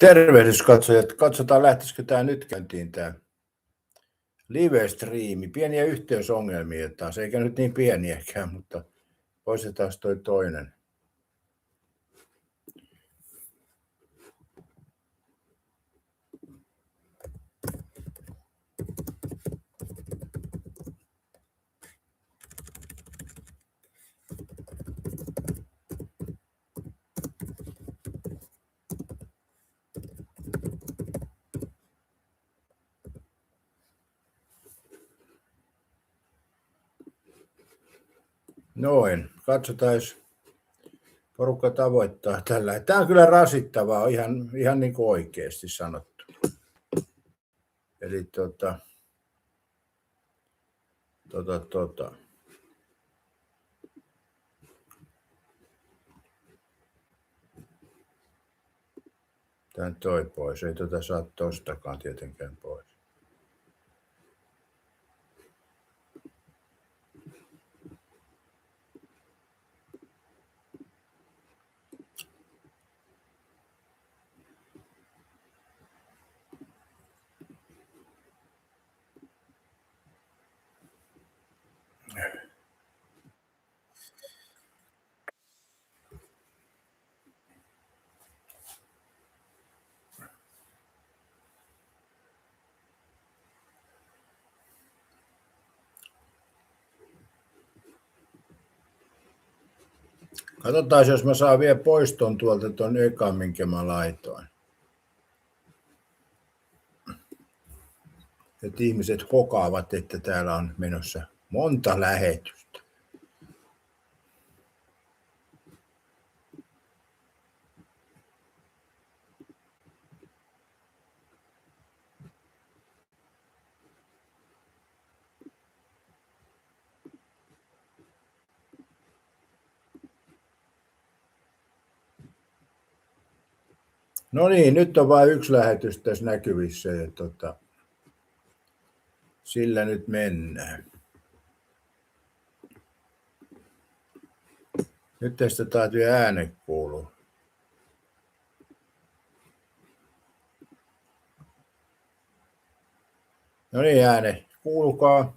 Tervehdys katsojat. Katsotaan lähtisikö tämä nyt käyntiin tämä live-striimi. Pieniä yhteysongelmia taas, eikä nyt niin pieniäkään, mutta poistetaan toi toinen. Noin, katsotaan jos porukka tavoittaa tällä. Tämä on kyllä rasittavaa, ihan niin kuin oikeasti sanottu. Eli Tän toi pois, ei saa tostakaan tietenkään pois. Katsotaan, jos mä saan vielä poiston tuolta ton ekan, minkä mä laitoin. Että ihmiset hokaavat, että täällä on menossa monta lähetystä. No niin, nyt on vain yksi lähetys tässä näkyvissä ja sillä nyt mennään. Nyt testataan vielä ääne kuuluu. No niin, ääne, kuulukaa.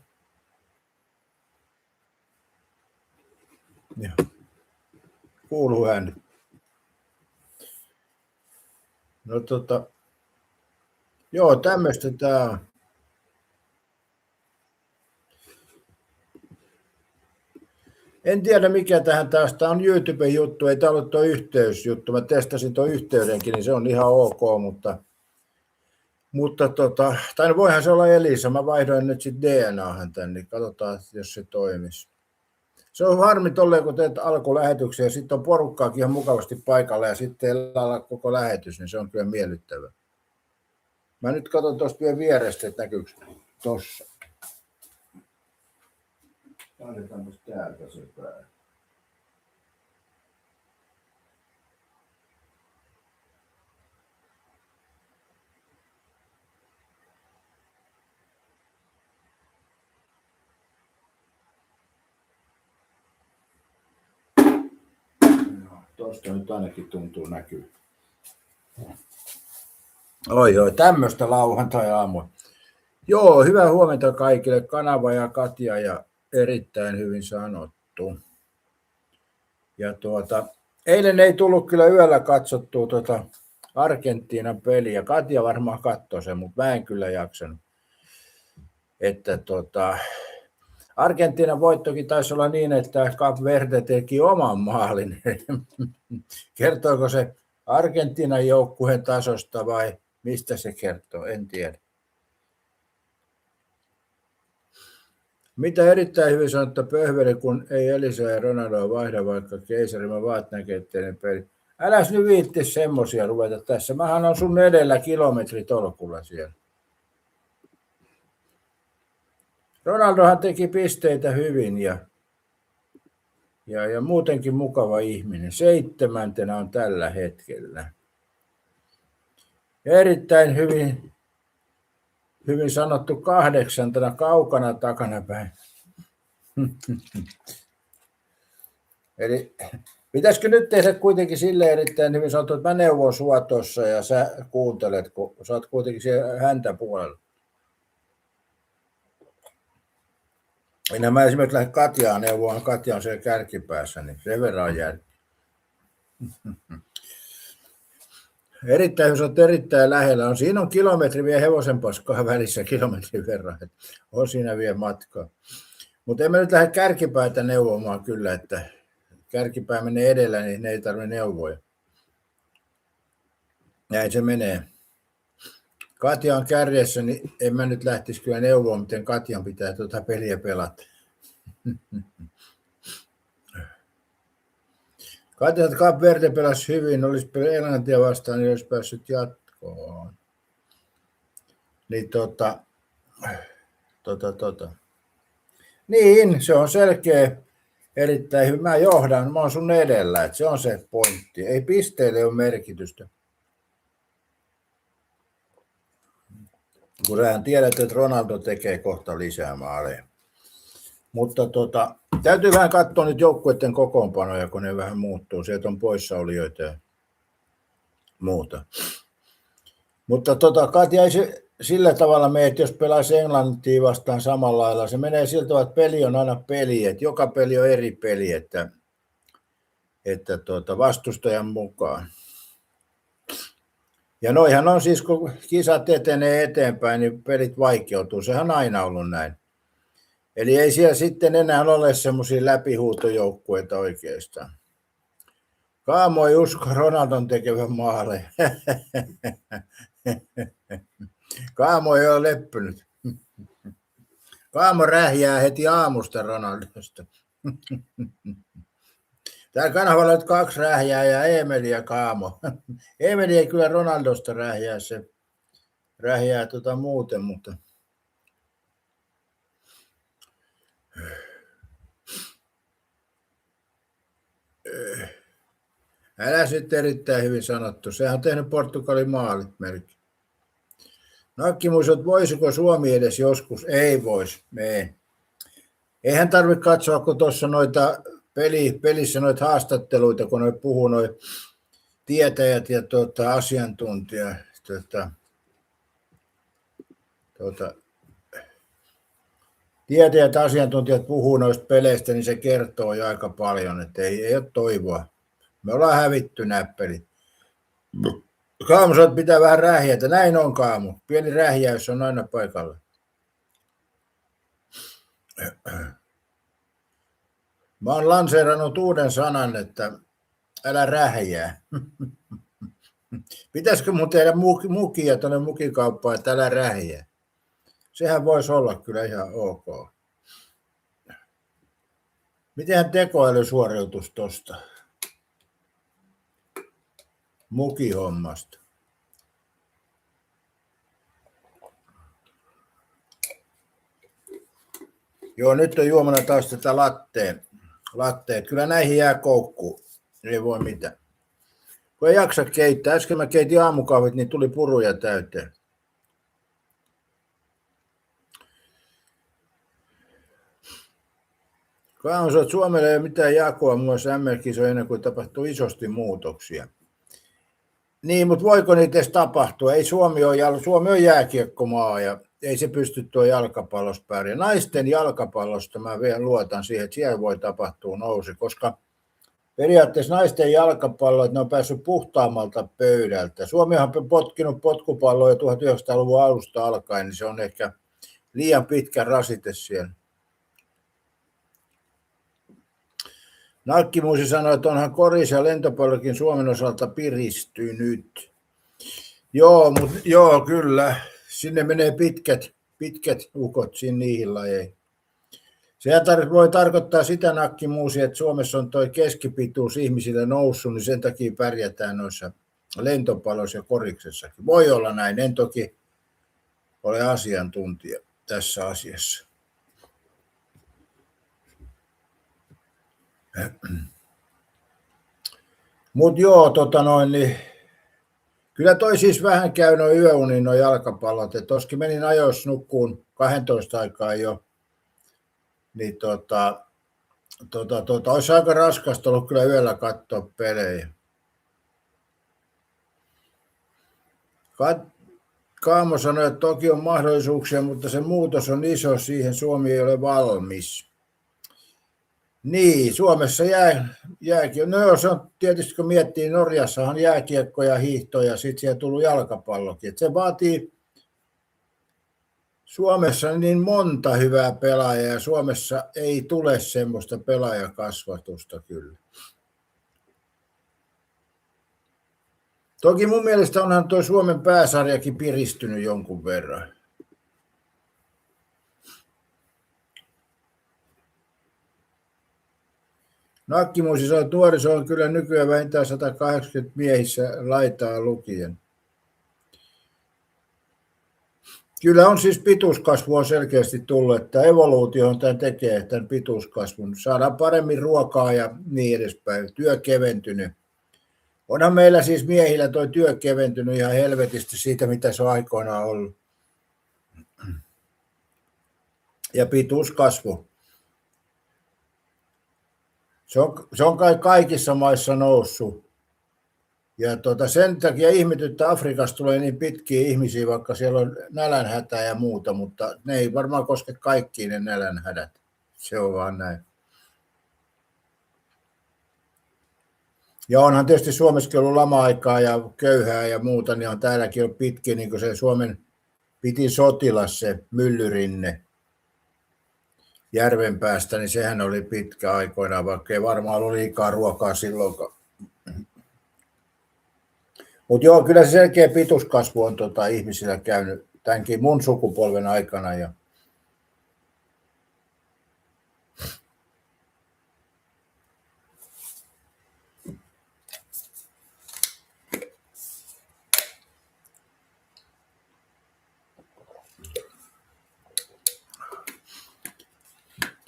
Joo. Kuuluu ääne. No joo, tämmöistä tää on. En tiedä mikä tähän taas, tää on YouTube-juttu, ei tää ollut tuo yhteysjuttu. Mä testasin tuon yhteydenkin, niin se on ihan ok, mutta tai no voihan se olla Elisa, mä vaihdoin nyt sitten DNAhan tänne, niin katsotaan jos se toimisi. Se on harmi tolleen, kun teet alkulähetyksen ja sitten on porukkaakin ihan mukavasti paikalla ja sitten elää koko lähetys, niin se on kyllä miellyttävä. Mä nyt katson tuosta vielä vierestä, että näkyykö tossa. Laitetaanko täältä se päälle. Tuosta nyt ainakin tuntuu näkyy. Oi, tämmöistä lauantai-aamua. Joo, hyvää huomenta kaikille. Kanava ja Katja ja erittäin hyvin sanottu. Ja eilen ei tullut kyllä yöllä katsottua Argentiinan peliä. Katja varmaan katsoi sen, mutta mä en kyllä jaksanut. Että Argentiinan voittokin taisi olla niin, että Cape Verde teki oman maalin. Kertoiko se Argentiinan joukkueen tasosta vai mistä se kertoo? En tiedä. Mitä erittäin hyvin sanottu Pöhveli, kun ei Elisa ja Ronaldoa vaihda, vaikka keisari, mä vaat näkeetteinen peli. Äläs nyt viitti semmosia ruveta tässä. Mähän on sun edellä kilometritolkulla siellä. Ronaldohan teki pisteitä hyvin ja muutenkin mukava ihminen. 7. on tällä hetkellä. Ja erittäin hyvin sanottu 8. kaukana takanapäin. Eli Pitäisikö nyt tehdä kuitenkin sille erittäin hyvin sanottu, että mä neuvon sua tuossa ja sä kuuntelet, kun sä oot kuitenkin siellä häntä puolella. Minä mä esimerkiksi lähden Katjaan neuvomaan, Katja on siellä kärkipäässä, niin sen verran on järkeä. Erittäin, jos olet erittäin lähellä, siinä on kilometri vielä hevosen paskaa välissä kilometrin verran, että on siinä vielä matkaa. Mutta en mä nyt lähde kärkipäätä neuvomaan kyllä, että kärkipää menee edellä, niin ne ei tarvitse neuvoja. Näin se menee. Katja on kärjessä, niin en mä nyt lähtisi kyllä neuvoa, miten Katjan pitää tuota peliä pelata. Katja, että Cap Verde pelasi hyvin, olisi Englantia vastaan, niin olisi päässyt jatkoon. Niin Niin, se on selkeä, erittäin hyvä. Mä johdan, mä oon sun edellä, että se on se pointti. Ei pisteille ole merkitystä. Kun sähän tiedät, että Ronaldo tekee kohta lisää maaleja. Mutta täytyy vähän katsoa nyt joukkueiden kokoonpanoja, kun ne vähän muuttuu. Sieltä on poissaolijoita ja muuta. Mutta Katja ei se sillä tavalla mene, että jos pelaisi Englantia vastaan samalla lailla, se menee siltä tavalla, että peli on aina peli, että joka peli on eri peli, että vastustajan mukaan. Ja noihan on siis, kun kisat etenee eteenpäin, niin pelit vaikeutuu. Sehän on aina ollut näin. Eli ei siellä sitten enää ole semmoisia läpihuutojoukkueita oikeastaan. Kaamo ei usko Ronaldon tekevän maaleja. Kaamo ei ole leppynyt. Kaamo rähjää heti aamusta Ronaldosta. Täällä kanavalla on 2 rähjää ja Emeli ja Kaamo. Emeli ei kyllä Ronaldosta rähjää, se rähjää muuten, mutta älä sitten erittäin hyvin sanottu. Sehän on tehnyt Portugalin maalit melkein. Nakki muistot, voisiko Suomi edes joskus? Ei vois. Ei. Eihän tarvitse katsoa, kun tuossa noita pelissä noita haastatteluita, kun noi puhuu noi tietäjät ja asiantuntijat. Tietäjät ja asiantuntijat puhuu noista peleistä, niin se kertoo jo aika paljon, että ei ole toivoa. Me ollaan hävitty nämä pelit. Kaamu, sä pitää vähän rähjätä. Näin on, Kaamu. Pieni rähjäys on aina paikalla. Mä oon lanseerannut uuden sanan, että älä rähjää. Pitäisikö mun tehdä mukia tuonne mukikauppaan, että älä rähjää? Sehän voisi olla kyllä ihan ok. Mitenhän tekoäly suoriutuisi tuosta mukihommasta? Joo, nyt on juomana taas tätä latteet. Kyllä näihin jää koukkuun. Ei voi mitään. Kun ei jaksa keittää. Äsken mä keitin aamukahvit, niin tuli puruja täyteen. Kaunsa, että Suomelle ei ole mitään jakoa myös MM-kisoja ennen kuin tapahtuu isosti muutoksia. Niin, mutta voiko niitä edes tapahtua? Ei Suomi on jääkiekkomaa ja ei se pysty tuo jalkapallosta pärjää. Naisten jalkapallosta mä vielä luotan siihen, että siellä voi tapahtua nousi, koska periaatteessa naisten jalkapallo, että ne on päässyt puhtaammalta pöydältä. Suomi on potkinut potkupalloa jo 1900-luvun alusta alkaen, niin se on ehkä liian pitkä rasite siellä. Nalkkimuisi sanoi, että onhan koris ja lentopallokin Suomen osalta piristynyt. Joo, kyllä. Sinne menee pitkät ukot niihin lajeihin. Sehän voi tarkoittaa sitä, Nakkimuusi, että Suomessa on tuo keskipituus ihmisille noussut, niin sen takia pärjätään noissa lentopalloissa ja koriksessakin. Voi olla näin, en toki ole asiantuntija tässä asiassa. Mutta joo, niin kyllä toi siis vähän käy noin yöunin noin jalkapallot, että toskin menin ajoissa nukkuun 12 aikaa jo, niin olisi aika raskasta ollut kyllä yöllä katsoa pelejä. Kaamo sanoi, että toki on mahdollisuuksia, mutta se muutos on iso, siihen Suomi ei ole valmis. Niin, Suomessa jääkiekko. No joo, se on tietysti kun miettii, Norjassahan jääkiekko ja hiihto ja sitten siihen tullut jalkapallokin. Et se vaatii Suomessa niin monta hyvää pelaajaa ja Suomessa ei tule semmoista pelaajakasvatusta kyllä. Toki mun mielestä onhan tuo Suomen pääsarjakin piristynyt jonkun verran. Nakkimuisi sanoi, että nuoriso on kyllä nykyään vähintään 180 miehissä laitaa lukien. Kyllä on siis pituuskasvua selkeästi tullut, että evoluutio tämän tekee, tämän pituuskasvun. Saadaan paremmin ruokaa ja niin edespäin. Työ keventynyt. Onhan meillä siis miehillä tuo työ keventynyt ihan helvetisti siitä, mitä se on aikoinaan ollut. Ja pituuskasvu. Se on kai kaikissa maissa noussut. Ja sen takia ihmetyttä Afrikasta tulee niin pitkiä ihmisiä, vaikka siellä on nälänhätä ja muuta, mutta ne ei varmaan koske kaikkiin ne nälänhädät. Se on vaan näin. Ja onhan tietysti Suomessakin ollut lama-aikaa ja köyhää ja muuta, niin on täälläkin on pitkin, niin kuin se Suomen piti sotilas, se Myllyrinne Järvenpäästä, niin sehän oli pitkä aikoinaan, vaikka ei varmaan ollut liikaa ruokaa silloinkaan. Mutta joo, kyllä se selkeä pituuskasvu on ihmisillä käynyt tämänkin mun sukupolven aikana. Ja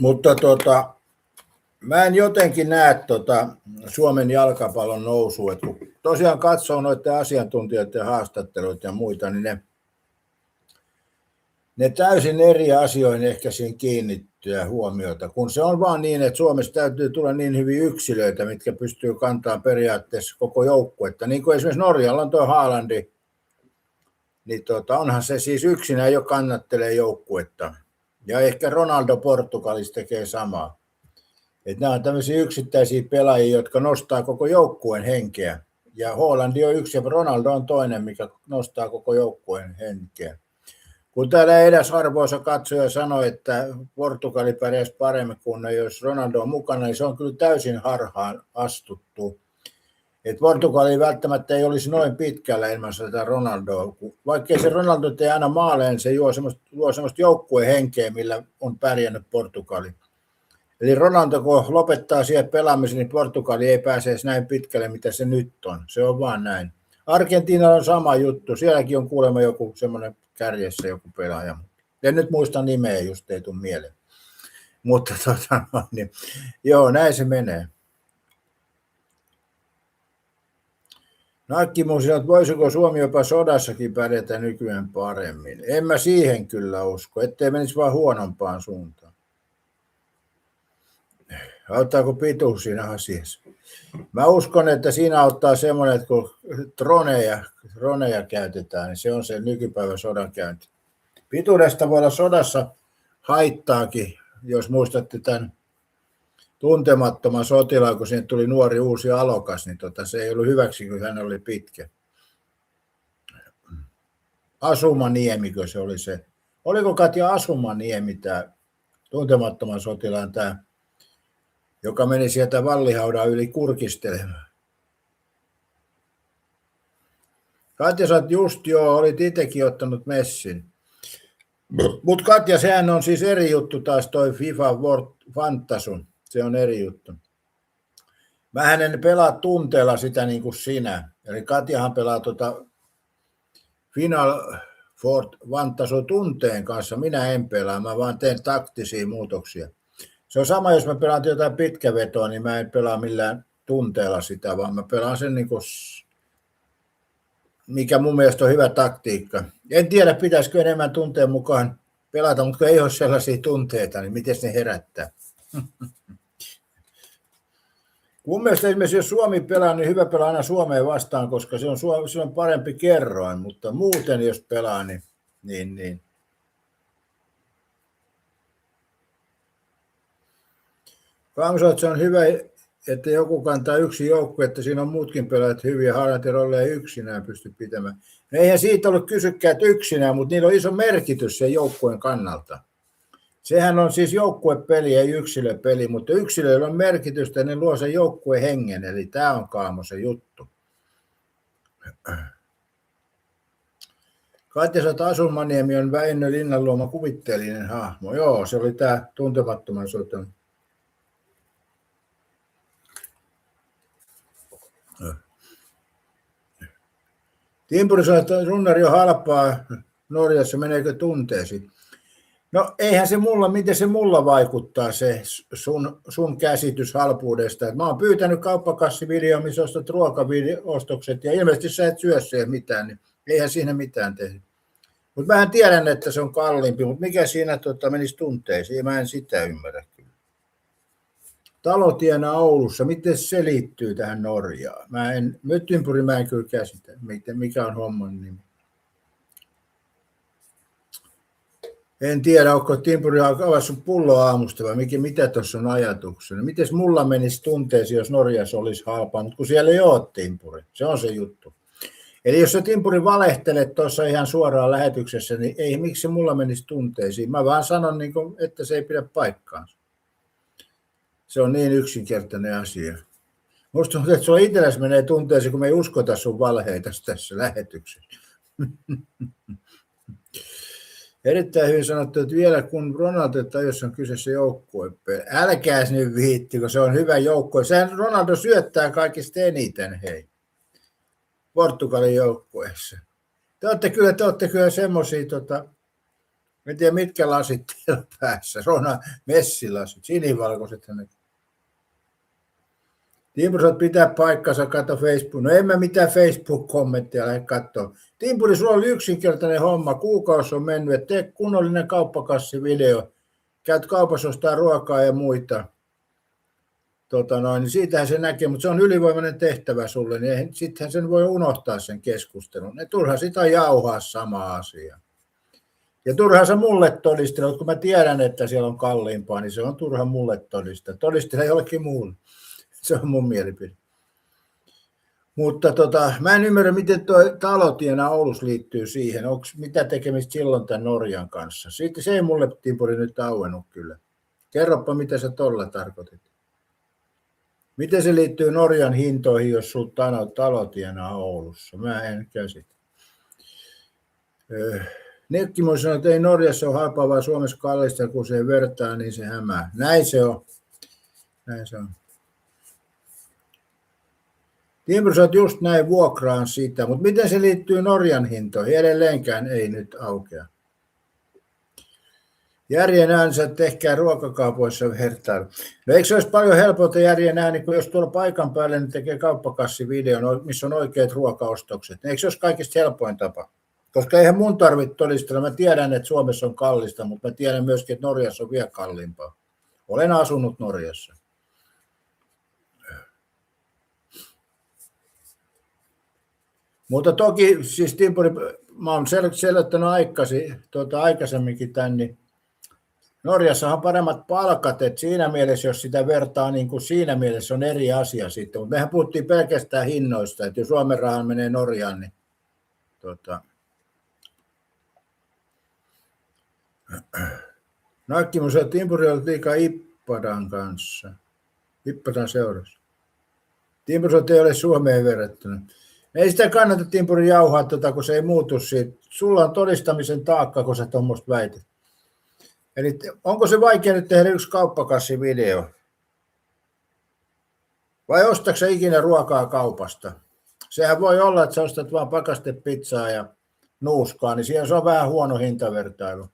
mutta mä en jotenkin näe Suomen jalkapallon nousua, että kun tosiaan katsoo noiden asiantuntijoiden haastatteluita ja muita, niin ne täysin eri asioihin ehkä siinä kiinnittyä huomiota, kun se on vaan niin, että Suomessa täytyy tulla niin hyviä yksilöitä, mitkä pystyy kantamaan periaatteessa koko joukkuetta. Niin kuin esimerkiksi Norjalla on tuo Haalandi, niin onhan se siis yksinään jo kannattelee joukkuetta. Ja ehkä Ronaldo Portugalissa tekee samaa. Että nämä on tämmöisiä yksittäisiä pelaajia, jotka nostaa koko joukkueen henkeä. Ja Hollandi on yksi ja Ronaldo on toinen, mikä nostaa koko joukkueen henkeä. Kun täällä edes arvoisa katsoja sanoi, että Portugali pärjäisi paremmin kuin jos Ronaldo on mukana, niin se on kyllä täysin harhaan astuttu. Että Portugali välttämättä ei olisi noin pitkällä ilman sitä Ronaldoa. Vaikkei se Ronaldo tee aina maaleen, se luo semmoista joukkueen henkeä, millä on pärjännyt Portugali. Eli Ronaldo, kun lopettaa siihen pelaamisen, niin Portugali ei pääse edes näin pitkälle, mitä se nyt on. Se on vaan näin. Argentiinalla on sama juttu. Sielläkin on kuulemma joku semmoinen kärjessä joku pelaaja. En nyt muista nimeä, just ei tule mieleen. Mutta niin, joo, näin se menee. Nakkimusi, että voisiko Suomi jopa sodassakin pärjätä nykyään paremmin? En mä siihen kyllä usko, ettei menisi vaan huonompaan suuntaan. Auttaako pituus siinä asiassa? Mä uskon, että siinä auttaa semmoinen, että kun droneja käytetään, niin se on se nykypäivän sodankäynti. Pituudesta voi olla sodassa haittaakin, jos muistatte tämän tuntemattoman sotilaan, kun sinne tuli nuori uusi alokas, niin se ei ollut hyväksi, kun hän oli pitkä. Asumaniemikö se oli se? Oliko Katja Asumaniemi tämä tuntemattoman sotilaan tämä, joka meni sieltä Vallihaudan yli kurkistelemaan? Katja sanoi, että just joo, olit itsekin ottanut messin. Mutta Katja, sehän on siis eri juttu taas toi FIFA World Fantasun. Se on eri juttu. Mähän en pelaa tunteella sitä niin kuin sinä. Eli Katjahan pelaa Final Four Fantasun tunteen kanssa. Minä en pelaa, mä vaan teen taktisia muutoksia. Se on sama, jos mä pelaan jotain pitkävetoa, niin mä en pelaa millään tunteella sitä, vaan mä pelaan sen niin kuin, mikä mun mielestä on hyvä taktiikka. En tiedä, pitäisikö enemmän tunteen mukaan pelata, mutta kun ei ole sellaisia tunteita, niin miten ne herättää? Mun mielestä esimerkiksi jos Suomi pelaa, niin hyvä pelaa aina Suomeen vastaan, koska se on parempi kerroin, mutta muuten jos pelaa, niin. Kansa, se on hyvä, että joku kantaa yksi joukkue, että siinä on muutkin pelaajat hyviä, Haaland ja Rolle ei yksinään pysty pitämään. No eihän siitä ollut kysykään yksinään, mutta niillä on iso merkitys sen joukkueen kannalta. Sehän on siis joukkuepeli, ei yksilöpeli, mutta yksilöillä on merkitystä, ne luo sen joukkueen hengen, eli tämä on Kaamosen juttu. Katja Asunmaniemi on Väinö Linnan luoma kuvitteellinen hahmo. Joo, se oli tämä tuntemattoman sotan. Timpuri sanoi, että runnari on halpaa Norjassa, meneekö tunteesi? No eihän se mulla, miten se mulla vaikuttaa se sun käsitys halpuudesta. Mä oon pyytänyt kauppakassivideo, missä ostat ruokaostokset ja ilmeisesti sä et syö siihen mitään, niin eihän siinä mitään tehdä. Mutta mä tiedän, että se on kalliimpi, mutta mikä siinä menisi tunteisiin, mä en sitä ymmärrä kyllä. Talotiena Oulussa, miten se liittyy tähän Norjaan? Myttimpuri mä en kyllä käsitä, mikä on homman nimi. En tiedä, onko Timpuri avassut pulloa aamusta vai mitä tuossa on ajatuksena. Miten mulla menisi tunteisiin, jos Norjassa olisi halpaa, mutta kun siellä ei ole Timpuri. Se on se juttu. Eli jos sä Timpuri valehtelet tuossa ihan suoraan lähetyksessä, niin ei miksi mulla menisi tunteisiin. Mä vaan sanon, että se ei pidä paikkaansa. Se on niin yksinkertainen asia. Musta tuntuu, että sulla itselläsi menee tunteisiin, kun me ei uskota sun valheita tässä lähetyksessä. Erittäin hyvin sanottu, että vielä kun Ronaldo, että jos on kyseessä joukkue, älkääs nyt viitti, kun se on hyvä joukkue. Sehän Ronaldo syöttää kaikista eniten, hei, Portugalin joukkueessa. Te olette kyllä semmoisia, en tiedä mitkä lasit teillä päässä, Messi-lasit, sinivalkoiset hänet. Timpuri pitää paikkansa, katso Facebook. No en mä mitään Facebook-kommentteja lähde katsoa. Timpuri, sulla oli yksinkertainen homma. Kuukausi on mennyt, että tee kunnollinen kauppakassivideo. Käyt kaupassa ostaa ruokaa ja muita. Niin siitähän se näkee, mutta se on ylivoimainen tehtävä sulle. Niin sittenhän sen voi unohtaa sen keskustelun. Turha sitä jauhaa sama asia. Ja turha se mulle todistelut, kun mä tiedän, että siellä on kalliimpaa, niin se on turha mulle todistella. Todistele jollekin muulle. Se on mun mielipide. Mutta mä en ymmärrä, miten tuo Talotiena Oulussa liittyy siihen. Onko mitä tekemistä silloin tämän Norjan kanssa? Sitten se ei mulle, Timpuri, nyt auennut kyllä. Kerropa, mitä sä tuolla tarkoitit. Miten se liittyy Norjan hintoihin, jos sulla on Talotiena Oulussa? Mä en käsitä. Nekkimo sanoi, että ei Norjassa ole halpaa, vaan Suomessa kallista, kun se vertaa, niin se hämää. Näin se on. Timpuri sanoi, että just näin vuokraan sitä, mutta miten se liittyy Norjan hintoihin? Edelleenkään ei nyt aukea. Järjen äänsä tehkää ruokakaupoissa vertailu. No eikö se olisi paljon helpolta järjen ääni, kun jos tuolla paikan päälle niin tekee kauppakassivideon, missä on oikeat ruokaostokset. Eikö se olisi kaikista helpoin tapa? Koska eihän mun tarvitse todistella. Mä tiedän, että Suomessa on kallista, mutta mä tiedän myöskin, että Norjassa on vielä kalliimpaa. Olen asunut Norjassa. Mutta toki, siis Timpuri, mä oon selvittänyt aikaisemminkin tämän, niin Norjassahan on paremmat palkat, että siinä mielessä, jos sitä vertaa, niin kuin siinä mielessä on eri asia sitten. Mutta mehän puhuttiin pelkästään hinnoista, että jos Suomen rahan menee Norjaan, niin Nakkimo sanoi, että Timpuri oli liikaa Ippadan kanssa. Ippadan seurassa. Timpuri sanoi, että ei ole Suomeen verrattuna. Ei sitä kannata, Timpuri, jauhaa, kun se ei muutu siitä. Sulla on todistamisen taakka, kun sä tuommoista väität. Eli onko se vaikea nyt tehdä yksi kauppakassivideo? Vai ostatko sä ikinä ruokaa kaupasta? Sehän voi olla, että sä ostat vaan pakastepizzaa ja nuuskaa, niin siinä se on vähän huono hintavertailu.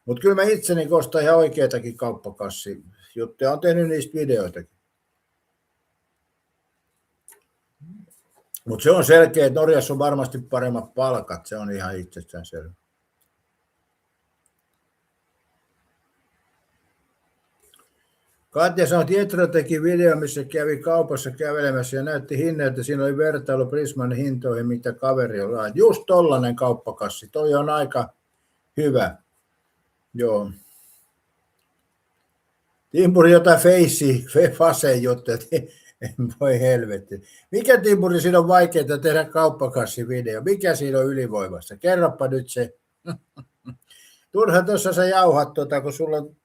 Mutta kyllä mä itseni ostan ihan oikeitakin kauppakassijuttuja. Olen tehnyt niistä videoitakin. Mutta se on selkeä, että Norjassa on varmasti paremmat palkat. Se on ihan itsestäänselvä. Katja sanoi, että Jetro teki video, missä kävi kaupassa kävelemässä ja näytti hinnan, että siinä oli vertailu Prisman hintoihin, mitä kaveri on laittanut. Just tollainen kauppakassi, toi on aika hyvä. Joo. Timpuri jotain faseen juttuja, voi helvetti. Mikä Timpuri siinä on vaikeaa tehdä kauppakassivideo? Mikä siinä on ylivoimassa? Kerropa nyt se. Turha tuossa sä jauhat, kun sulla on,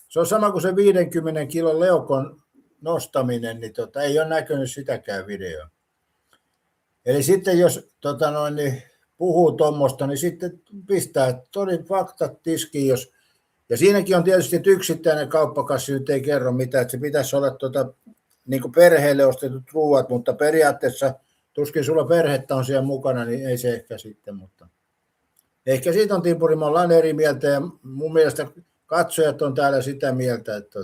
se on sama kuin se 50 kilon leukon nostaminen, niin ei ole näkynyt sitäkään videoa. Eli sitten jos niin puhuu tuommoista, niin sitten pistää faktat tiskiin, jos ja siinäkin on tietysti, että yksittäinen kauppakassi nyt ei kerro mitään, että se pitäisi olla niin kuin perheelle ostetut ruuat, mutta periaatteessa tuskin sulla perhettä on siellä mukana, niin ei se ehkä sitten, mutta ehkä siitä on Timpuri, me ollaan eri mieltä ja mun mielestä katsojat on täällä sitä mieltä, että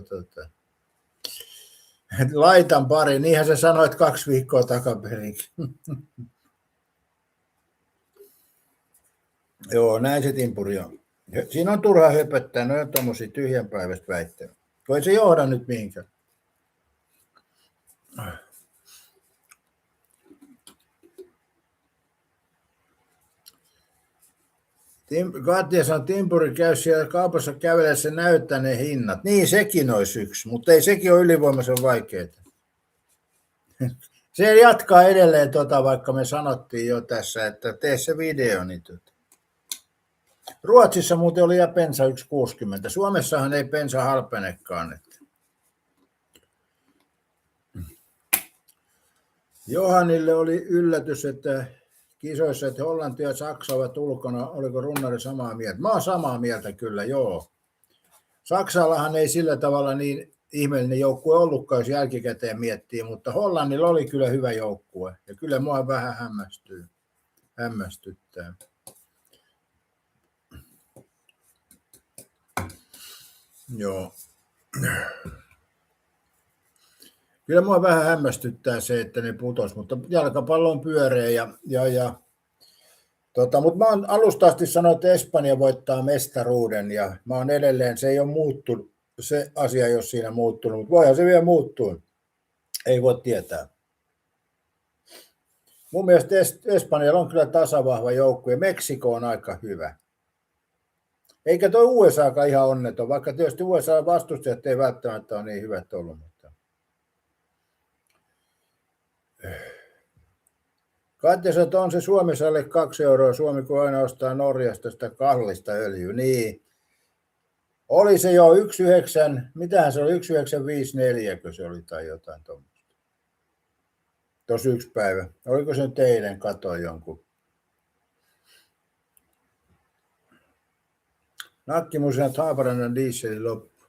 laitan pari, niinhän sä sanoit 2 viikkoa takaperin. Joo, näin se Timpuri on. Siinä on turha höpöttää, ne on tuommoisia tyhjänpäiväistä väitteitä. Kun ei se johda nyt mihinkään. Katja sanoi, Timpuri käy siellä kaupassa kävellessä näyttää ne hinnat. Niin, sekin olisi yksi, mutta ei sekin ole ylivoimaisen vaikeaa. Se jatkaa edelleen, vaikka me sanottiin jo tässä, että tee se video. Niin Ruotsissa muuten oli ja bensa 1,60. Suomessahan ei bensa halpenekaan. Johannille oli yllätys, että kisoissa, että Hollanti ja Saksa ovat ulkona. Oliko runnari samaa mieltä? Mä oon samaa mieltä kyllä, joo. Saksallahan ei sillä tavalla niin ihmeellinen joukkue ollutkaan, jos jälkikäteen miettii, mutta Hollannilla oli kyllä hyvä joukkue. Ja kyllä mua vähän hämmästyttää. Joo. Kyllä mua vähän hämmästyttää se, että ne putos, mutta jalkapallo on pyöreä mutta mä oon alusta asti sanonut, että Espanja voittaa mestaruuden ja mä oon edelleen, se ei ole muuttunut, se asia jos siinä muuttunut, mutta voihan se vielä muuttua, ei voi tietää. Mun mielestä Espanjalla on kyllä tasavahva joukkue ja Meksiko on aika hyvä. Eikä tuo USAkaan ihan onneton, vaikka tietysti USA vastustajat ei välttämättä ole niin hyvät ollut. Katja sanoi, että on se Suomessa alle 2 euroa, Suomi kun aina ostaa Norjasta sitä kallista öljyä. Niin, oli se jo 1,9, mitähän se oli, 1,954, kun se oli tai jotain tuommoista. Tuossa yksi päivä. Oliko se nyt eilen, katoin jonkun. Nakkimusen, että Haaparannan dieseli loppu.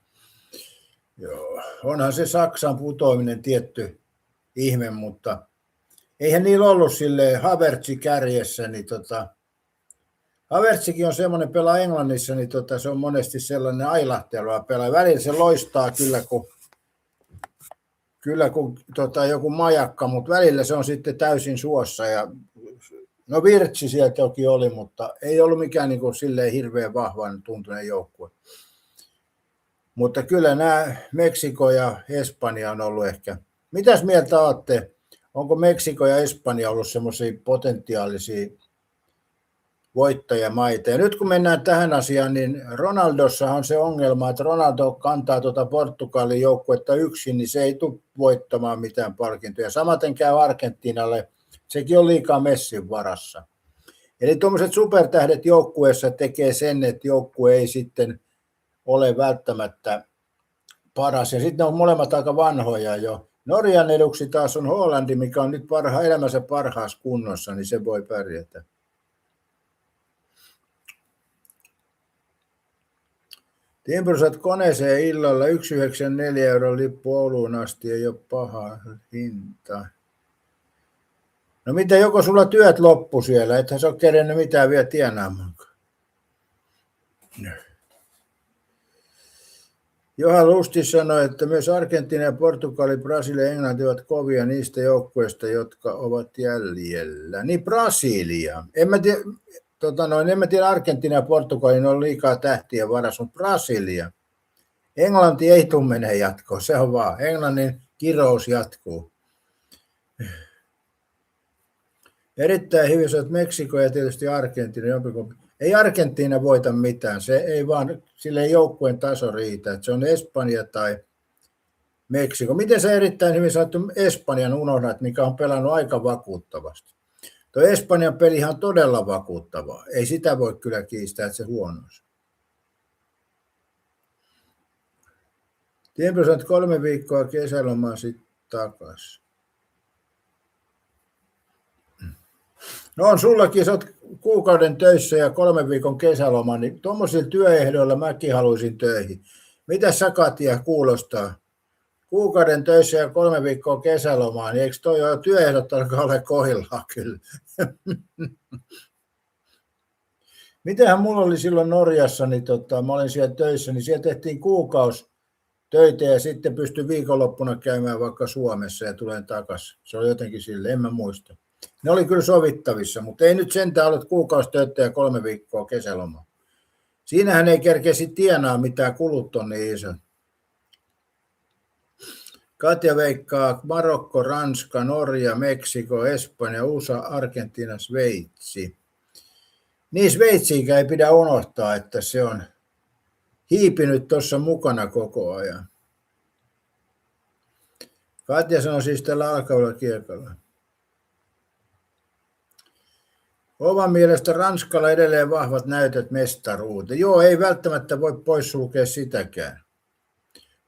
Joo, onhan se Saksan putoaminen tietty ihme, mutta eihän niillä ollut silleen Havertzi kärjessä, niin Havertzikin on semmoinen pelaa Englannissa, niin se on monesti sellainen ailahteleva pelaaja. Välillä se loistaa kyllä kun joku majakka, mutta välillä se on sitten täysin suossa. Ja, no Virtsi sieltä toki oli, mutta ei ollut mikään niin kuin silleen hirveän vahvan tuntunen joukkue. Mutta kyllä nämä Meksiko ja Espanja on ollut ehkä. Mitäs mieltä olette? Onko Meksiko ja Espanja ollut semmoisia potentiaalisia voittajamaita? Ja nyt kun mennään tähän asiaan, niin Ronaldossa on se ongelma, että Ronaldo kantaa Portugalin joukkuetta yksin, niin se ei tule voittamaan mitään palkintoja. Samaten käy Argentiinalle, sekin on liikaa Messin varassa. Eli tuommoiset supertähdet joukkueessa tekee sen, että joukkue ei sitten ole välttämättä paras. Ja sitten ne on molemmat aika vanhoja jo. Norjan eduksi taas on Hollandi, mikä on nyt elämänsä parhaassa kunnossa, niin se voi pärjätä. Timpurusat koneeseen illalla 1,94 € lippu Ouluun asti, ei ole paha hinta. No mitä, joko sulla työt loppu siellä, ethän sä ole kerennyt mitään vielä tienaamaan. Johan Lusti sanoi, että myös Argentiina ja Portugali, Brasilia ja Englanti ovat kovia niistä joukkueista, jotka ovat jäljellä. Niin Brasilia. En mä tiedä Argentiina ja Portugali, ne on liikaa tähtiä varassa, mutta Brasilia. Englanti ei tule menee jatkoon, se on vaan. Englannin kirous jatkuu. Erittäin hyvin se on Meksiko ja tietysti Argentiina. Ei Argentiina voita mitään, se ei vaan, sille ei joukkueen taso riitä, että se on Espanja tai Meksiko. Miten se erittäin hyvin saattu Espanjan unohdat, mikä on pelannut aika vakuuttavasti. Tuo Espanjan pelihan on todella vakuuttavaa. Ei sitä voi kyllä kiistää, että se huonoisi. Tiempys on 3 viikkoa kesälomaa sitten takaisin. No on sullakin, sä oot kuukauden töissä ja 3 viikon kesäloma, niin tuommoisilla työehdoilla mäkin haluaisin töihin. Mitä sä, Katja, kuulostaa? Kuukauden töissä ja 3 viikkoa kesälomaa, niin eikö toi jo työehdot alkaa olla kohdillaan kyllä? Mitähän mulla oli silloin Norjassa, niin mä olin siellä töissä, niin siellä tehtiin kuukausi töitä ja sitten pystyi viikonloppuna käymään vaikka Suomessa ja tulen takaisin. Se oli jotenkin sille, en mä muista. Ne oli kyllä sovittavissa, mutta ei nyt sentään ollut kuukausi töitä ja 3 viikkoa kesälomaa. Siinähän ei kerkesi tienaa mitään, kulut on niin iso. Katja veikkaa Marokko, Ranska, Norja, Meksiko, Espanja, USA, Argentiina, Sveitsi. Niin Sveitsiäkään ei pidä unohtaa, että se on hiipinyt tuossa mukana koko ajan. Katja sanoi siis tällä alkavalla kiekalla. Oman mielestä Ranskalla edelleen vahvat näytöt mestaruuteen. Joo, ei välttämättä voi poissulkea sitäkään.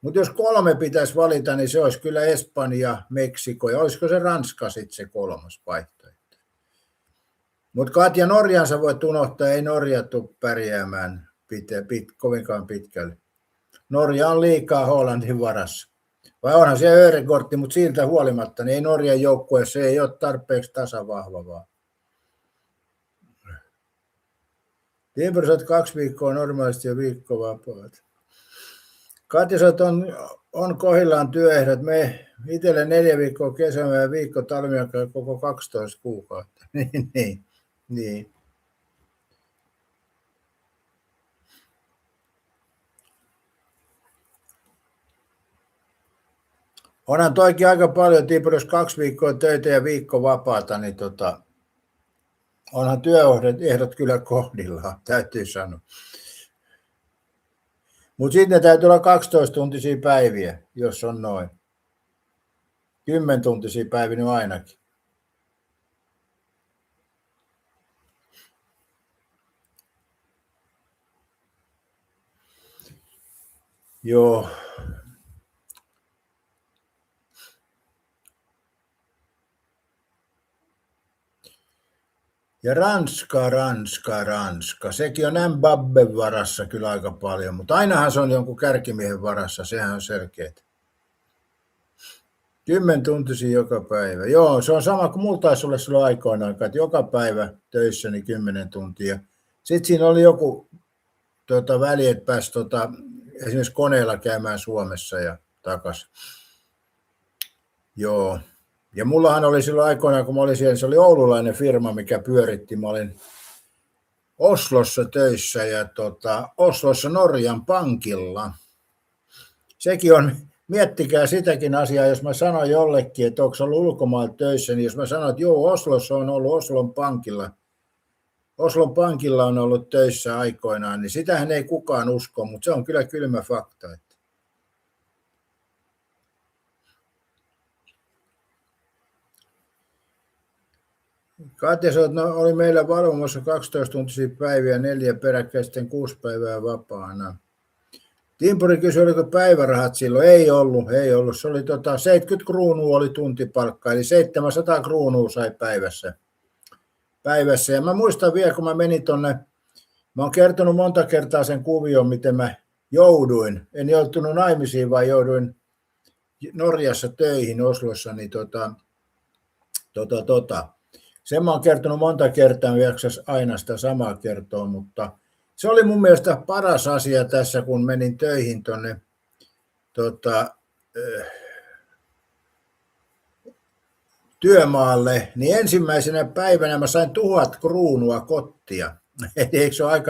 Mutta jos 3 pitäisi valita, niin se olisi kyllä Espanja, Meksiko ja olisiko se Ranska sitten se 3. vaihtoehto. Mutta Katja, Norjansa voit unohtaa, ei Norja tule pärjäämään kovinkaan pitkälle. Norja on liikaa Hollannin varassa. Vai onhan se Örekortti, mutta siltä huolimatta, niin ei Norjan joukkue, se ei ole tarpeeksi tasavahva vaan. Timpurissa 2 viikkoa normaalisti ja viikko vapaat. Katja, on kohdillaan työehdot. Me itselle 4 viikkoa kesällä ja viikko talviaikaa koko 12 kuukautta. niin. Onhan toikin aika paljon, Timpurissa 2 viikkoa töitä ja viikko vapaata, niin onhan työehdot kyllä kohdillaan, täytyy sanoa. Mutta sitten täytyy olla 12-tuntisia päiviä, jos on noin. 10-tuntisia päiviä niin ainakin. Joo. Ja Ranska. Sekin on Mbappen varassa kyllä aika paljon, mutta ainahan se on jonkun kärkimiehen varassa, sehän on selkeää. 10 tuntisia joka päivä. Joo, se on sama kuin mulla taisi olla silloin aikoinaan, että joka päivä töissä niin 10 tuntia. Sitten siinä oli joku väli, että pääsi esimerkiksi koneella käymään Suomessa ja takaisin. Joo. Ja mullahan oli silloin aikoinaan, kun mä olin siellä, se oli oululainen firma, mikä pyöritti. Mä olin Oslossa töissä ja Oslossa Norjan pankilla. Sekin on, miettikää sitäkin asiaa, jos mä sanon jollekin, että onko se ollut ulkomailla töissä, niin jos mä sanon, että joo, Oslossa on ollut Oslon pankilla. Oslon pankilla on ollut töissä aikoinaan, niin sitähän ei kukaan usko, mutta se on kyllä kylmä fakta. Katja oli meillä valvomassa 12-tuntisia päiviä, 4 peräkkäisten 6 päivää vapaana. Timpuri kysyi, oliko päivärahat silloin. Ei ollut. Se oli 70 kruunua oli tuntipalkka, eli 700 kruunua sai päivässä. Ja mä muistan vielä, kun mä menin mä oon kertonut monta kertaa sen kuvion, miten mä jouduin. En joutunut naimisiin, vaan jouduin Norjassa töihin Oslossa, niin sen mä oon kertonut monta kertaa, en jaksaisi aina sitä samaa kertoa, mutta se oli mun mielestä paras asia tässä, kun menin töihin tuonne työmaalle, niin ensimmäisenä päivänä mä sain 1000 kruunua kottia. Eikö se ole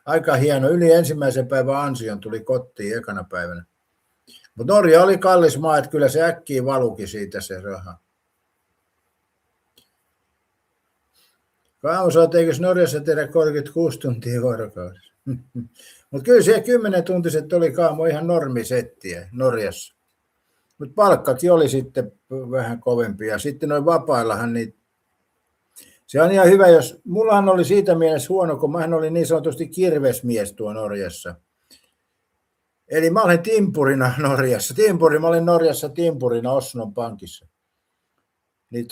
aika hieno. Yli ensimmäisen päivän ansion tuli kotiin ekana päivänä. Mutta Norja oli kallis maa, että kyllä se äkkiä valuki siitä se raha. Aamusaat, eikös Norjassa tehdä 36 tuntia vuorokaudessa? Mutta kyllä se 10-tuntiset oli kaamo ihan normisettiä Norjassa. Mutta palkkakin oli sitten vähän kovempi. Ja sitten noin vapaillahan, niin se on ihan hyvä, jos... Mullahan oli siitä mielessä huono, kun mähän olin niin sanotusti kirvesmies tuo Norjassa. Eli mä olin timpurina Norjassa. Mä olin Norjassa timpurina Oslon pankissa. Niin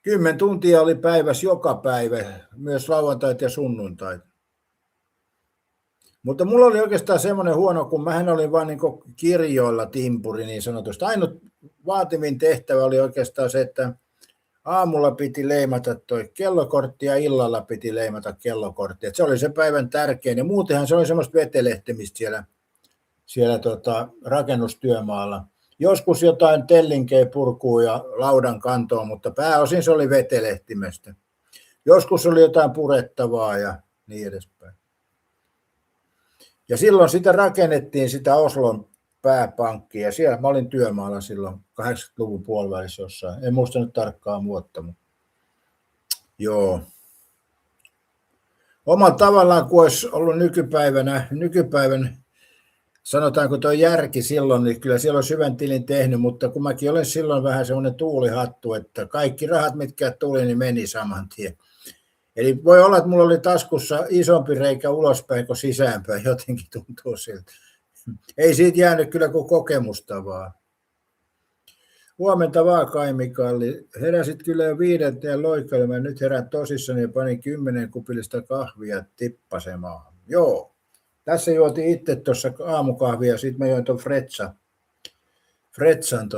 10 tuntia oli päivässä joka päivä, myös lauantait ja sunnuntait. Mutta mulla oli oikeastaan semmoinen huono, kun mähän olin vaan niin kirjoilla timpuri niin sanotusti. Ainut vaativin tehtävä oli oikeastaan se, että aamulla piti leimata toi kellokortti ja illalla piti leimata kellokortti. Se oli se päivän tärkein ja muutenhan se oli semmoista vetelehtimistä siellä rakennustyömaalla. Joskus jotain tellinkejä purkuu ja laudan kantoa, mutta pääosin se oli vetelehtimestä. Joskus oli jotain purettavaa ja niin edespäin. Ja silloin sitä rakennettiin sitä Oslon pääpankkia. Siellä mä olin työmaalla silloin 80-luvun puolivälissä jossain. En muista nyt tarkkaan vuotta, mutta joo. Omalla tavallaan, kun olisi ollut nykypäivän sanotaanko tuo järki silloin, niin kyllä siellä on syvän tilin tehnyt, mutta kun mäkin olen silloin vähän semmoinen tuulihattu, että kaikki rahat, mitkä tuli, niin meni saman tien. Eli voi olla, että mulla oli taskussa isompi reikä ulospäin kuin sisäänpäin, jotenkin tuntuu siltä. Ei siitä jäänyt kyllä kuin kokemusta vaan. Huomenta vaan, Kai Mikalli. Heräsit kyllä jo 5 loikalle. Mä nyt herään tosissani ja panin 10 kupillista kahvia tippasemaan. Joo. Tässä juotin itse tuossa aamukahvia ja sitten mä join tuon Fretsan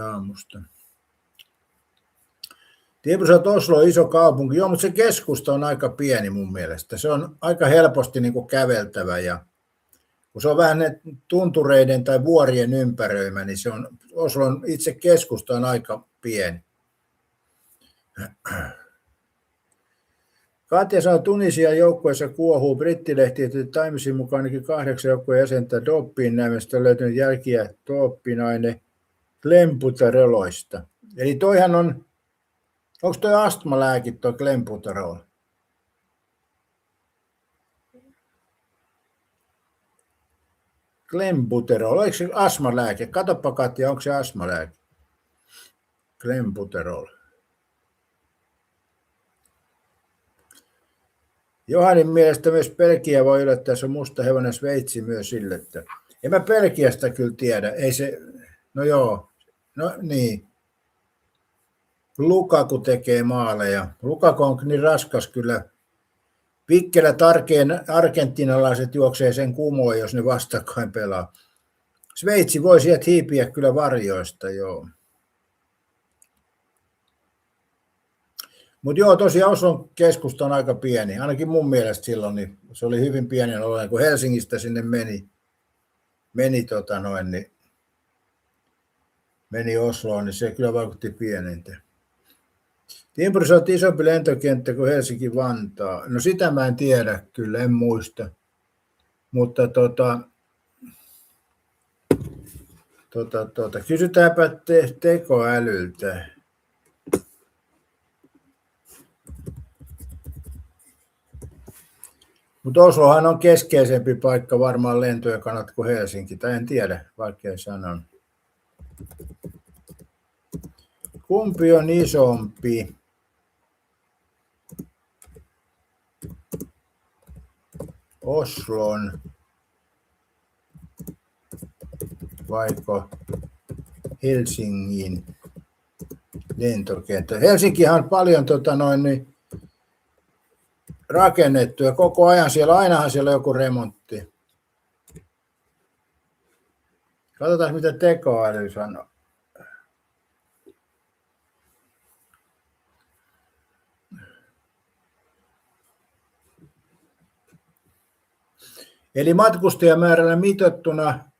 aamusta. Tiedätkö, että Oslo on iso kaupunki? Joo, mutta se keskusta on aika pieni mun mielestä. Se on aika helposti niin kuin käveltävä ja kun se on vähän ne tuntureiden tai vuorien ympäröimä, niin se on, Oslon itse keskusta on aika pieni. Katja sanoi, Tunisian joukkueessa kuohuu. Brittilehti, että Timesin mukaan ainakin 8 joukkueen jäsentä doppiin näymästä on löytynyt jälkiä dopinaine Klembutereloista. Eli toihan on, onko toi astmalääke toi Klembuterol? Klembuterol, eikö se astmalääke? Katoppa Katja, onko se astmalääke? Klembuterol. Johanin mielestä myös Belgia voi yllättää, se on musta hevonen Sveitsi myös sille, että en mä Belgiasta kyllä tiedä, ei se, no joo, no niin. Lukaku tekee maaleja. Lukaku on niin raskas kyllä. Pikkelät argentinalaiset juoksee sen kumoon, jos ne vastakkain pelaa. Sveitsi voi sieltä hiipiä kyllä varjoista, joo. Mutta joo, tosiaan Oslon keskusta on aika pieni. Ainakin mun mielestä silloin niin se oli hyvin pienen oloinen, kun Helsingistä sinne meni Osloon, niin se kyllä vaikutti pienentä. Timpurissa on isompi lentokenttä kuin Helsinki-Vantaa. No sitä mä en tiedä, kyllä en muista. Mutta kysytäänpä tekoälyltä. Mutta Oslohan on keskeisempi paikka varmaan lentojen kannalta kuin Helsinki, tai en tiedä, vaikea sanoa. Kumpi on isompi? Oslon vaiko Helsingin lentokenttä? Helsinkihan on paljon rakennettu ja koko ajan ainahan siellä on joku remontti. Katsotaan mitä tekoäly sanoo. Eli matkustajamäärällä mitattuna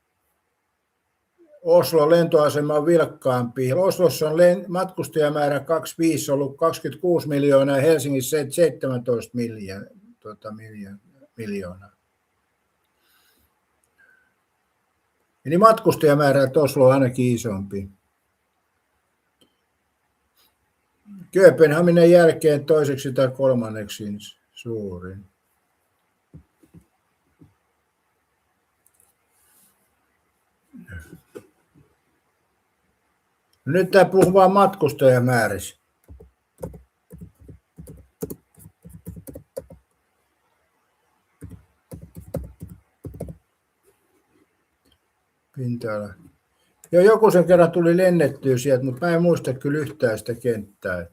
Oslo lentoasema on vilkkaampi. Oslossa on matkustajamäärä 25 ollut 26 miljoonaa ja Helsingissä 17 miljoonaa. Eli matkustajamäärä Oslo on ainakin isompi. Kööpenhaminan jälkeen toiseksi tai kolmanneksi suurin. Nyt tämä puhuu vain matkustajamäärissä. Pinta-ala. Jo joku sen kerran tuli lennettyä sieltä, mutta mä en muista kyllä yhtään sitä kenttää.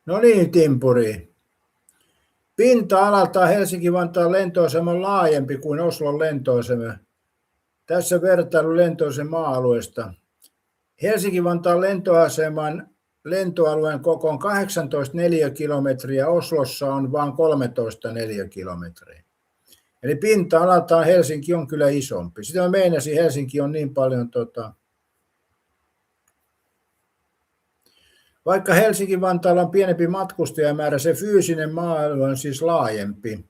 No niin, Timpuri. Pinta-alalta Helsinki-Vantaan lentoasema on laajempi kuin Oslon lentoasema. Tässä vertailu lentoaseman maa-alueesta. Helsinki-Vantaan lentoaseman lentoalueen koko on 18 neliökilometriä, Oslossa on vain 13 neliökilometriä. Eli pinta-alaltaan Helsinki on kyllä isompi. Sitä mä meinasin, Helsinki on niin paljon, vaikka Helsinki-Vantaalla on pienempi matkustajamäärä, se fyysinen maa-alue on siis laajempi.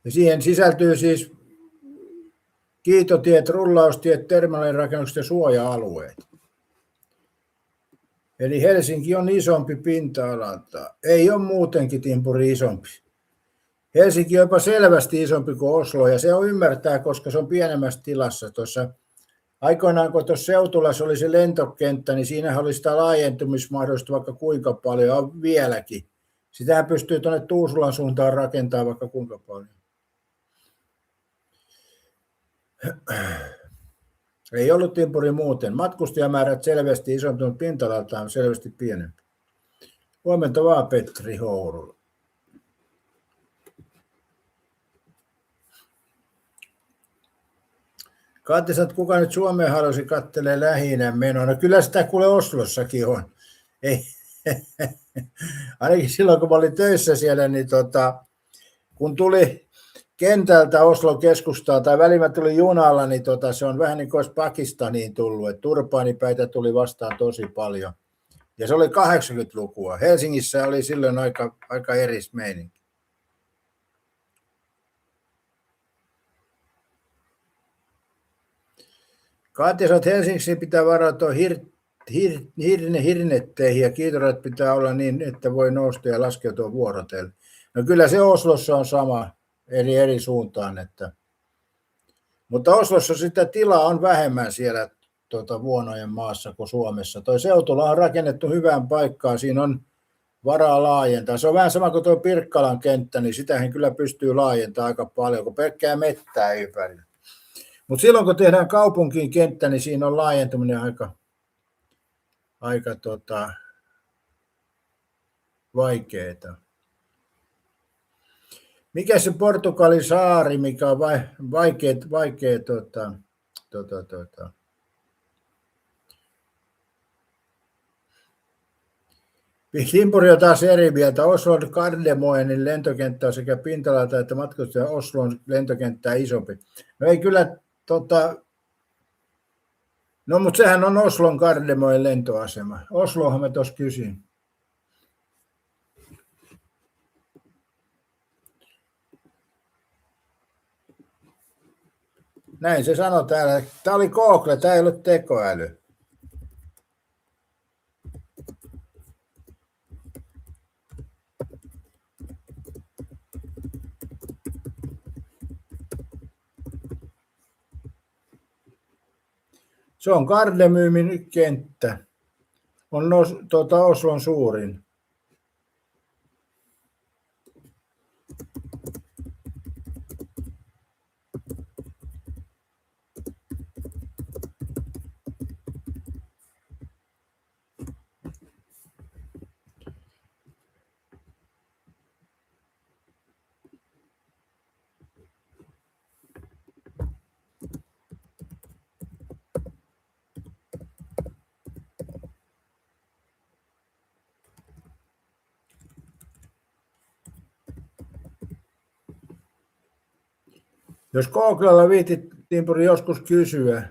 Ja siihen sisältyy siis kiitotiet, rullaustiet, terminaalirakennukset ja suoja-alueet. Eli Helsinki on isompi pinta-alalta. Ei ole muutenkin, Timpuri, isompi. Helsinki on jopa selvästi isompi kuin Oslo, ja se on ymmärtää, koska se on pienemmässä tilassa. Tuossa aikoinaan, kun tuossa Seutulassa oli se lentokenttä, niin siinähän oli sitä laajentumismahdollisuutta vaikka kuinka paljon, vieläkin. Sitähän pystyy tuonne Tuusulan suuntaan rakentamaan vaikka kuinka paljon. Ei ollut, Timpuri, muuten. Matkustajamäärät selvästi isompi, mutta pinta-alaltaan on selvästi pienempi. Huomenta vaan, Petri Hourula. Kati sanoo, että kuka nyt Suomeen halusi kattelee lähinnä menoa. No kyllä sitä kuule Oslossakin on. Ei. Ainakin silloin, kun mä olin töissä siellä, niin kun tuli kentältä Oslon keskustaan tai väliin tuli junalla, niin se on vähän niin kuin olisi Pakistaniin tullut. Et turbaanipäitä tuli vastaan tosi paljon. Ja se oli 80-lukua. Helsingissä oli silloin aika eri meininki. Katja sanoo, että Helsingissä pitää varautua hirnetteihin ja kiitorat pitää olla niin, että voi nousta ja laskeutua vuorotellen. No kyllä se Oslossa on sama eri suuntaan. Mutta Oslossa sitä tilaa on vähemmän siellä Vuonojen maassa kuin Suomessa. Toi Seutula on rakennettu hyvään paikkaan, siinä on varaa laajentaa. Se on vähän sama kuin tuo Pirkkalan kenttä, niin sitähän kyllä pystyy laajentamaan aika paljon, kun pelkkää mettää ympärillä. Mutta silloin kun tehdään kaupunkiin kenttä, niin siinä on laajentuminen aika vaikeaa. Mikä se Portugalin saari, mikä on vaikea Timpuri on taas eri mieltä. Oslon Gardermoenin lentokenttä on sekä pinta-alalta että matkustaja Oslon lentokenttää isompi. No ei kyllä, no mutta sehän on Oslon Gardermoen lentoasema. Oslohan mä tuossa kysyin. Näin se sanoi täällä. Tämä oli Google, tämä ei ollut tekoäly. Se on Gardemymin kenttä. On Oslon suurin. Jos Googlella viitit Timpuri joskus kysyä.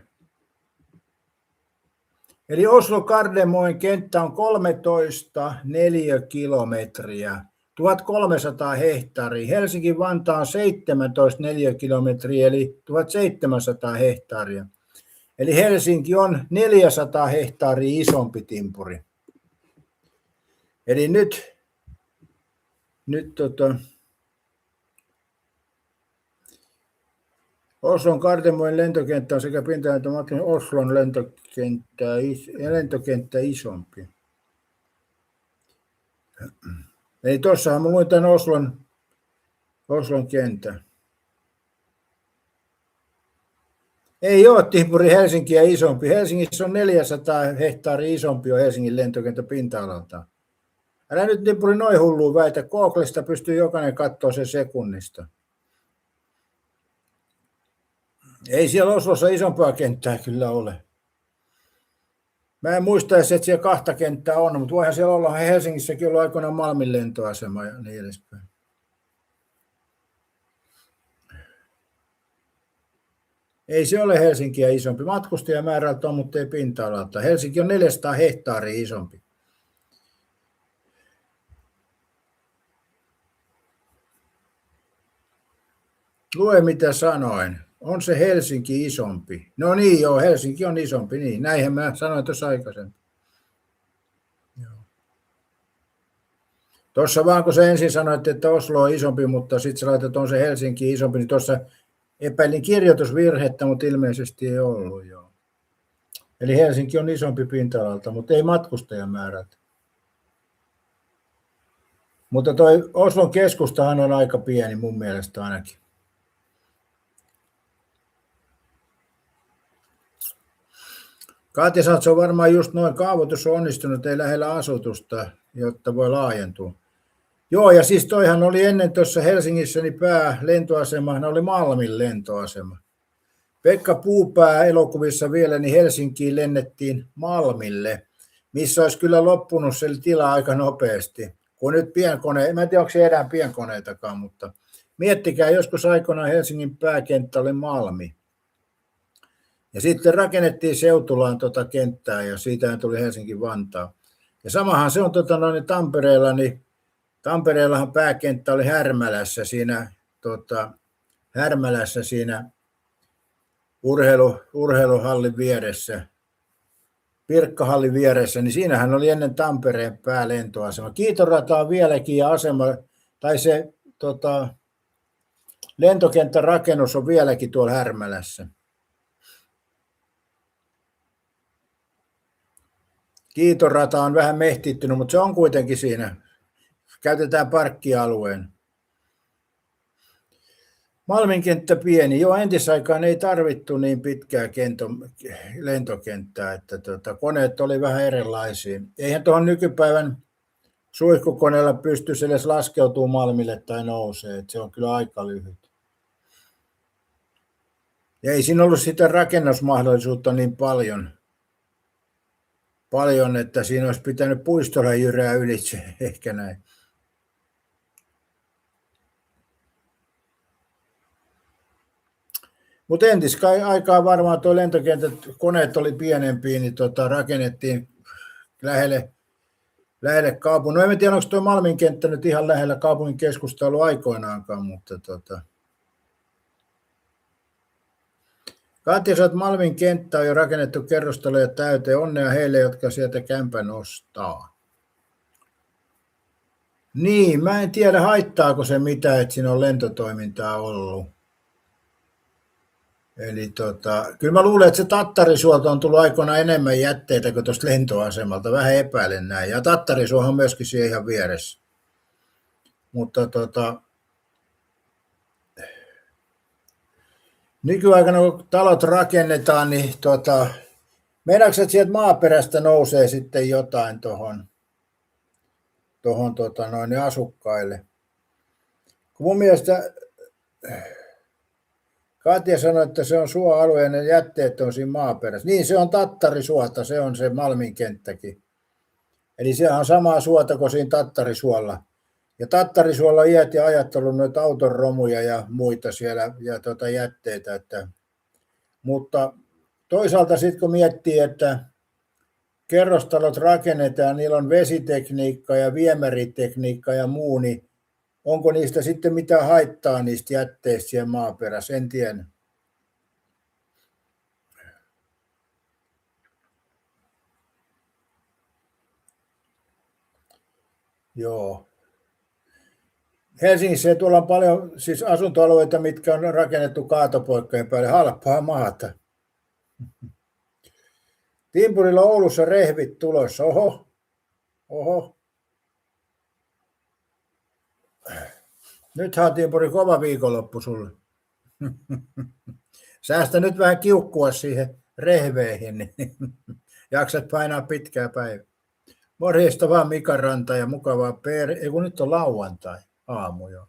Eli Oslo-Gardermoen kenttä on 13 neliökilometriä, 1300 hehtaaria. Helsinki-Vantaa on 17 neliökilometriä, eli 1700 hehtaaria. Eli Helsinki on 400 hehtaaria isompi, Timpuri. Eli nyt Oslon Gardermoen lentokenttä on sekä pinta- että Oslon lentokenttä isompi. Eli tuossahan mä luin tämän Oslon kentän. Ei ole, Timpuri, Helsinkiä isompi. Helsingissä on 400 hehtaaria isompi on Helsingin lentokenttä pinta-alalta. Älä nyt, Timpuri, noin hulluun väitä. Googlesta pystyy jokainen katsoa sen sekunnista. Ei siellä Oslossa isompaa kenttää kyllä ole. Mä en muista edes, että siellä kahta kenttää on, mutta voihan siellä olla Helsingissäkin ollut aikoinaan Malmin lentoasema ja niin edespäin. Ei se ole Helsinkiä isompi. Matkustajamäärältä on, mutta ei pinta-alalta. Helsinki on 400 hehtaaria isompi. Lue mitä sanoin. On se Helsinki isompi? No niin, joo, Helsinki on isompi. Niin. Näinhän mä sanoin tuossa aikaisemmin. Tuossa vaan kun sä ensin sanoit, että Oslo on isompi, mutta sitten sä laitat, että on se Helsinki isompi, niin tuossa epäilin kirjoitusvirhettä, mutta ilmeisesti ei ollut. Joo. Eli Helsinki on isompi pinta-alalta, mutta ei matkustajamäärältä. Mutta toi Oslon keskustahan on aika pieni mun mielestä ainakin. Katja sanoo, että se on varmaan just noin, kaavoitus on onnistunut, ei lähellä asutusta, jotta voi laajentua. Joo, ja siis toihan oli ennen tuossa Helsingissä, niin päälentoasemahan oli Malmin lentoasema. Pekka Puupää elokuvissa vielä, niin Helsinkiin lennettiin Malmille, missä olisi kyllä loppunut se tila aika nopeasti. Kun nyt pienkone, en tiedä onko se enää pienkoneitakaan, mutta miettikää, joskus aikoinaan Helsingin pääkenttä oli Malmi. Ja sitten rakennettiin Seutulaan kenttää ja siitä tuli Helsinki-Vantaa. Ja samahan se on Tampereella, niin Tampereellahan pääkenttä oli Härmälässä siinä urheiluhallin vieressä, Pirkkahallin vieressä, niin siinähän oli ennen Tampereen päälentoasema. Kiitorata on vieläkin ja asema, tai se lentokenttärakennus on vieläkin tuolla Härmälässä. Kiitorata on vähän mehtittynyt, mutta se on kuitenkin siinä. Käytetään parkkialueen. Malmin kenttä pieni. Joo, entisaikaan ei tarvittu niin pitkää lentokenttää, että koneet oli vähän erilaisia. Eihän tuohon nykypäivän suihkukoneella pystyisi edes laskeutumaan Malmille tai nousee, että se on kyllä aika lyhyt. Ja ei siinä ollut sitä rakennusmahdollisuutta niin paljon, että siinä olisi pitänyt puistolla jyrää ylitse, ehkä näin. Mutta entisaikaan varmaan tuo lentokentät, koneet oli pienempiä, niin rakennettiin lähelle kaupungin. No en tiedä, onko tuo Malmin kenttä nyt ihan lähellä kaupungin keskustaa ollut aikoinaankaan, mutta Katja sanoo, että Malmin kenttä on jo rakennettu kerrostaloja täyteen. Onnea heille, jotka sieltä kämpän ostaa. Niin, mä en tiedä haittaako se mitään, että siinä on lentotoimintaa ollut. Eli kyllä mä luulen, että se Tattarisuolta on tullut aikoinaan enemmän jätteitä kuin tuosta lentoasemalta. Vähän epäilen näin. Ja Tattarisuohan on myöskin siihen ihan vieressä. Mutta nykyaikana kun talot rakennetaan, niin meinaatko, että sieltä maaperästä nousee sitten jotain tuohon asukkaille? Kun mun mielestä Katja sanoi, että se on suoalueen ja jätteet on siinä maaperässä. Niin, se on Tattarisuota, se on se Malmin kenttäkin. Eli se on samaa suota kuin siinä Tattarisuolla. Ja Tattarisuolla iät ja ajattelun noita auton romuja ja muita siellä ja jätteitä. Mutta toisaalta sitten kun miettii, että kerrostalot rakennetaan, niillä on vesitekniikka ja viemäritekniikka ja muu, niin onko niistä sitten mitään haittaa niistä jätteistä siellä maaperässä? En tiedä. Joo. Helsingissä tuolla on paljon siis asuntoalueita, mitkä on rakennettu kaatopaikkojen päälle. Halpaa maata. Timpurilla Oulussa rehvit tulossa. Oho. Nythän on Timpuri kova viikonloppu sulle. Säästä nyt vähän kiukkua siihen rehveihin, niin jaksat painaa pitkää päivää. Morjesta vaan Mika Ranta ja mukavaa kun nyt on lauantai aamu jo.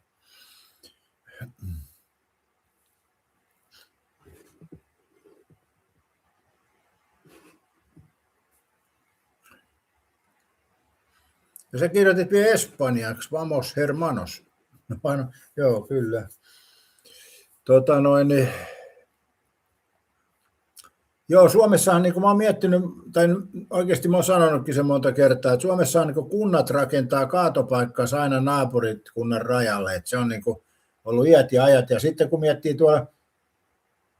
Ja sä kirjoitit vielä espanjaksi, vamos hermanos. No, joo, kyllä. Joo, Suomessahan, niin kuin mä oon miettinyt, tai oikeasti mä oon sanonutkin sen monta kertaa, että Suomessa on niin kunnat rakentaa kaatopaikkansa aina naapurit kunnan rajalle, että se on niin ollut iät ja ajat. Ja sitten kun miettii tuolla,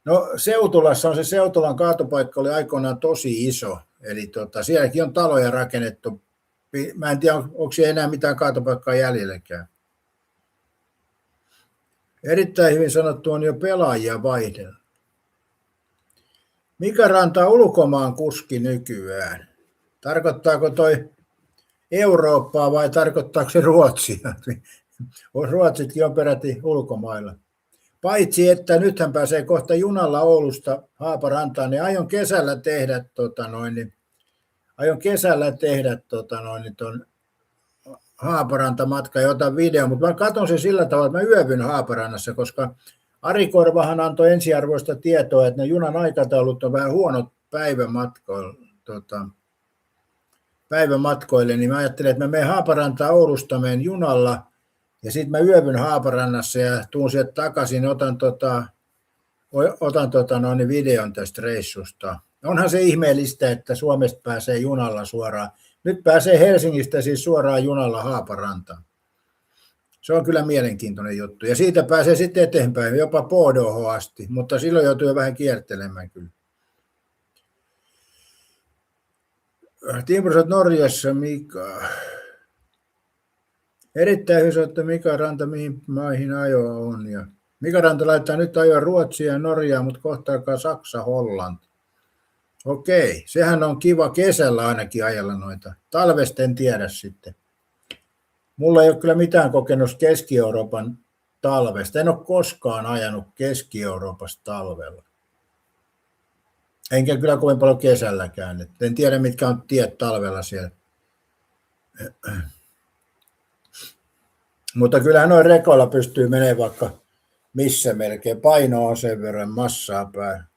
no Seutulassa on se Seutulan kaatopaikka oli aikoinaan tosi iso, eli sielläkin on taloja rakennettu. Mä en tiedä, onko siellä enää mitään kaatopaikkaa jäljellekään. Erittäin hyvin sanottu on jo pelaajia vaihdella. Mika Ranta ulkomaan kuski nykyään? Tarkoittaako toi Eurooppaa vai tarkoittaako se Ruotsia? Ruotsitkin on peräti ulkomailla. Paitsi, että nythän pääsee kohta junalla Oulusta Haaparantaan, niin aion kesällä tehdä ton Haaparanta-matka ja otan video, mutta mä katson sen sillä tavalla, että mä yövyn Haaparannassa, koska Ari Korvahan antoi ensiarvoista tietoa, että ne junan aikataulut on vähän huonot päivämatkoille, niin mä ajattelin, että mä menen Haaparantaan Oulusta, menen junalla ja sitten mä yövyn Haaparannassa ja tuun sieltä takaisin, otan videon tästä reissusta. Onhan se ihmeellistä, että Suomesta pääsee junalla suoraan. Nyt pääsee Helsingistä siis suoraan junalla Haaparantaan. Se on kyllä mielenkiintoinen juttu. Ja siitä pääsee sitten eteenpäin, jopa Bordeaux'hon asti, mutta silloin joutuu jo vähän kiertelemään kyllä. Timpurissa Norjassa Mika. Erittäin hyvä, että Mika Ranta mihin maihin ajo on. Ja Mika Ranta laittaa nyt ajoa Ruotsia ja Norjaa, mutta kohta alkaa Saksa, Hollanti. Okei, sehän on kiva kesällä ainakin ajella noita. Talvesta en tiedä sitten. Mulla ei ole kyllä mitään kokemusta Keski-Euroopan talvesta. En ole koskaan ajanut Keski-Euroopassa talvella. Enkä kyllä kovin paljon kesälläkään. En tiedä, mitkä on tiet talvella siellä. Mutta kyllähän noin rekoilla pystyy menemään vaikka missä melkein. Paino on sen verran, massaa päällä.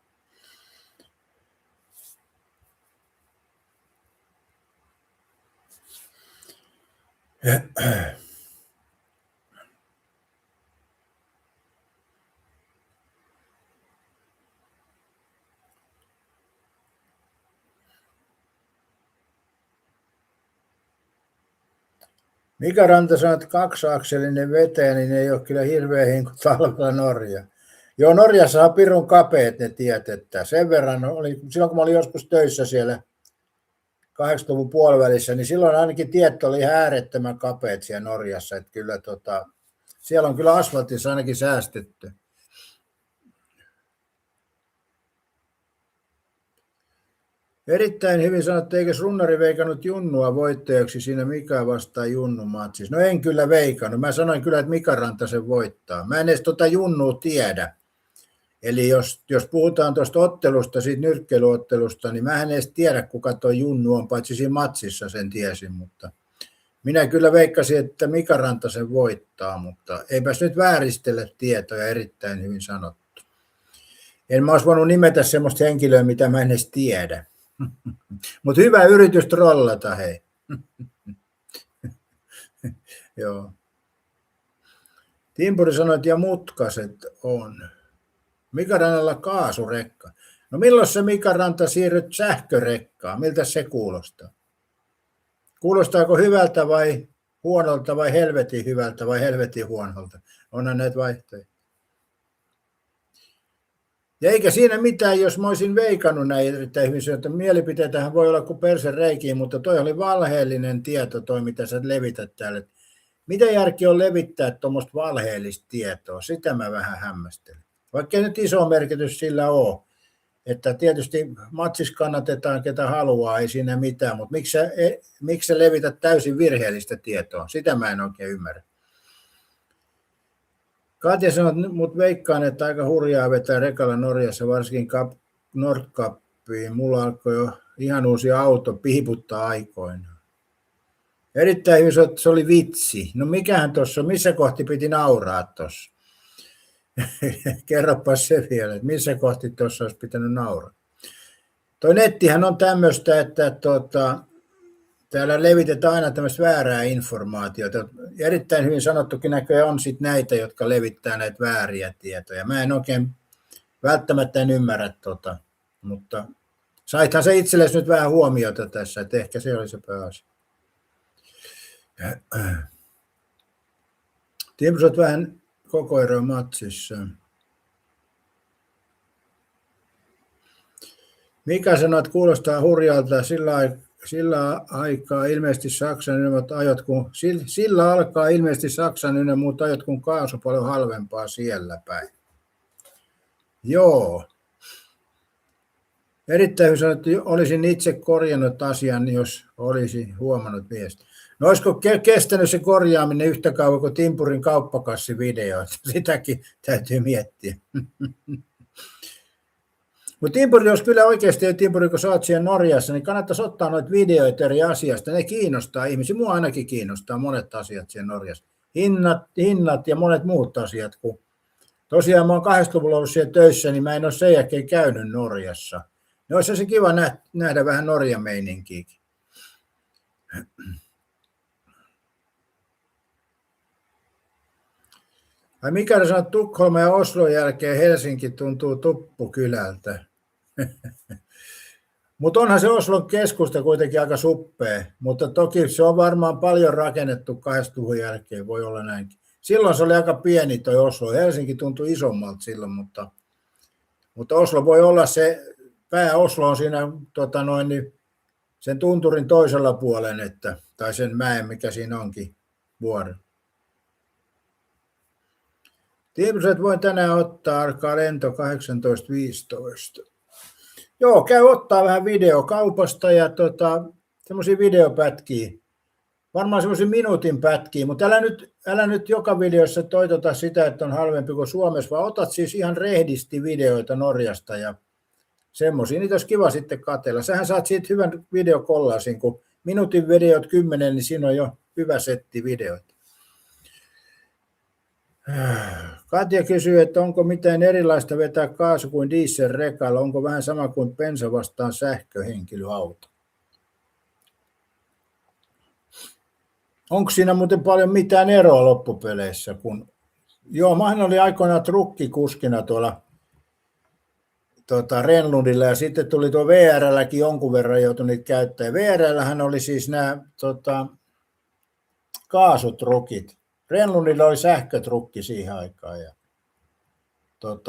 Mika Ranta sanoi, että kaksiakselinen vetäjä, niin ei ole kyllä hirveän hinku talvella Norja. Joo, Norjassa on pirun kapeat ne tiet, että sen verran oli, silloin kun mä olin joskus töissä siellä 80-luvun puolivälissä, niin silloin ainakin tiet oli ihan äärettömän kapeat siellä Norjassa, että kyllä siellä on kyllä asfaltissa ainakin säästetty. Erittäin hyvin sanottu, eikö runnari veikannut Junnua voittajaksi siinä Mika vastaan Junnu-matsissa? No en kyllä veikannut. Mä sanoin kyllä, että Mika Ranta sen voittaa. Mä en edes Junnua tiedä. Eli jos puhutaan tuosta ottelusta, siitä nyrkkeilyottelusta, niin mä en edes tiedä, kuka tuo Junnu on, paitsi siinä matsissa sen tiesin. Mutta minä kyllä veikkasin, että Mika Ranta sen voittaa, mutta eipäs nyt vääristellä tietoja, erittäin hyvin sanottu. En mä olisi voinut nimetä semmoista henkilöä, mitä mä en edes tiedä. Mutta hyvä yritys trollata, hei. Joo. Timpuri sanoi, että ja mutkaset on. Mika Rannalla kaasurekka. No milloin se Mika Ranta siirryt sähkörekkaan? Miltä se kuulostaa? Kuulostaako hyvältä vai huonolta vai helvetin hyvältä vai helvetin huonolta? Onhan näitä vaihtoehtoja. Ja eikä siinä mitään, jos mä olisin veikannut näin erittäin hyvin, että mielipiteitähän voi olla kuin persen reikiin, mutta toi oli valheellinen tieto, toi mitä sä levität täällä. Mitä järki on levittää tuommoista valheellista tietoa? Sitä mä vähän hämmästelen. Vaikka ei nyt iso merkitys sillä ole. Että tietysti matsis kannatetaan ketä haluaa, ei siinä mitään, mutta miksi sä levität täysin virheellistä tietoa? Sitä mä en oikein ymmärrä. Katja sanoi, mutta veikkaan, että aika hurjaa vetää rekalla Norjassa, varsinkin Nordkappiin. Mulla alkoi jo ihan uusi auto piiputtaa aikoinaan. Erittäin hyvin, se oli vitsi. No mikähän tuossa, missä kohti piti nauraa tuossa? Kerropas se vielä, että missä kohti tuossa olisi pitänyt nauraa. Toi nettihän on tämmöistä, että täällä levitetään aina tämmöistä väärää informaatiota. Erittäin hyvin sanottukin näköjään on sitten näitä, jotka levittää näitä vääriä tietoja. Mä en oikein välttämättä ymmärrä mutta saithan se itsellesi nyt vähän huomiota tässä, että ehkä se oli se pääasia. Timpus on vähän koko ero matsissa. Mika sanoi, että kuulostaa hurjalta sillä aikaa ilmeisesti Saksan ynnä muut ajot, kun sillä alkaa ilmeisesti Saksan ynnä muut ajot, kun kaasu paljon halvempaa siellä päin. Joo. Erittäin hyvin sanottu, että olisin itse korjannut asian, jos olisi huomannut miestä. No olisiko kestänyt se korjaaminen yhtä kauan kuin Timpurin kauppakassivideo? Sitäkin täytyy miettiä. Mutta Timpuri, jos kyllä oikeasti Timpuri, kun sä oot siellä Norjassa, niin kannattaisi ottaa noita videoita eri asiasta. Ne kiinnostaa ihmisiä. Mua ainakin kiinnostaa monet asiat siellä Norjassa. Hinnat ja monet muut asiat. Kun tosiaan mä oon 80-luvulla ollut siellä töissä, niin mä en ole sen jälkeen käynyt Norjassa. No olisi se kiva nähdä vähän Norjan meininkiäkin. Ai mikä sanoo, että Tukholma ja Oslon jälkeen Helsinki tuntuu tuppukylältä. Mutta onhan se Oslon keskusta kuitenkin aika suppea, mutta toki se on varmaan paljon rakennettu 80-luvun jälkeen, voi olla näinkin. Silloin se oli aika pieni toi Oslo, Helsinki tuntui isommalta silloin, mutta Oslo voi olla se, pää-Oslo on siinä sen tunturin toisella puolen, tai sen mäen, mikä siinä onkin vuoren. Tiipuset voin tänään ottaa, alkaa lento 18.15. Joo, käy ottaa vähän videokaupasta ja semmoisia videopätkiä. Varmaan semmoisia minuutin pätkiä, mutta älä nyt joka videossa toitota sitä, että on halvempi kuin Suomessa, vaan otat siis ihan rehdisti videoita Norjasta ja semmoisia. Niitä olisi kiva sitten katsella. Sähän saat siitä hyvän videokollaasin, kun minuutin videot 10, niin siinä on jo hyvä setti videoita. Katja kysyy, että onko mitään erilaista vetää kaasu kuin dieselrekalla, onko vähän sama kuin bensa vastaan sähköhenkilöauto? Onko siinä muuten paljon mitään eroa loppupeleissä? Joo, mä olin aikoinaan trukkikuskina tuolla Renlundilla ja sitten tuli tuo VR:lläkin jonkun verran joutui niitä käyttämään. VR:llähän oli siis nämä kaasutrukit. Renlundilla oli sähkötrukki siihen aikaan.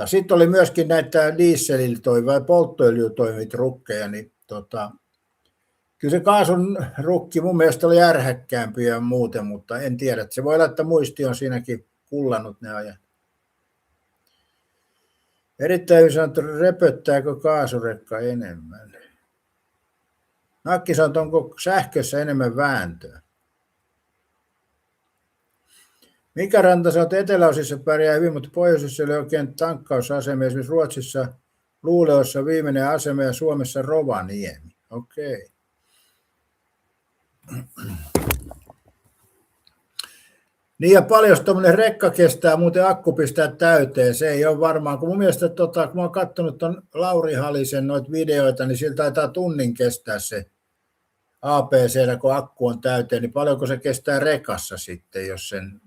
Sitten oli myöskin näitä dieselillä vai polttoöljyllä toimivia trukkeja. Niin, kyllä se kaasun rukki mun mielestä oli ärhäkkäämpi ja muuten, mutta en tiedä. Että se voi olla, että muisti on siinäkin kullannut ne ajat. Erittäin hyvin sanottu, repöttääkö kaasurekka enemmän? Nakki sanoo, onko sähkössä enemmän vääntöä? Mika Ranta sanoo, että eteläosissa pärjää hyvin, mutta pohjoisessa oli oikein tankkausasemia. Esimerkiksi Ruotsissa Luuleossa viimeinen asema ja Suomessa Rovaniemi. Okei. Niin ja paljon tuommoinen rekka kestää muuten akku pistää täyteen. Se ei ole varmaan, kun mun mielestä kun mä oon katsonut ton Lauri Halisen noita videoita, niin sillä taitaa tunnin kestää se APC:llä, kun akku on täyteen, niin paljonko se kestää rekassa sitten, jos sen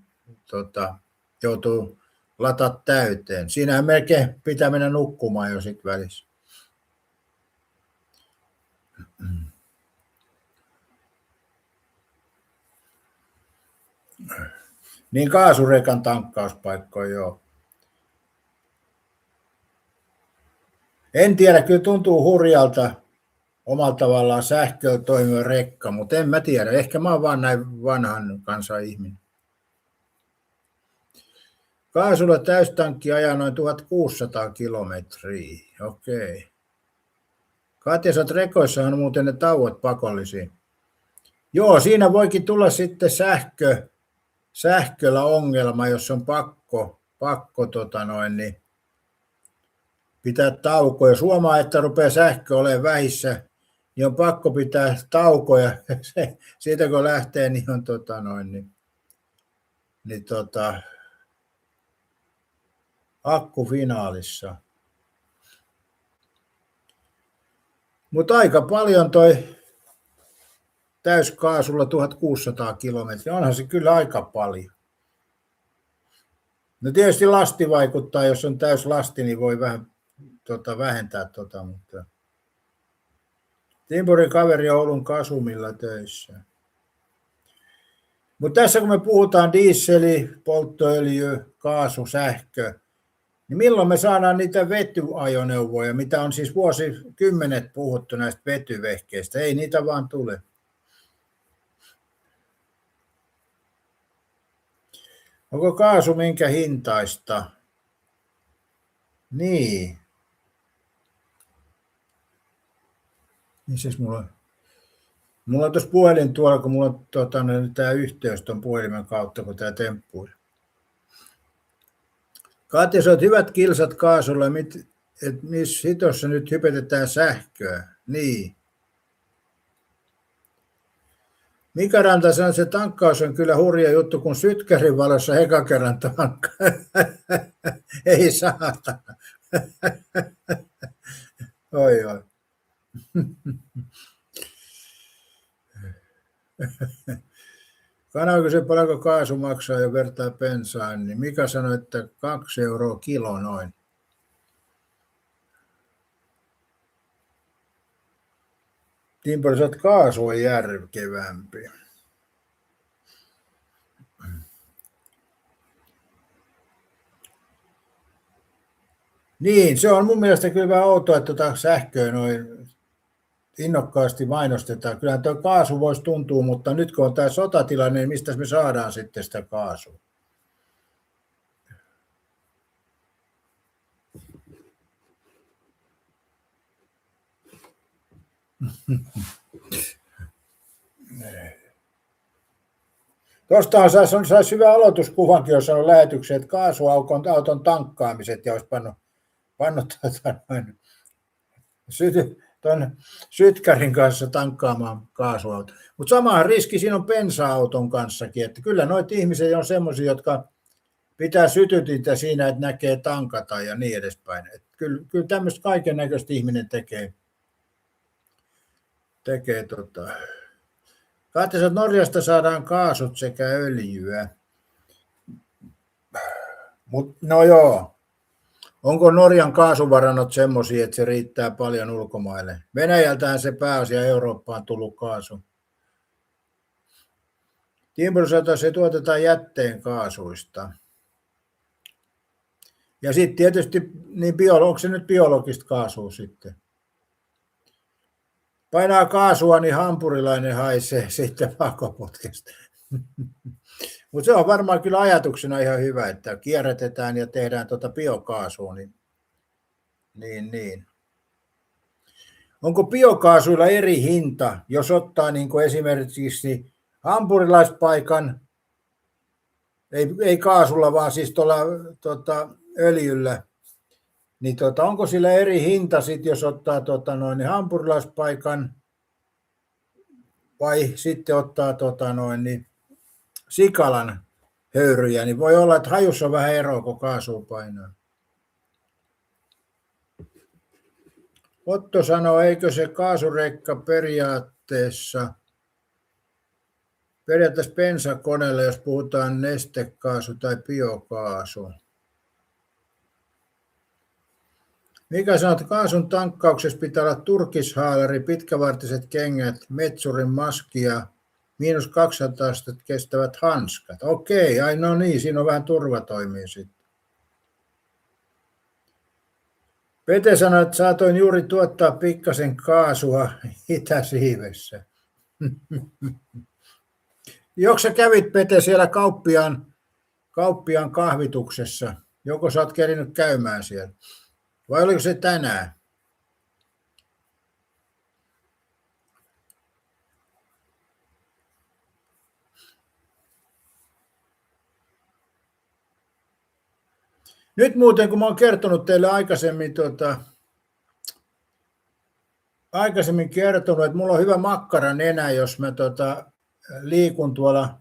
joutuu lataa täyteen. Siinähän melkein pitää mennä nukkumaan jo sit välissä. Niin kaasurekan tankkauspaikkoja, joo. En tiedä, kyllä tuntuu hurjalta omalla tavallaan sähköllä toimiva rekka, mutta en mä tiedä. Ehkä mä oon vaan näin vanhan kansan ihminen. Kaasulla täystankki ajaa noin 1600 kilometriä. Okei. Katja, sä oot rekoissahan on muuten ne tauot pakollisia. Joo, siinä voikin tulla sitten sähköllä ongelma, jos on pakko niin pitää taukoja. Jos huomaa, että rupeaa sähkö olemaan vähissä, niin on pakko pitää taukoja. Siitä kun lähtee, niin on akku finaalissa. Mutta aika paljon toi täyskaasulla 1600 kilometriä. Onhan se kyllä aika paljon. No tietysti lasti vaikuttaa, jos on täyslasti, niin voi vähän vähentää mutta Timpurin kaveri on Oulun Kasumilla töissä. Mutta tässä kun me puhutaan dieseli, polttoöljy, kaasu, sähkö, niin milloin me saadaan niitä vetyajoneuvoja, mitä on siis vuosikymmenet puhuttu näistä vetyvehkeistä? Ei niitä vaan tule. Onko kaasu minkä hintaista? Niin. Siis mulla on tuossa puhelin tuolla, kun mulla on tämä yhteys tuon puhelimen kautta, kun tämä temppui. Katja, sä oot hyvät kilsat kaasulla, että missä hitossa nyt hypetetään sähköä. Niin. Mika Ranta sanoi, että se tankkaus on kyllä hurja juttu, kun sytkärin valossa eka kerran tankkaa. Ei saata. Oi. Kanava kysyi, paljonko kaasu maksaa ja vertaa bensaan, niin Mika sanoi, että 2 € kilo noin. Timpuri, että kaasu on järkevämpi. Niin, se on mun mielestä kyllä vähän outoa, että sähköä noin innokkaasti mainostetaan. Kyllähän tuo kaasu voisi tuntua, mutta nyt kun on tämä sotatilanne, niin mistä me saadaan sitten sitä kaasua? Tuostahan saisi hyvä aloituskuvankin, jos on lähetyksiä, että kaasuauton tankkaamiset ja olisi pannut tuon sytkärin kanssa tankkaamaan kaasuauto. Mutta sama riski siinä on bensa-auton kanssakin, että kyllä noita ihmisiä on semmoisia, jotka pitää sytytintä siinä, että näkee tankata ja niin edespäin. Että kyllä tämmöistä kaiken näköistä ihminen tekee. Katsotaan, että Norjasta saadaan kaasut sekä öljyä. No joo. Onko Norjan kaasuvarannot semmoisia, että se riittää paljon ulkomaille? Venäjältähän se pääasia Eurooppaan tullut kaasu. Timbrusata se tuotetaan jätteen kaasuista. Ja sitten tietysti, niin onko se nyt biologista kaasua sitten? Painaa kaasua, niin hampurilainen haisee sitten pakoputkesta. Mutta se on varmaan kyllä ajatuksena ihan hyvä, että kierrätetään ja tehdään biokaasua. Niin. Onko biokaasuilla eri hinta, jos ottaa niin kuin esimerkiksi hampurilaispaikan, ei kaasulla, vaan siis öljyllä, niin onko sillä eri hinta sitten, jos ottaa hampurilaispaikan vai sitten ottaa sikalan höyryjä, niin voi olla, että hajussa on vähän eroa, kun kaasua painaa. Otto sanoo, eikö se kaasurekka periaatteessa periaatteessa bensakoneella, jos puhutaan nestekaasu tai biokaasu. Mikä sanoo, että kaasun tankkauksessa pitää olla turkishaalari, pitkävartiset kengät, metsurin maski ja -200 astetta kestävät hanskat. Okei, ai no niin, siinä on vähän turvatoimia sitten. Pete sanoi, että saatoin juuri tuottaa pikkasen kaasua Itä-Siivessä. Joko sä kävit, Pete, siellä kauppiaan kahvituksessa? Joko sä oot kerinyt käymään siellä? Vai oliko se tänään? Nyt muuten, kun mä oon kertonut teille aikaisemmin kertonut, että mulla on hyvä makkaranenä, jos mä liikun tuolla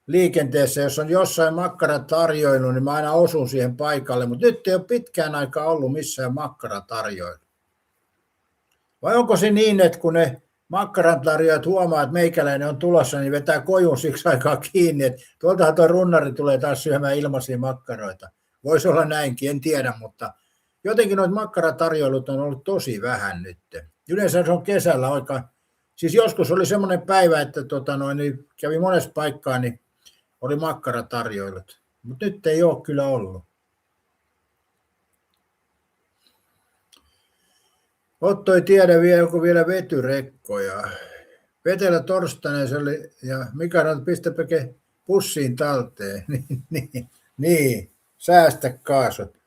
liikenteessä, jos on jossain makkaratarjoilu, niin mä aina osun siihen paikalle, mutta nyt ei ole pitkään aikaa ollut missään makkaratarjoilu. Vai onko se niin, että kun ne makkarantarjoajat huomaa, että meikäläinen on tulossa, niin vetää kojun siksi aikaa kiinni, että tuoltahan tuo runnari tulee taas syömään ilmaisia makkaroita. Voisi olla näinkin, en tiedä, mutta jotenkin noita makkaratarjoilut on ollut tosi vähän nyt. Yleensä se on kesällä aika, siis joskus oli semmoinen päivä, että niin kävi monessa paikkaa, niin oli makkaratarjoilut, mutta nyt ei ole kyllä ollut. Otto ei tiedä vielä, onko vielä vetyrekkoja. Vetellä torstaina se oli, ja Mika sanoi, pistäpäke pussiin talteen. niin, säästä kaasut.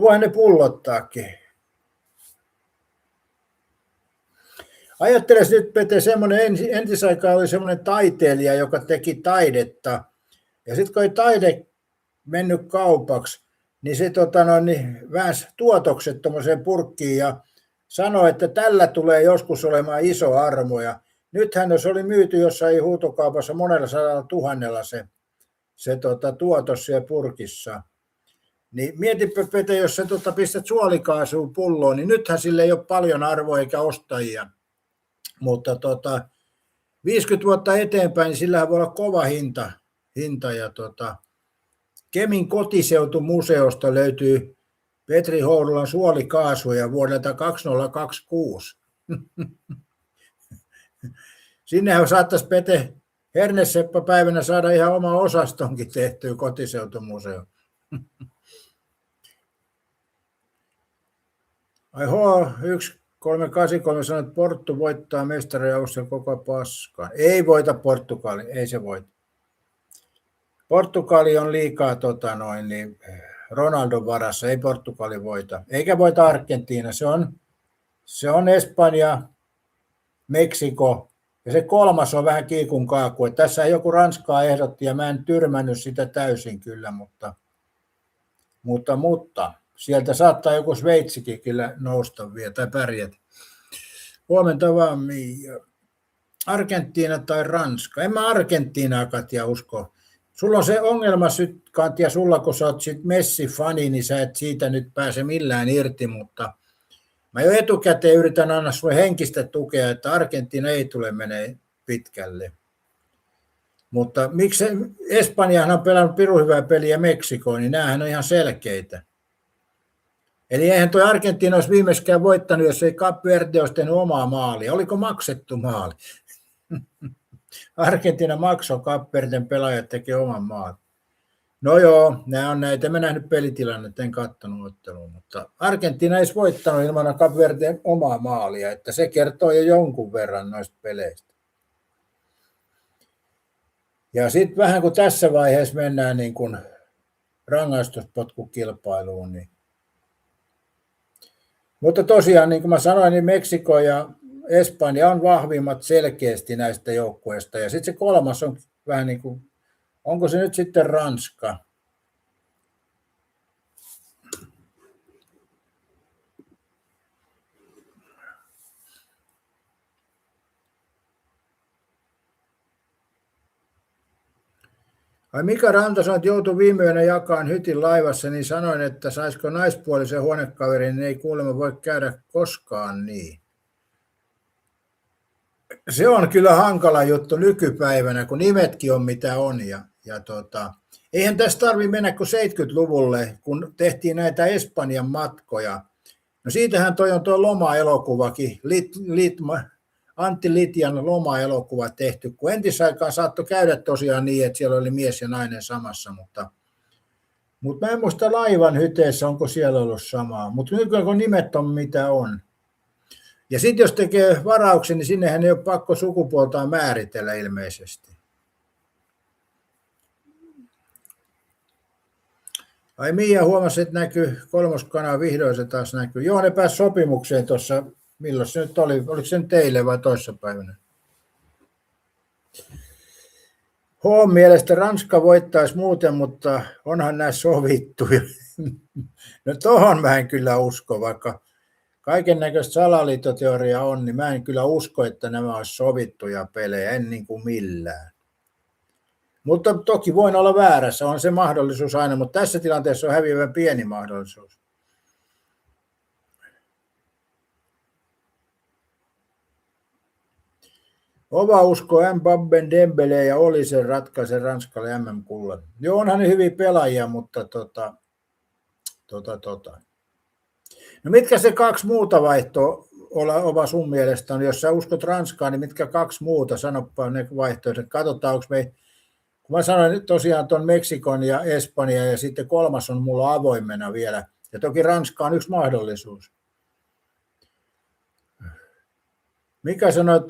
Voi ne pullottaakin. Ajattele nyt, Pete, entisaikaan oli semmoinen taiteilija, joka teki taidetta. Ja sitten kun ei taide mennyt kaupaksi, niin se väänsi tuotokset tuommoiseen purkkiin ja sanoi, että tällä tulee joskus olemaan iso armo. Ja nythän jos oli myyty jossain huutokaupassa monella 100 000 se tuotos siellä purkissa. Niin mietipä, Pete, jos sä pistät suolikaasua pulloon, niin nythän sille ei ole paljon arvoa eikä ostajia. Mutta 50 vuotta eteenpäin, niin sillähän voi olla kova hinta ja Kemin kotiseutumuseosta löytyy Petri Hourulan suolikaasuja vuodelta 2026. Sinnehän saattaisi Pete Herneseppä-päivänä saada ihan oma osastonkin tehtyä kotiseutumuseo. Ai H1383 sanoi, että Porttu voittaa mestariausta koko paskaan. Ei voita Portugali, ei se voita. Portugali on liikaa Ronaldon varassa, ei Portugali voita. Eikä voita Argentiina, se on Espanja, Meksiko ja se kolmas on vähän kiikun kaaku. Tässä joku Ranskaa ehdotti ja mä en tyrmännyt sitä täysin kyllä, mutta sieltä saattaa joku Sveitsikin kyllä nousta vielä tai pärjätä. Huomenta vaan Mia. Argentiina tai Ranska? En mä Argentiinaa, Katja, usko. Sulla on se ongelma, Katja, sulla kun sä oot Messi-fani, niin sä et siitä nyt pääse millään irti, mutta mä jo etukäteen yritän anna sulle henkistä tukea, että Argentiina ei tule menee pitkälle. Mutta miksi Espanjahan on pelannut pirun hyvää peliä Meksikoon, niin näähän on ihan selkeitä. Eli eihän tuo Argentiina olisi viimeiskään voittanut, jos ei Cap Verde olisi tehnyt omaa maalia. Oliko maksettu maali? Argentiina maksoi, Cap Verden pelaajat teki oman maalin. No joo, nämä on näitä. Mä nähnyt pelitilannetta, en katsonut ottelua, mutta Argentiina ei olisi voittanut ilman Cap Verden omaa maalia, että se kertoo jo jonkun verran noista peleistä. Ja sitten vähän kun tässä vaiheessa mennään niin kuin rangaistuspotkukilpailuun, niin mutta tosiaan, niin kuin mä sanoin, niin Meksiko ja Espanja on vahvimmat selkeästi näistä joukkueista. Ja sitten se kolmas on vähän niin kuin, onko se nyt sitten Ranska? Ai Mika Ranta sanoi, että joutui viime yönä jakaan hytin laivassa, niin sanoin, että saisiko naispuolisen huonekaverin, niin ei kuulemma voi käydä koskaan niin. Se on kyllä hankala juttu nykypäivänä, kun nimetkin on mitä on. Eihän tässä tarvitse mennä kuin 70-luvulle, kun tehtiin näitä Espanjan matkoja. No siitähän toi on tuo loma-elokuvakin, Antti Litjan loma-elokuva tehty, kun entisaikaan saattoi käydä tosiaan niin, että siellä oli mies ja nainen samassa, mutta mä en muista laivan hyteessä, onko siellä ollut samaa, mutta nykyään kun nimet on mitä on. Ja sitten jos tekee varauksen, niin sinnehän ei ole pakko sukupuoltaan määritellä ilmeisesti. Ai Mia huomasi, että näkyy kolmoskanava, vihdoin se taas näkyy. Joo, ne pääsi sopimukseen tuossa, milloin se nyt oli, oliko se teille vai toissapäivänä? H mielestä Ranska voittaisi muuten, mutta onhan nämä sovittu. No tohon mä en kyllä usko, vaikka kaiken näköistä salaliittoteoriaa on, niin mä en kyllä usko, että nämä olisi sovittuja pelejä, en niin kuin millään. Mutta toki voin olla väärässä, on se mahdollisuus aina, mutta tässä tilanteessa on häviävän pieni mahdollisuus. Ova usko Mbappen, Dembele ja Olisen ratkaisen Ranskalle MM-kullan. Joo, onhan ne hyviä pelaajia, mutta No mitkä se kaksi muuta vaihtoa Ova sun mielestä on? Jos sä uskot Ranskaan, niin mitkä kaksi muuta? Sanoppa ne vaihtoehdot. Katsotaan, onko me... Kun mä sanoin tosiaan tuon Meksikon ja Espanja ja sitten kolmas on mulla avoimena vielä. Ja toki Ranska on yksi mahdollisuus. Mikä sanoit,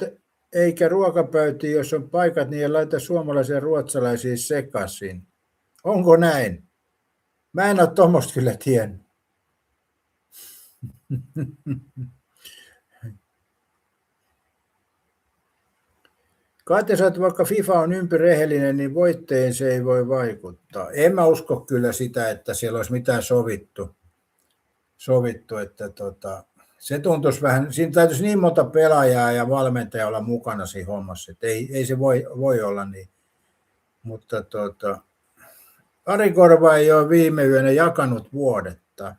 eikä ruokapöytiin, jos on paikat, niin ei laita suomalaisia ja ruotsalaisia sekaisin. Onko näin? Mä en ole tuommoista kyllä tiennyt. Katja sanoi, että vaikka FIFA on ympirehellinen, niin voitteen se ei voi vaikuttaa. En mä usko kyllä sitä, että siellä olisi mitään sovittu että se tuntuisi vähän, siinä täytyisi niin monta pelaajaa ja valmentajaa olla mukana siinä hommassa, että ei se voi olla niin. Mutta Ari Korva ei ole viime yönä jakanut vuodetta.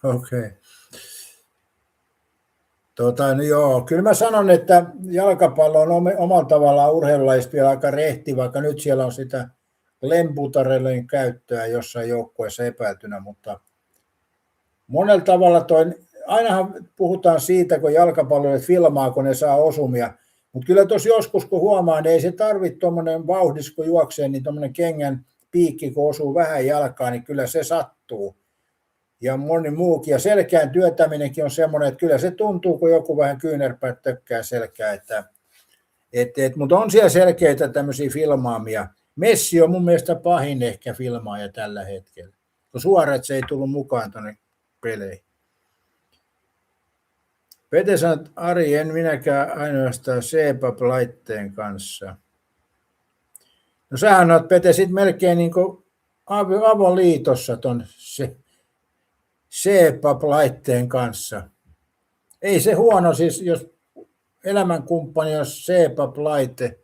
Okei. No joo, kyllä mä sanon, että jalkapallo on omalla tavallaan urheilulajista vielä aika rehti, vaikka nyt siellä on sitä lemputarelleen käyttöä jossain joukkueessa epäiltynä, mutta monella tavalla ainahan puhutaan siitä, kun jalkapalloilijat filmaa, kun ne saa osumia, mutta kyllä tuossa joskus, kun huomaa, niin ei se tarvitse tuommoinen vauhdis, kun juoksee, niin tuommoinen kengän piikki, kun osuu vähän jalkaan, niin kyllä se sattuu. Ja moni muukin. Ja selkään työtäminenkin on semmoinen, että kyllä se tuntuu, kun joku vähän kyynärpäät tökkää selkää. Mutta on siellä selkeitä tämmöisiä filmaamia. Messi on mun mielestä pahin ehkä filmaaja tällä hetkellä. Kun suoraan se ei tullut mukaan tuonne peleihin. Pete sanoi, että Ari, en minäkään ainoastaan CPAP-laitteen kanssa. No sähän olet, Pete, sitten melkein niin kuin avoliitossa ton CPAP-laitteen kanssa. Ei se huono, siis jos elämänkumppani on CPAP-laite,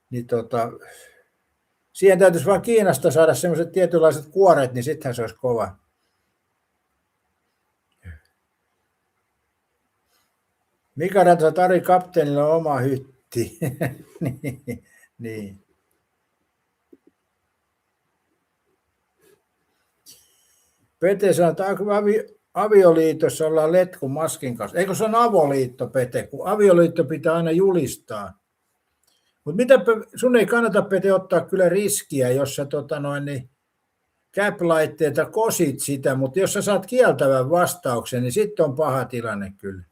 niin siihen täytyisi vaan Kiinasta saada sellaiset tietynlaiset kuoret, niin sittenhän se olisi kova. Mika Ranta, Ari kapteenilla on oma hytti. niin. Pete sanoo, että avioliitossa ollaan letkun maskin kanssa. Eikö se on avoliitto, Pete, kun avioliitto pitää aina julistaa. Mutta sun ei kannata, Pete, ottaa kyllä riskiä, jos sä cap-laitteita kosit sitä, mutta jos sä saat kieltävän vastauksen, niin sitten on paha tilanne kyllä.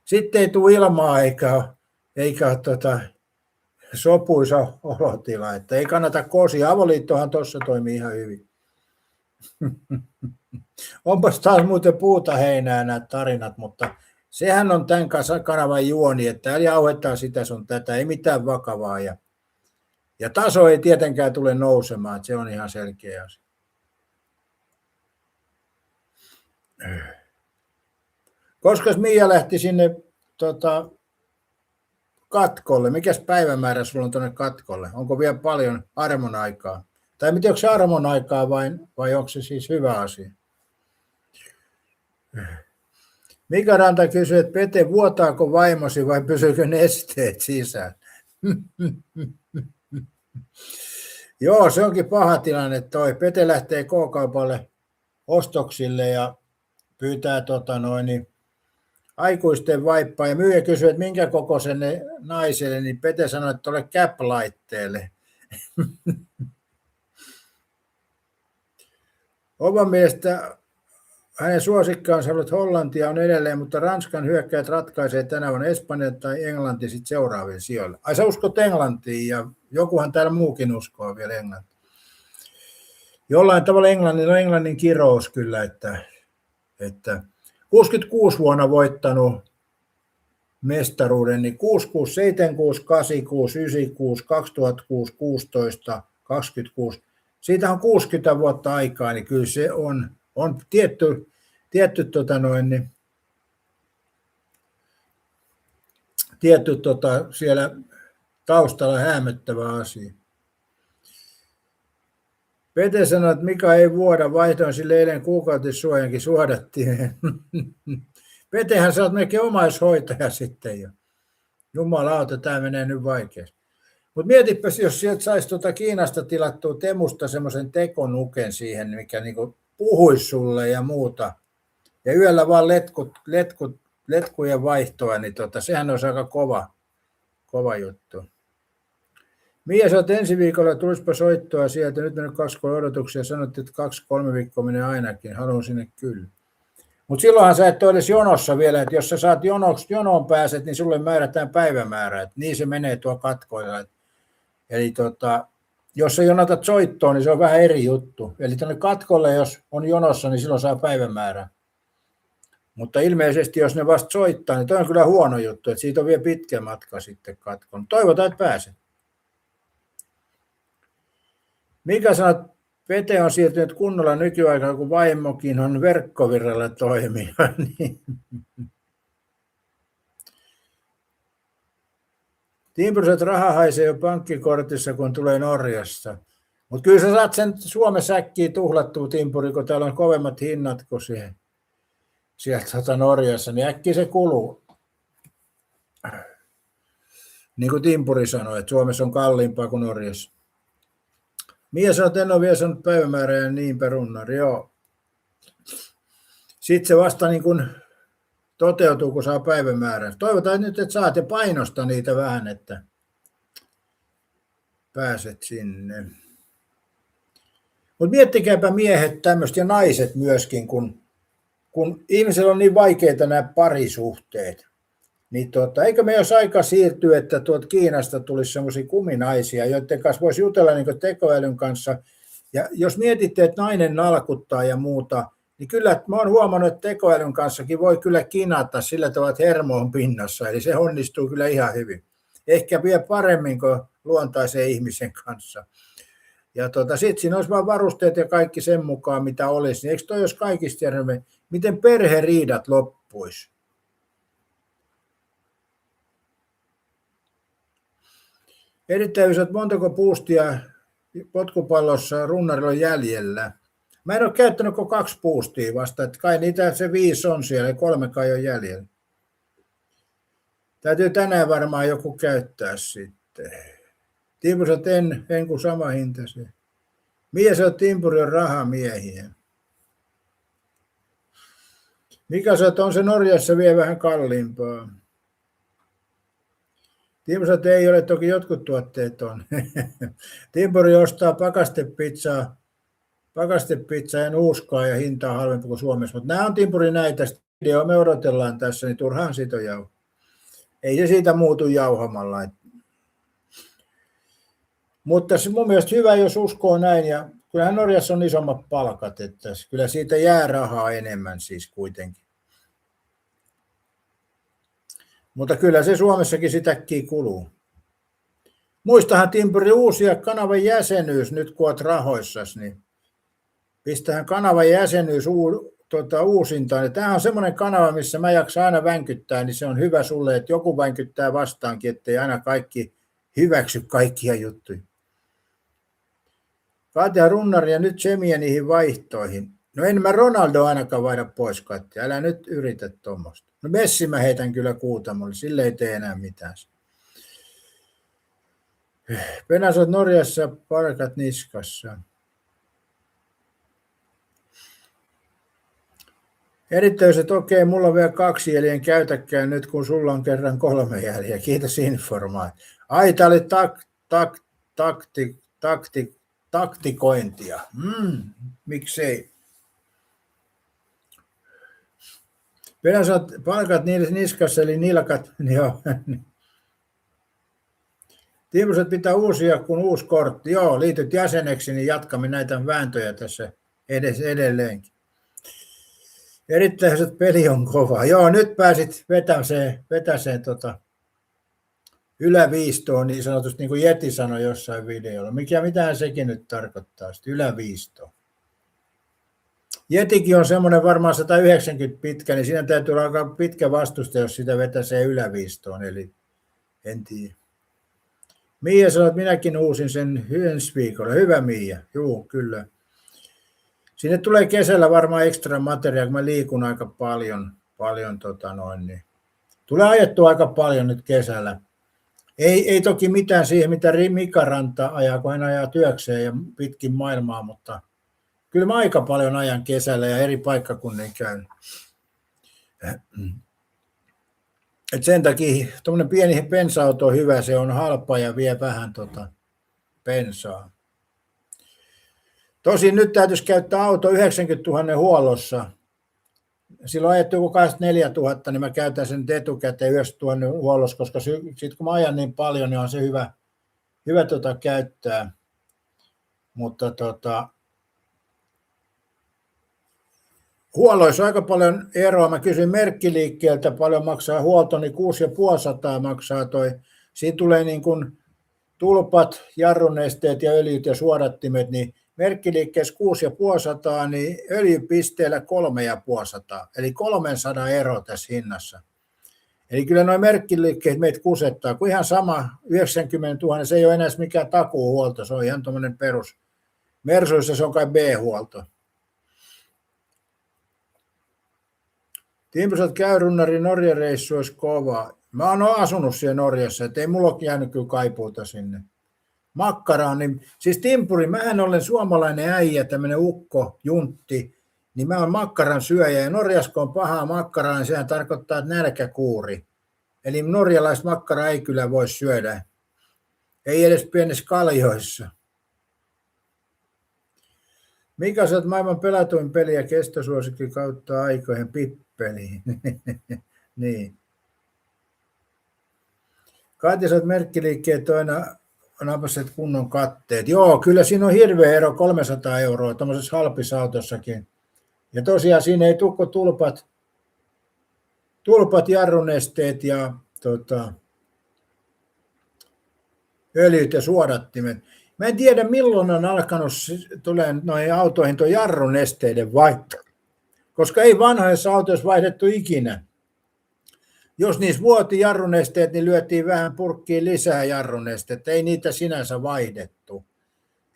Sitten ei tule ilmaa eikä sopuisa olotila, että ei kannata kosia. Avoliittohan tuossa toimii ihan hyvin. Onpas taas muuten puuta heinää nämä tarinat, mutta sehän on tämän kanavan juoni, että älä jauhettaa sitä sun tätä, ei mitään vakavaa. Ja taso ei tietenkään tule nousemaan, että se on ihan selkeä asia. Koska Mia lähti sinne katkolle, mikäs päivämäärä sulla on tuonne katkolle? Onko vielä paljon armon aikaa? Tai miten, onko se armon aikaa vai onko se siis hyvä asia? Mika Ranta kysyy, että Pete, vuotaako vaimosi vai pysyykö nesteet sisään? Joo, se onkin paha tilanne toi. Pete lähtee K-kaupalle ostoksille ja pyytää aikuisten vaippaa ja myyjä kysyy, että minkä kokoisen naiselle, niin Pete sanoi, että ole cap-laitteelle. Oman mielestä hänen suosikkaansa ollut Hollantia on edelleen, mutta Ranskan hyökkäät ratkaisee tänä vuonna Espanja tai Englanti sitten seuraaville sijoille. Ai sä uskot Englantiin ja jokuhan täällä muukin uskoo vielä Englantiin. Jollain tavalla Englannin kirous kyllä, että 66 vuonna voittanut mestaruuden, niin 66, 76, 86, 96, 2006, 16, 26. Siitä on 60 vuotta aikaa, niin kyllä se on tietty siellä taustalla häämöttävä asia. Pete sanoi, että Mika ei vuoda, vaihdoin sille eilen kuukautissuojankin suodattiin. Petehän sä oot melkein omaishoitaja sitten jo. Jumalauta, tämä menee nyt vaikeasti. Mutta mietipäs, jos sieltä saisi Kiinasta tilattua Temusta semmoisen tekonuken siihen, mikä niinku puhuisi sulle ja muuta. Ja yöllä vaan letkujen vaihtoa, niin sehän olisi aika kova juttu. Mia, sä oot ensi viikolla, tulispa soittoa sieltä, nyt mennyt 2 odotuksia, sanottiin, että 2-3 viikkoa menee ainakin, haluan sinne kyllä. Mutta silloinhan sä et ole edes jonossa vielä, että jos sä saat jonoon pääset, niin sulle määrätään päivämäärä, että niin se menee tuo katkoilla. Eli jos sä jonotat soittoon, niin se on vähän eri juttu. Eli tuonne katkolle, jos on jonossa, niin silloin saa päivämäärä. Mutta ilmeisesti, jos ne vasta soittaa, niin toi on kyllä huono juttu, että siitä on vielä pitkä matka sitten katkoon. Toivotaan, että pääset. Mika sanoo, että Pete on siirtynyt kunnolla nykyaikaan, kun vaimokin on verkkovirralla toimija. Timpurit raha haisee jo pankkikortissa, kun tulee Norjasta. Mutta kyllä sä saat sen Suomen säkkiin tuhlattua, Timpuri, kun täällä on kovemmat hinnat kuin sieltä Norjassa, niin äkkiä se kuluu. Niin kuin Timpuri sanoi, että Suomessa on kalliimpaa kuin Norjassa. Mia sanoi, että en ole vielä saanut päivämäärää ja niin perunnari, joo. Sitten se vasta niin kuin toteutuu, kun saa päivämäärän. Toivotaan nyt, että saat ja painosta niitä vähän, että pääset sinne. Mutta miettikääpä miehet tämmöistä ja naiset myöskin, kun ihmisillä on niin vaikeita nämä parisuhteet. Niin eikö me jos aika siirtyä, että Kiinasta tulisi semmoisia kuminaisia, joiden kanssa voisi jutella niin tekoälyn kanssa. Ja jos mietitte, että nainen nalkuttaa ja muuta, niin kyllä mä oon huomannut, että tekoälyn kanssakin voi kyllä kinata sillä tavalla, että hermo on pinnassa. Eli se onnistuu kyllä ihan hyvin. Ehkä vielä paremmin kuin luontaisen ihmisen kanssa. Ja sitten siinä olisi vaan varusteet ja kaikki sen mukaan, mitä olisi. Niin eikö toi jos kaikista järjemme, miten perheriidat loppuisi? Erittäin hyvä, että montako boostia potkupallossa runnarilla on jäljellä. Mä en ole käyttänyt kuin 2 boostia vasta, että kai niitä se 5 on siellä, 3 kai on jäljellä. Täytyy tänään varmaan joku käyttää sitten. Timpurit en kuin sama hintaisia. Mie se on Timpuri on rahamiehiä. Mikä se on se Norjassa vielä vähän kalliimpaa? Timpurit ei ole, toki jotkut tuotteet on. Timpuri ostaa pakastepizzaa ja nuuskaa ja hinta on halvempi kuin Suomessa. Mutta nämä on Timpuri näitä. Video me odotellaan tässä, niin turhaan siitä on jauha. Ei se siitä muutu jauhamalla. Mutta se mun mielestä hyvä, jos uskoo näin. Ja kyllähän Norjassa on isommat palkat. Että kyllä siitä jää rahaa enemmän siis kuitenkin. Mutta kyllä se Suomessakin sitäkin kuluu. Muistahan Timpuri uusia kanavan jäsenyys nyt kun olet rahoissasi, niin pistähän kanavan jäsenyys uusintaan. Tämä on semmoinen kanava, missä mä jaksan aina vänkyttää, niin se on hyvä sulle, että joku vänkyttää vastaankin, ettei aina kaikki hyväksy kaikkia juttuja. Katja Runnari ja nyt Semiä niihin vaihtoihin. No en mä Ronaldo ainakaan vaihda pois, Katja. Älä nyt yritä tuommoista. No Messi mä heitän kyllä Kuutamolle. Sille ei tee enää mitään. Penasot Norjassa, parkat niskassa. Erityisesti okei, mulla on vielä 2 jäljellä, en käytäkään nyt, kun sulla on kerran 3 jäljellä. Kiitos informaatio. Ai, tää oli taktikointia. Miksei? Penasot, palkat niskassa, eli nilkat. Joo. Tiimuset pitää uusia, kun uusi kortti. Joo, liityt jäseneksi, niin jatkamme näitä vääntöjä tässä edelleenkin. Erittäin peli on kova. Joo, nyt pääsit vetäseen yläviistoon, niin sanotusti niin kuin Jeti sanoi jossain videolla. Mitähän sekin nyt tarkoittaa, sitten yläviistoon. Jetikin on semmoinen varmaan 190 pitkä, niin siinä täytyy olla aika pitkä vastusta, jos sitä vetäsee yläviistoon, eli en tiedä. Miia sanoi, että minäkin uusin sen ensi viikolla. Hyvä Miia, juu, kyllä. Sinne tulee kesällä varmaan ekstra materiaalia, kun mä liikun aika paljon niin. Tulee ajettua aika paljon nyt kesällä. Ei toki mitään siihen, mitä Mika Ranta ajaa, kun hän ajaa työkseen ja pitkin maailmaa, mutta kyllä mä aika paljon ajan kesällä ja eri paikkakunnin käyn. Et sen takia tuommoinen pieni bensa-auto on hyvä, se on halpa ja vie vähän bensaa. Tosin nyt täytyisi käyttää auto 90 000 huollossa. Silloin ajettu joku 24 000, niin mä käytän sen etukäteen 90 000 huollossa, koska sitten kun mä ajan niin paljon, niin on se hyvä käyttää. Mutta huolloissa on aika paljon eroa. Mä kysyin merkkiliikkeeltä, paljon maksaa huolto, niin 650 maksaa toi. Siinä tulee niin kuin tulpat, jarrunesteet ja öljyt ja suodattimet, niin merkkiliikkeessä 650, niin öljypisteellä 350, eli 300 ero tässä hinnassa. Eli kyllä nuo merkkiliikkeet meitä kusettaa, kun ihan sama 90 000, se ei ole enää mikään takuuhuolto, se on ihan tuommoinen perus. Mersuissa se on kai B-huolto. Timpusat käy runnari Norjan reissu olisi kova. Mä oon asunut siellä Norjassa, et ei mulla ole jäänyt kyllä kaipuuta sinne. Makkaraan, niin siis timpuri, mähän olen suomalainen äijä, tämmöinen ukko, juntti, niin mä oon makkaran syöjä ja Norjassa kun on pahaa makkaraa, niin sehän tarkoittaa, että nälkäkuuri. Eli norjalaista makkaraa ei kyllä voi syödä, ei edes pienessä kaljoissa. Mikä sä oot maailman pelatuin peli ja kestosuosikki kautta aikoihin pippeliin? Niin. Katja, sä oot merkkiliikkeet toina napaset kunnon katteet. Joo, kyllä siinä on hirveä ero, 300 euroa tuollaisessa halpissa autossakin. Ja tosiaan siinä ei tukko tulpat jarrunesteet ja öljyt ja suodattimet. Mä en tiedä milloin on alkanut tulee noihin autoihin tuo jarrunesteiden vaihto, koska ei vanhoissa autoissa vaihdettu ikinä. Jos niissä vuoti jarrunesteet, niin lyötiin vähän purkkiin lisää jarrunesteet, ei niitä sinänsä vaihdettu.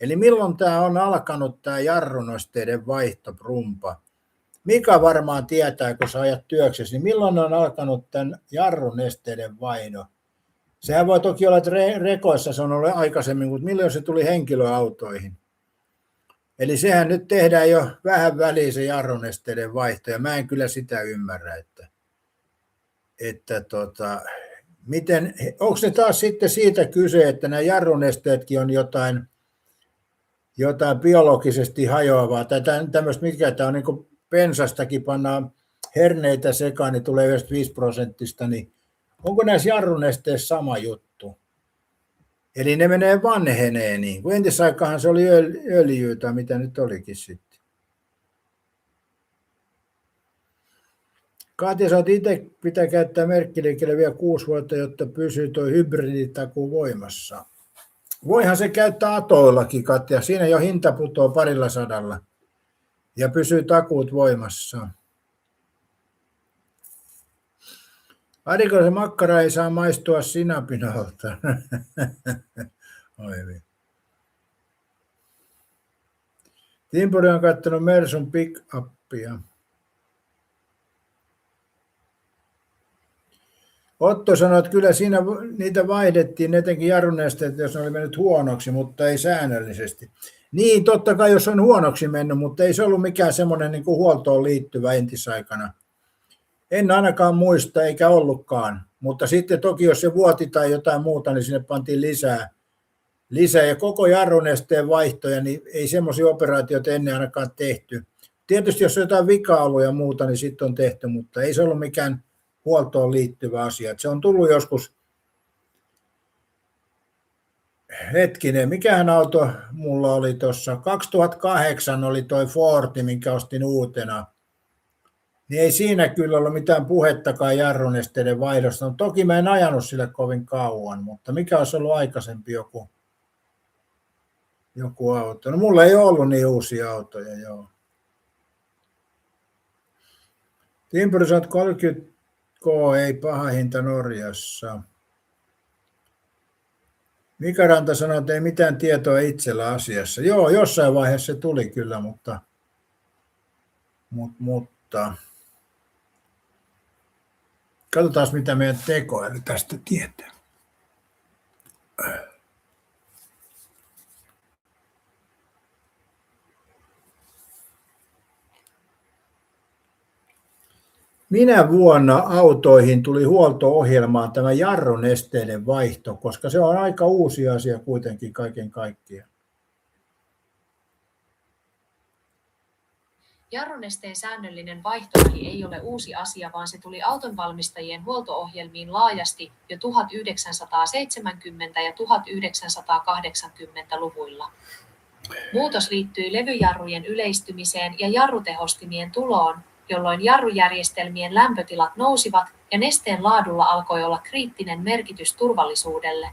Eli milloin tämä on alkanut tämä jarrunesteiden vaihtoprumpa? Mika varmaan tietää, kun sä ajat työksesi, niin milloin on alkanut tämän jarrunesteiden vaihdo? Sehän voi toki olla, että rekoissa se on ollut aikaisemmin, mutta milloin se tuli henkilöautoihin? Eli sehän nyt tehdään jo vähän väliin se jarrunesteiden vaihto, ja mä en kyllä sitä ymmärrä, miten, onko ne taas sitten siitä kyse, että nämä jarrunesteetkin on jotain biologisesti hajoavaa, tai tämmöistä, mikä tämä on niin kuin bensastakin pannaan herneitä sekaan, niin tulee 5%, niin onko näissä jarrunesteissä sama juttu? Eli ne menee vanhenee niin kuin entisaikaanhan se oli öljyä tai mitä nyt olikin sitten. Katja, sä itse pitää käyttää merkkiliikkeelle vielä 6 vuotta, jotta pysyy tuo hybriditakuu voimassa. Voihan se käyttää atoillakin, Katja. Siinä jo hinta putoo 200 ja pysyy takuut voimassa. Adiko se makkara ei saa maistua sinapin alta. Timpuri on katsonut Mersun pick-upia. Otto sanoi, että kyllä siinä niitä vaihdettiin, etenkin jarrunesteet, jos ne oli mennyt huonoksi, mutta ei säännöllisesti. Niin, totta kai jos on huonoksi mennyt, mutta ei se ollut mikään semmoinen niin kuin huoltoon liittyvä entisaikana. En ainakaan muista, eikä ollutkaan. Mutta sitten toki, jos se vuoti tai jotain muuta, niin sinne pantiin lisää. Ja koko jarrunesteen vaihtoja, niin ei semmoisia operaatioita ennen ainakaan tehty. Tietysti jos on jotain vikaa ollut ja muuta, niin sitten on tehty, mutta ei se ollut mikään huoltoon liittyvä asia. Se on tullut joskus, hetkinen, mikähän auto mulla oli tuossa, 2008 oli toi Fordi, minkä ostin uutena. Niin ei siinä kyllä ollut mitään puhettakaan jarrunesteiden vaihdosta. No, toki mä en ajanut sille kovin kauan, mutta mikä olisi ollut aikaisempi joku auto. No mulla ei ollut niin uusia autoja, joo. Timpuri sanoo, 30K ei paha hinta Norjassa. Mika Ranta sanoi, että ei mitään tietoa itsellä asiassa. Joo, jossain vaiheessa se tuli kyllä, mutta katsotaan mitä meidän tekoäly tästä tietää. Minä vuonna autoihin tuli huolto-ohjelmaan tämä jarrunesteiden vaihto, koska se on aika uusi asia kuitenkin kaiken kaikkiaan. Jarrunesteen säännöllinen vaihtoahi ei ole uusi asia, vaan se tuli autonvalmistajien huolto-ohjelmiin laajasti jo 1970- ja 1980-luvuilla. Muutos liittyi levyjarrujen yleistymiseen ja jarrutehostimien tuloon, jolloin jarrujärjestelmien lämpötilat nousivat ja nesteen laadulla alkoi olla kriittinen merkitys turvallisuudelle.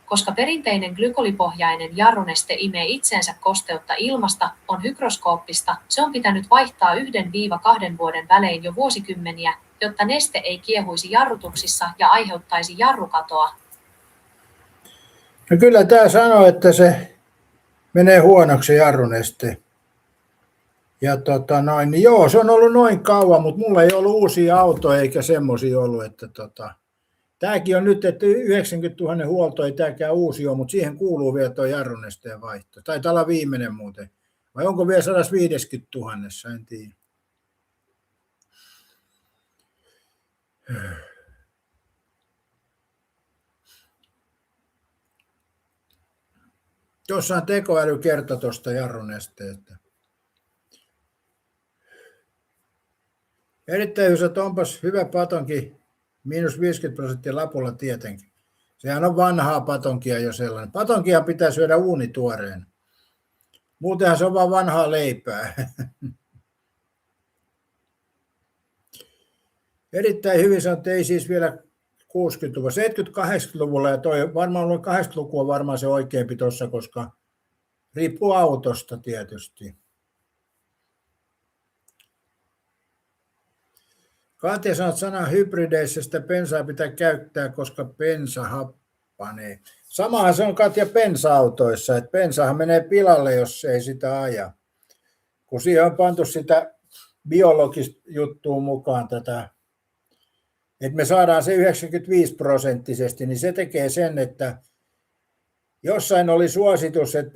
Koska perinteinen glykolipohjainen jarruneste imee itseensä kosteutta ilmasta, on hygroskooppista, se on pitänyt vaihtaa 1-2 vuoden välein jo vuosikymmeniä, jotta neste ei kiehuisi jarrutuksissa ja aiheuttaisi jarrukatoa. No kyllä tämä sanoo, että se menee huonoksi jarruneste. Ja niin joo, se on ollut noin kauan, mutta mulla ei ollut uusia autoja eikä semmoisia ollut, että tämäkin on nyt, että 90 000 huolto ei tämäkään uusi ole, mutta siihen kuuluu vielä tuo jarrunesteen vaihto. Taitaa olla viimeinen muuten. Vai onko vielä 150 000, en tiedä. Jossain tekoäly kertoi tuosta jarrunesteestä. Erittäin hyvä, että onpas hyvä patonki. -50% lapulla tietenkin. Sehän on vanhaa patonkia jo sellainen. Patonkia pitää syödä uunituoreen. Muutenhan se on vaan vanhaa leipää. Erittäin hyvin sanoo, että ei siis vielä 60-luvulla, 70-80-luvulla ja toi varmaan 80-luku on varmaan se oikeampi tuossa, koska riippuu autosta tietysti. Katja sanoo, että sanan hybrideissä sitä bensaa pitää käyttää, koska bensa happanee. Samahan se on Katja bensa-autoissa, että bensahan menee pilalle, jos ei sitä aja. Kun siihen on pantu sitä biologista juttua mukaan tätä, että me saadaan se 95%, niin se tekee sen, että jossain oli suositus, että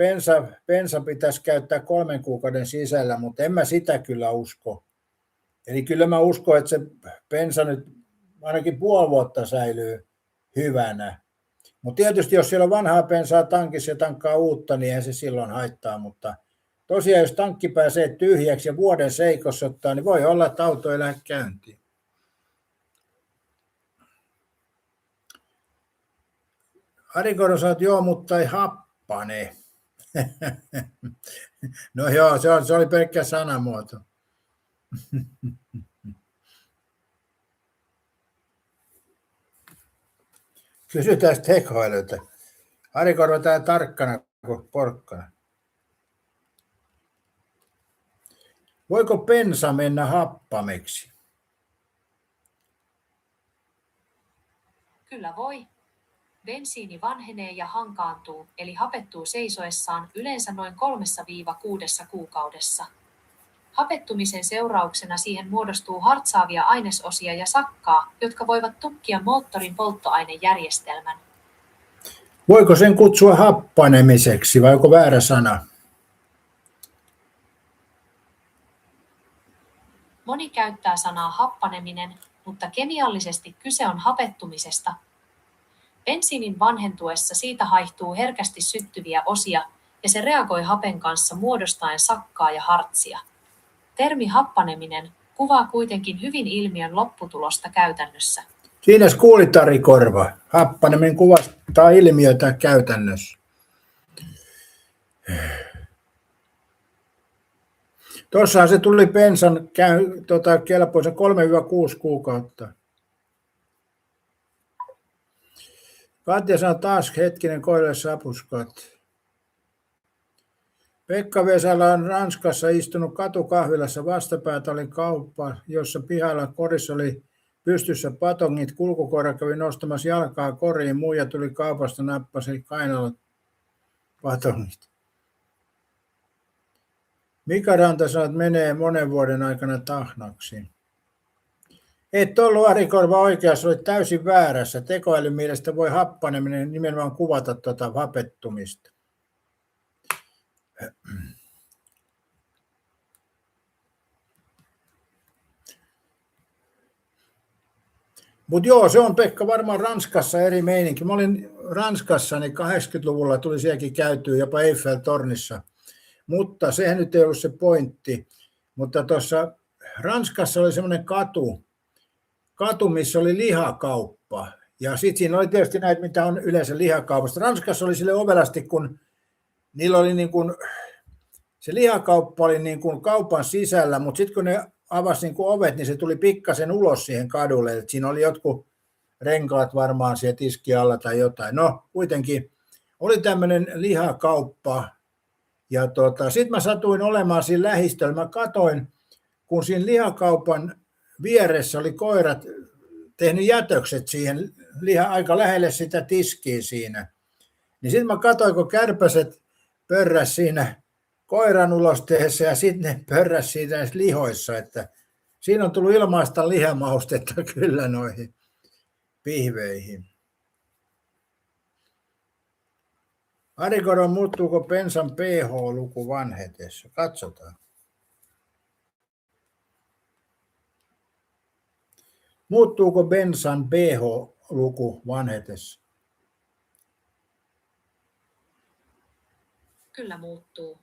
bensa pitäisi käyttää 3 kuukauden sisällä, mutta en mä sitä kyllä usko. Eli kyllä mä uskon, että se bensa nyt ainakin puoli vuotta säilyy hyvänä. Mutta tietysti jos siellä on vanhaa bensaa tankissa ja tankkaa uutta, niin eihän se silloin haittaa. Mutta tosiaan jos tankki pääsee tyhjäksi ja vuoden seikossa ottaa, niin voi olla, että auto ei lähde käyntiin. Ari Koro sanoo, että joo, mutta ei happane. No joo, se oli pelkkä sanamuoto. Kysytään tekoälyltä. Ari Korva tää tarkkana kuin porkkana. Voiko bensa mennä happameksi? Kyllä voi. Bensiini vanhenee ja hankaantuu, eli hapettuu seisoessaan yleensä noin 3–6 kuukaudessa. Hapettumisen seurauksena siihen muodostuu hartsaavia ainesosia ja sakkaa, jotka voivat tukkia moottorin polttoainejärjestelmän. Voiko sen kutsua happanemiseksi vai onko väärä sana? Moni käyttää sanaa happaneminen, mutta kemiallisesti kyse on hapettumisesta. Bensiinin vanhentuessa siitä haihtuu herkästi syttyviä osia ja se reagoi hapen kanssa muodostaen sakkaa ja hartsia. Termi happaneminen kuvaa kuitenkin hyvin ilmiön lopputulosta käytännössä. Siinä kuulit, Ari Korva. Happaneminen kuvastaa ilmiötä käytännössä. Tuossahan se tuli bensan kelpoisen 3–6 kuukautta. Katja sanoi taas hetkinen koille sapuskat. Pekka Vesala on Ranskassa istunut katukahvilassa. Vastapäätä oli kauppa, jossa pihalla korissa oli pystyssä patongit. Kulkukoira kävi nostamassa jalkaa koriin. Muija tuli kaupasta, nappasi kainalot patongit. Mika Ranta sanoi, että menee monen vuoden aikana tahnaksi. Et ollut, Ari Korva, oikeassa, olit täysin väärässä. Tekoälyn mielestä voi happaneminen nimenomaan kuvata tuota hapettumista. Mutta joo, se on, Pekka, varmaan Ranskassa eri meininki. Mä olin Ranskassa, niin 80-luvulla tuli sielläkin käytyä jopa Eiffel-tornissa. Mutta sehän nyt ei ollut se pointti. Mutta tuossa Ranskassa oli semmoinen katu, missä oli lihakauppa. Ja sitten siinä oli tietysti näitä, mitä on yleensä lihakaupasta. Ranskassa oli sille ovelasti, kun niillä oli niin kuin, se lihakauppa oli niin kuin kaupan sisällä, mutta sitten kun ne avasi niin kuin ovet, niin se tuli pikkasen ulos siihen kadulle. Et siinä oli jotkut renkaat varmaan siellä tiski alla tai jotain. No kuitenkin oli tämmöinen lihakauppa. Ja sitten mä satuin olemaan siinä lähistöllä. Mä katoin, kun siinä lihakaupan vieressä oli koirat tehnyt jätökset siihen aika lähelle sitä tiskiä siinä. Niin sitten mä katsoin, kun kärpäset pörräs siinä koiran ulosteessa ja sitten ne pörräs siinä näissä lihoissa. Että siinä on tullut ilmaista lihamaustetta kyllä noihin pihveihin. Ari Korva, muuttuuko bensan pH-luku vanhetessa? Katsotaan. Muuttuuko bensan pH-luku vanhetessa? Kyllä muuttuu.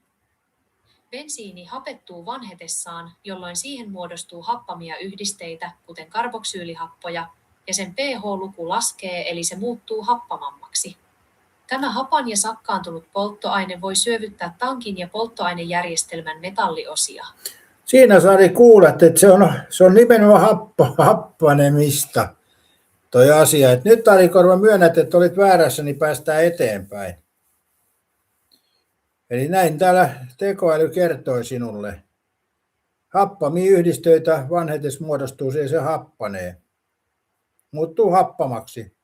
Bensiini hapettuu vanhetessaan, jolloin siihen muodostuu happamia yhdisteitä, kuten karboksylihappoja, ja sen pH-luku laskee, eli se muuttuu happamammaksi. Tämä hapan ja sakkaantunut polttoaine voi syövyttää tankin ja polttoainejärjestelmän metalliosia. Siinä, Sari, kuulet, että se on nimenomaan happanemista toi asia. Et nyt, Ari Korva, myönnät, että olit väärässä, niin päästään eteenpäin. Eli näin täällä tekoäly kertoi sinulle. Happamia yhdistöitä vanhetessa muodostuu, se happanee. Muuttuu happamaksi.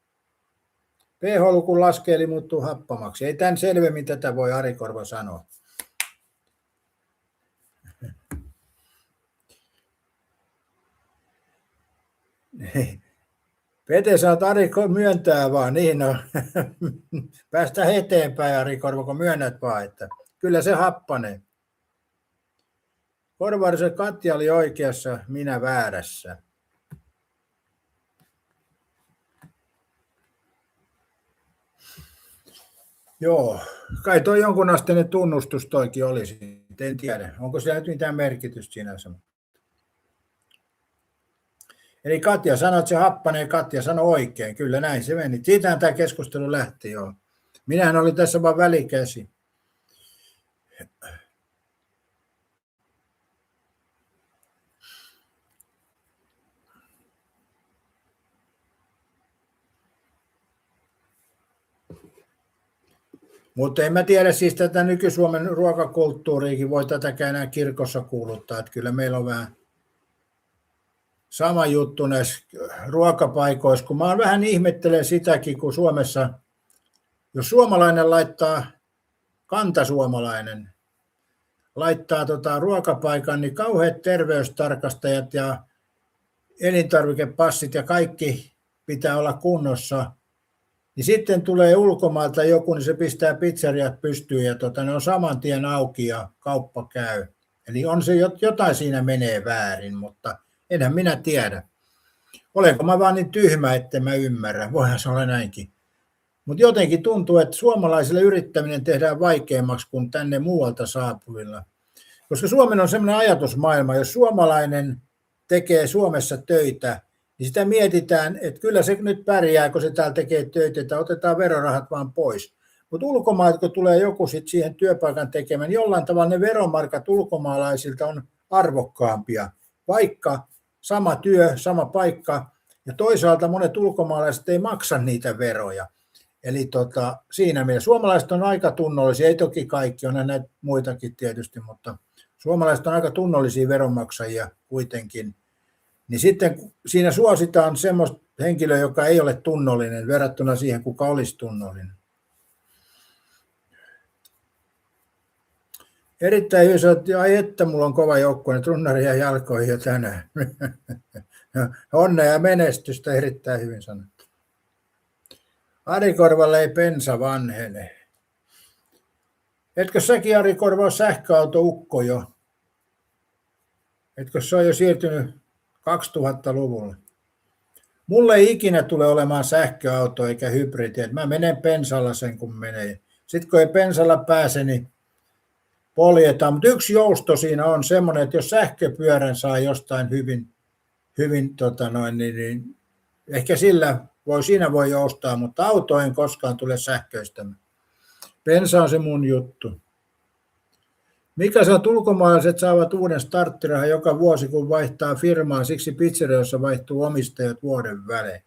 pH-luku laskee, eli muuttuu happamaksi. Ei tämän selvemmin tätä voi Ari Korva sanoa. Pete sanoo, että Ari myöntää vaan, niin no. Päästään eteenpäin, Ari Korva, kun myönnät vaan, että kyllä se happanee. Korvarisen Katja oli oikeassa, minä väärässä. Joo, kai toi jonkunasteinen tunnustus toikin olisi, en tiedä. Onko siellä nyt mitään merkitystä siinä? Eli Katja sanoi, että se happanee, Katja sanoi oikein, kyllä näin se meni. Siitähän tämä keskustelu lähti jo. Minähän olin tässä vaan välikäsi. Mutta en mä tiedä, siis tätä nyky-Suomen ruokakulttuuriikin voi tätäkään enää kirkossa kuuluttaa, että kyllä meillä on vähän sama juttu näissä ruokapaikoissa, kun mä vähän ihmettelen sitäkin, kun Suomessa Jos suomalainen laittaa, kantasuomalainen, laittaa ruokapaikan, niin kauheat terveystarkastajat ja elintarvikepassit ja kaikki pitää olla kunnossa. Niin sitten tulee ulkomailta joku, niin se pistää pizzeriat pystyyn ja ne on saman tien auki ja kauppa käy. Eli on se jotain siinä menee väärin, mutta enhän minä tiedä. Olenko mä vaan niin tyhmä, että mä ymmärrä. Voihan se olla näinkin. Mutta jotenkin tuntuu, että suomalaisille yrittäminen tehdään vaikeammaksi kuin tänne muualta saapuvilla. Koska Suomen on sellainen ajatusmaailma, jos suomalainen tekee Suomessa töitä, niin sitä mietitään, että kyllä se nyt pärjää, kun se täällä tekee töitä, että otetaan verorahat vaan pois. Mutta ulkomailta, kun tulee joku sit siihen työpaikan tekemään, niin jollain tavalla ne veromarkat ulkomaalaisilta on arvokkaampia, vaikka sama työ, sama paikka, ja toisaalta monet ulkomaalaiset ei maksa niitä veroja. Eli siinä mielessä suomalaiset on aika tunnollisia, ei toki kaikki, on näitä muitakin tietysti, mutta suomalaiset on aika tunnollisia veronmaksajia kuitenkin. Niin sitten siinä suositaan semmoista henkilöä, joka ei ole tunnollinen verrattuna siihen, kuka olisi tunnollinen. Erittäin hyvin sanottu, että mulla on kova joukkue, runnaria jalkoihin jo tänään. Onnea ja menestystä, erittäin hyvin sanottu. Ari Korvalle ei pensa vanhene. Etkö säkin, Ari Korva, ole sähköautoukko jo? Etkö se on jo siirtynyt 2000-luvulle? Mulle ei ikinä tule olemaan sähköauto eikä hybridi. Mä menen pensalla sen, kun menee. Sitten kun ei pensalla pääse, niin poljetaan. Mutta yksi jousto siinä on semmoinen, että jos sähköpyörän saa jostain hyvin niin ehkä siinä voi joustaa, mutta auto en koskaan tule sähköistämään. Bensa on se mun juttu. Mikä saa ulkomaalaiset saavat uuden starttirahan joka vuosi, kun vaihtaa firmaa, siksi pizzerioissa vaihtuu omistajat vuoden välein.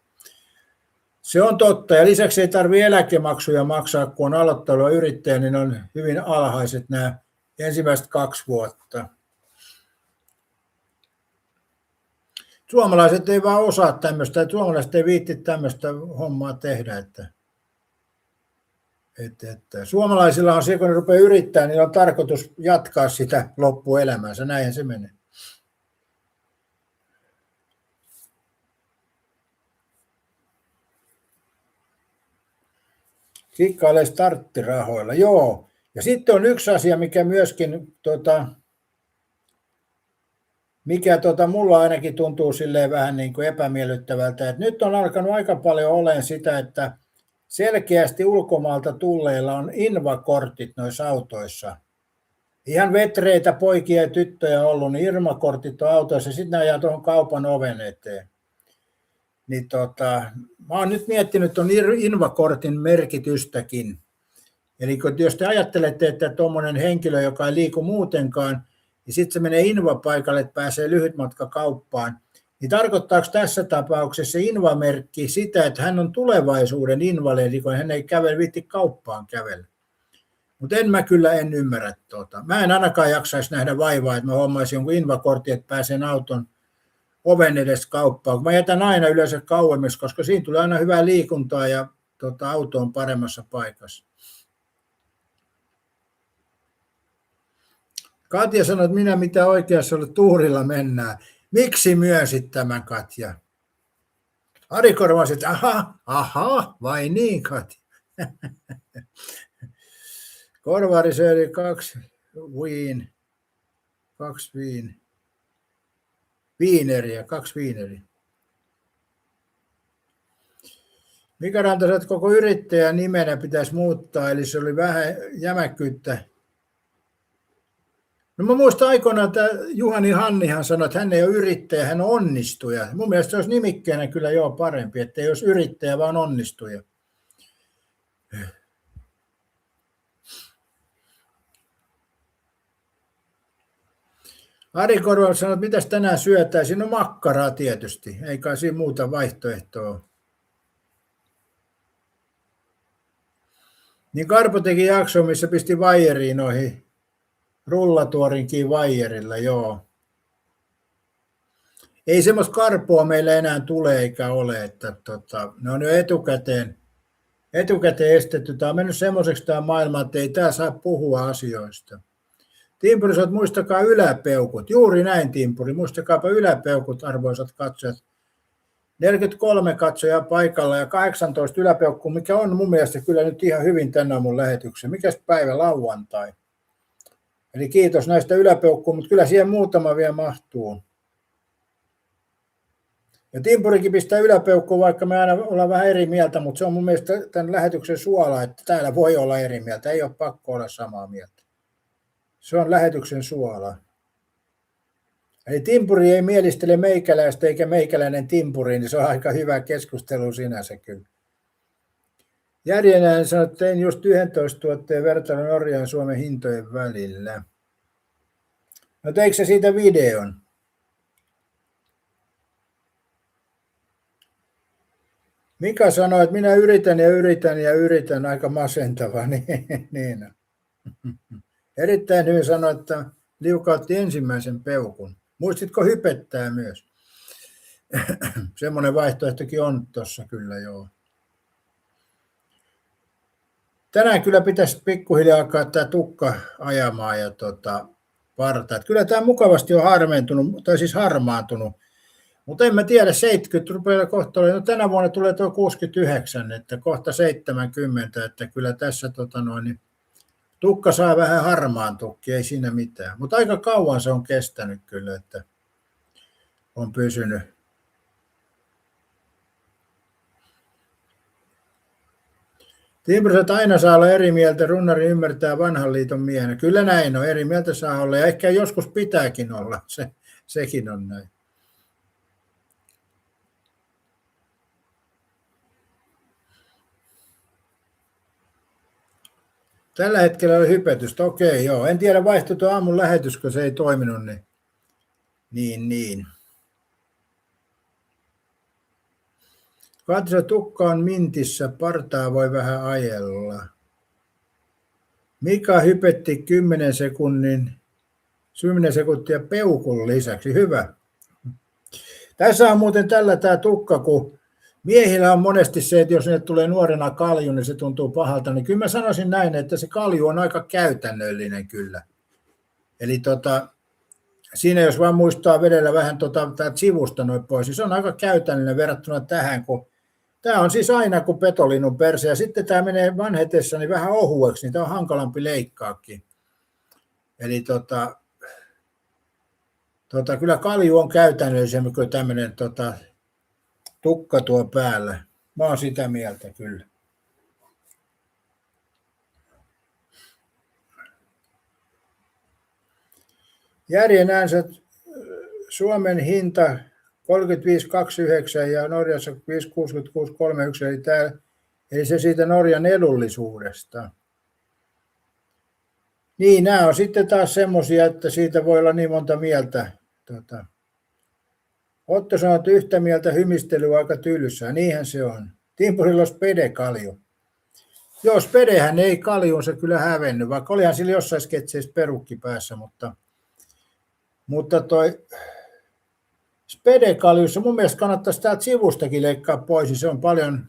Se on totta, ja lisäksi ei tarvitse eläkemaksuja maksaa, kun on aloittelua yrittäjä, niin on hyvin alhaiset nämä ensimmäiset 2 vuotta. Suomalaiset ei vaan osaa tämmöistä, että suomalaiset ei viitti tämmöistä hommaa tehdä. Että suomalaisilla on se, kun ne rupeaa yrittämään, niin on tarkoitus jatkaa sitä loppuelämänsä. Näinhän se menee. Kikkailee starttirahoilla, joo. Ja sitten on yksi asia, mikä myöskin, mulla ainakin tuntuu silleen vähän niin kuin epämiellyttävältä, että nyt on alkanut aika paljon olemaan sitä, että selkeästi ulkomaalta tulleilla on invakortit noissa autoissa. Ihan vetreitä poikia ja tyttöjä ollut, niin invakortit on autoissa, sitten ne ajaa tuohon kaupan oven eteen. Niin mä oon nyt miettinyt tuon invakortin merkitystäkin. Eli jos te ajattelette, että tuommoinen henkilö, joka ei liiku muutenkaan, niin sitten se menee invapaikalle, että pääsee lyhyt matka kauppaan, niin tarkoittaako tässä tapauksessa invamerkki sitä, että hän on tulevaisuuden invalidi, kun hän ei viitti kauppaan kävellä? Mutta en ymmärrä Mä en ainakaan jaksaisi nähdä vaivaa, että mä hommaisin jonkun invakortin, että pääsen auton oven edes kauppaan. Mä jätän aina yleensä kauemmas, koska siinä tulee aina hyvää liikuntaa ja auto on paremmassa paikassa. Katja sanoi, että minä mitä oikeassa ollut tuurilla mennään. Miksi myönsit tämän, Katja? Ari korvasi, että aha, vai niin, Katja? Korvari söi 2 viineriä. Mika Ranta sanoi, että koko yrittäjän nimenä pitäisi muuttaa, eli se oli vähän jämäkkyyttä. No mä muistan aikoinaan, että Juhani Hannihan sanoi, että hän ei ole yrittäjä, hän on onnistuja. Mun mielestä se olisi nimikkeenä kyllä parempi, että ei olisi yrittäjä, vaan onnistuja. Ari Korval sanoi, että mitäs tänään syötäisiin? No makkaraa tietysti, ei kai siinä muuta vaihtoehtoa. Niin Karpo teki jakson, missä pisti vaijeriin noihin rullatuorinkin vaijerilla, joo. Ei semmoista karpoa meillä enää tule eikä ole, että ne on jo etukäteen etukäteen estetty. Tämä on mennyt semmoiseksi tämä maailma, että ei tää saa puhua asioista. Timpuri, muistakaa yläpeukut. Juuri näin, Timpuri. Muistakaapa yläpeukut, arvoisat katsojat. 43 katsojaa paikalla ja 18 yläpeukkua, mikä on mun mielestä kyllä nyt ihan hyvin tänä aamun lähetyksen. Mikäs päivä? Lauantai. Eli kiitos näistä yläpeukkuu, mutta kyllä siihen muutama vielä mahtuu. Ja Timpurikin pistää yläpeukkuun, vaikka me aina ollaan vähän eri mieltä, mutta se on mun mielestä tämän lähetyksen suola, että täällä voi olla eri mieltä, ei ole pakko olla samaa mieltä. Se on lähetyksen suola. Eli Timpuri ei mielistele meikäläistä eikä meikäläinen Timpuriin, niin se on aika hyvä keskustelu sinänsä kyllä. Järjenään sanoi, että tein just 11 tuotteen vertailun Norjan ja Suomen hintojen välillä. No teikö se siitä videon? Mika sanoi, että minä yritän, aika masentava, niin on. Erittäin hyvin sanoi, että liukautti ensimmäisen peukun. Muistitko hypettää myös? Semmoinen vaihtoehtokin on tuossa kyllä, joo. Tänään kyllä pitäisi pikkuhiljaa alkaa tämä tukka ajamaan ja varta. Kyllä tämä mukavasti on harmaantunut. Mutta en mä tiedä, 70 rupeaa kohta oli. No tänä vuonna tulee tuo 69, että kohta 70, että kyllä tässä niin tukka saa vähän harmaantukin, ei siinä mitään. Mutta aika kauan se on kestänyt kyllä, että on pysynyt. Timpuriset aina saa olla eri mieltä, runnari ymmärtää vanhan liiton miehenä. Kyllä näin on, eri mieltä saa olla ja ehkä joskus pitääkin olla, sekin on näin. Tällä hetkellä oli hypetystä, okei joo. En tiedä vaihtui tuo aamun lähetys, kun se ei toiminut, niin. Katso, tukka on mintissä, partaa voi vähän ajella. Mika hypetti 10 sekuntia peukun lisäksi, hyvä. Tässä on muuten tällä tämä tukka, kun miehillä on monesti se, että jos ne tulee nuorena kalju, niin se tuntuu pahalta. Niin kyllä mä sanoisin näin, että se kalju on aika käytännöllinen kyllä. Eli siinä jos vaan muistaa vedellä vähän sivusta noin pois, niin se on aika käytännöllinen verrattuna tähän, kun tämä on siis aina kuin petolinnun perse, ja sitten tämä menee vanhetessa niin vähän ohueksi, niin tämä on hankalampi leikkaakin. Eli kyllä kalju on käytännöllisemmin kuin tämmöinen tukka tuo päällä. Mä oon sitä mieltä kyllä. Järjen äänsä Suomen hinta 35,29 ja Norjassa 5,66,31, eli se siitä Norjan edullisuudesta. Niin, nämä on sitten taas semmoisia, että siitä voi olla niin monta mieltä. Otto sanoi, että yhtä mieltä hymistely aika tylsää, niinhän se on. Timpurilla on spedekalju. Joo, spedehän ei kaljunsa kyllä hävennyt, vaikka olihan sillä jossain sketseissä perukki päässä, mutta toi spedekaljussa mun mielestä kannattaisi täältä sivustakin leikkaa pois, niin se on paljon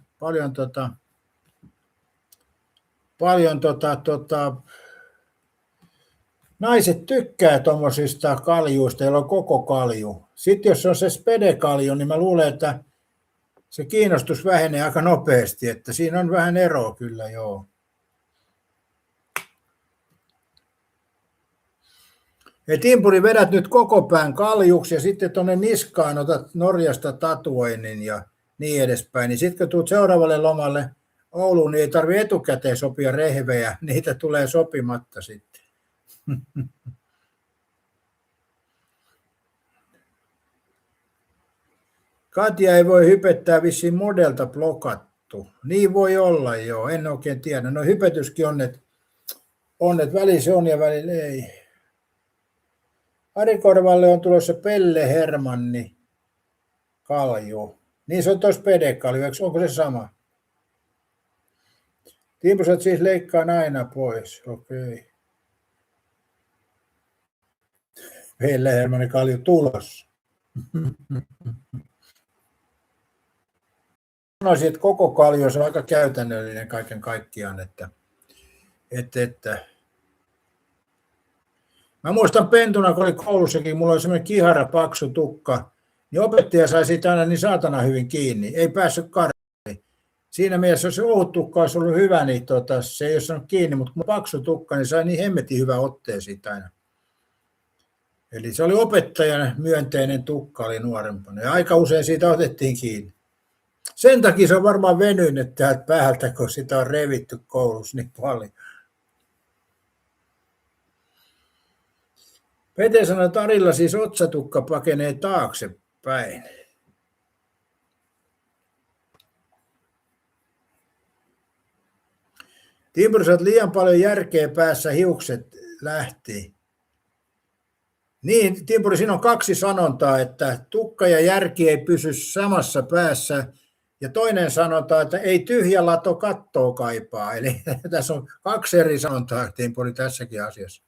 naiset tykkää tuommoisista kaljuista, joilla on koko kalju. Sitten jos on se spedekalju, niin mä luulen, että se kiinnostus vähenee aika nopeasti, että siinä on vähän eroa kyllä, joo. Ja Timpuri, vedät nyt koko pään kaljuksi ja sitten tuonne niskaan otat Norjasta tatuoinnin ja niin edespäin. Niin sitten kun tulet seuraavalle lomalle Ouluun, niin ei tarvitse etukäteen sopia rehvejä, niitä tulee sopimatta sitten. Katja ei voi hypettää, vissiin modelta blokattu. Niin voi olla, joo, en oikein tiedä. No hypetyskin on, että välillä se on ja välillä ei. Ari Korvalle on tulossa Pelle Hermanni kalju. Niin se on tuossa pedekalju, onko se sama? Timpusat siis leikkaa aina pois, okei. Pelle Hermanni kalju tulossa. sanoisin, että koko kalju on aika käytännöllinen kaiken kaikkiaan. Että. Mä muistan pentuna, kun oli koulussakin, mulla oli semmoinen kihara, paksu tukka, niin opettaja sai siitä aina niin saatana hyvin kiinni, ei päässyt karviin. Siinä mielessä, jos se ohut tukka olisi ollut hyvä, niin se ei ole saanut kiinni, mutta kun paksu tukka, niin sai niin hemmetin hyvä otteen siitä aina. Eli se oli opettajan myönteinen tukka, oli nuorempana, ja aika usein siitä otettiin kiinni. Sen takia se on varmaan venynyt täältä päältä, kun sitä on revitty koulussa niin paljon. Pete sanoi, että Arilla siis otsatukka pakenee taaksepäin. Timpuri, sä oot liian paljon järkeä päässä, hiukset lähti. Niin, Timpuri, siinä on 2 sanontaa, että tukka ja järki ei pysy samassa päässä. Ja toinen sanonta, että ei tyhjä lato kattoo kaipaa. Eli tässä on 2 eri sanontaa, Timpuri, tässäkin asiassa.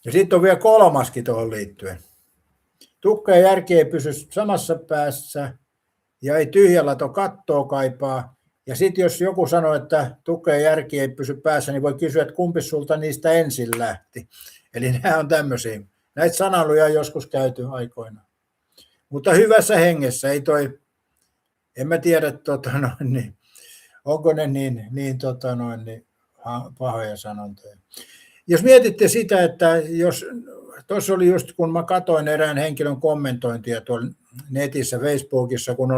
Ja sitten on vielä 3. tuohon liittyen. Tukka ja järki ei pysy samassa päässä ja ei tyhjä lato kattoo kaipaa. Ja sitten jos joku sanoo, että tukka ja järki ei pysy päässä, niin voi kysyä, että kumpi sulta niistä ensin lähti. Eli nämä on tämmöisiä. Näitä sanailuja on joskus käyty aikoina. Mutta hyvässä hengessä, ei en mä tiedä, niin, onko ne niin pahoja sanontoja. Jos mietitte sitä, että jos tuossa oli just kun mä katsoin erään henkilön kommentointia tuolla netissä, Facebookissa, kun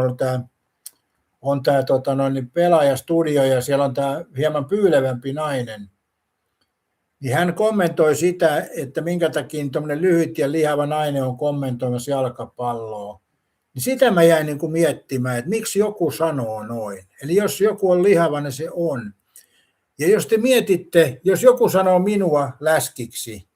on tämä pelaajastudio ja siellä on tämä hieman pyylevämpi nainen, niin hän kommentoi sitä, että minkä takia tuommoinen lyhyt ja lihava nainen on kommentoimassa jalkapalloa. Niin sitä mä jäin niin kuin miettimään, että miksi joku sanoo noin. Eli jos joku on lihava, niin se on. Ja jos te mietitte, jos joku sanoo minua läskiksi,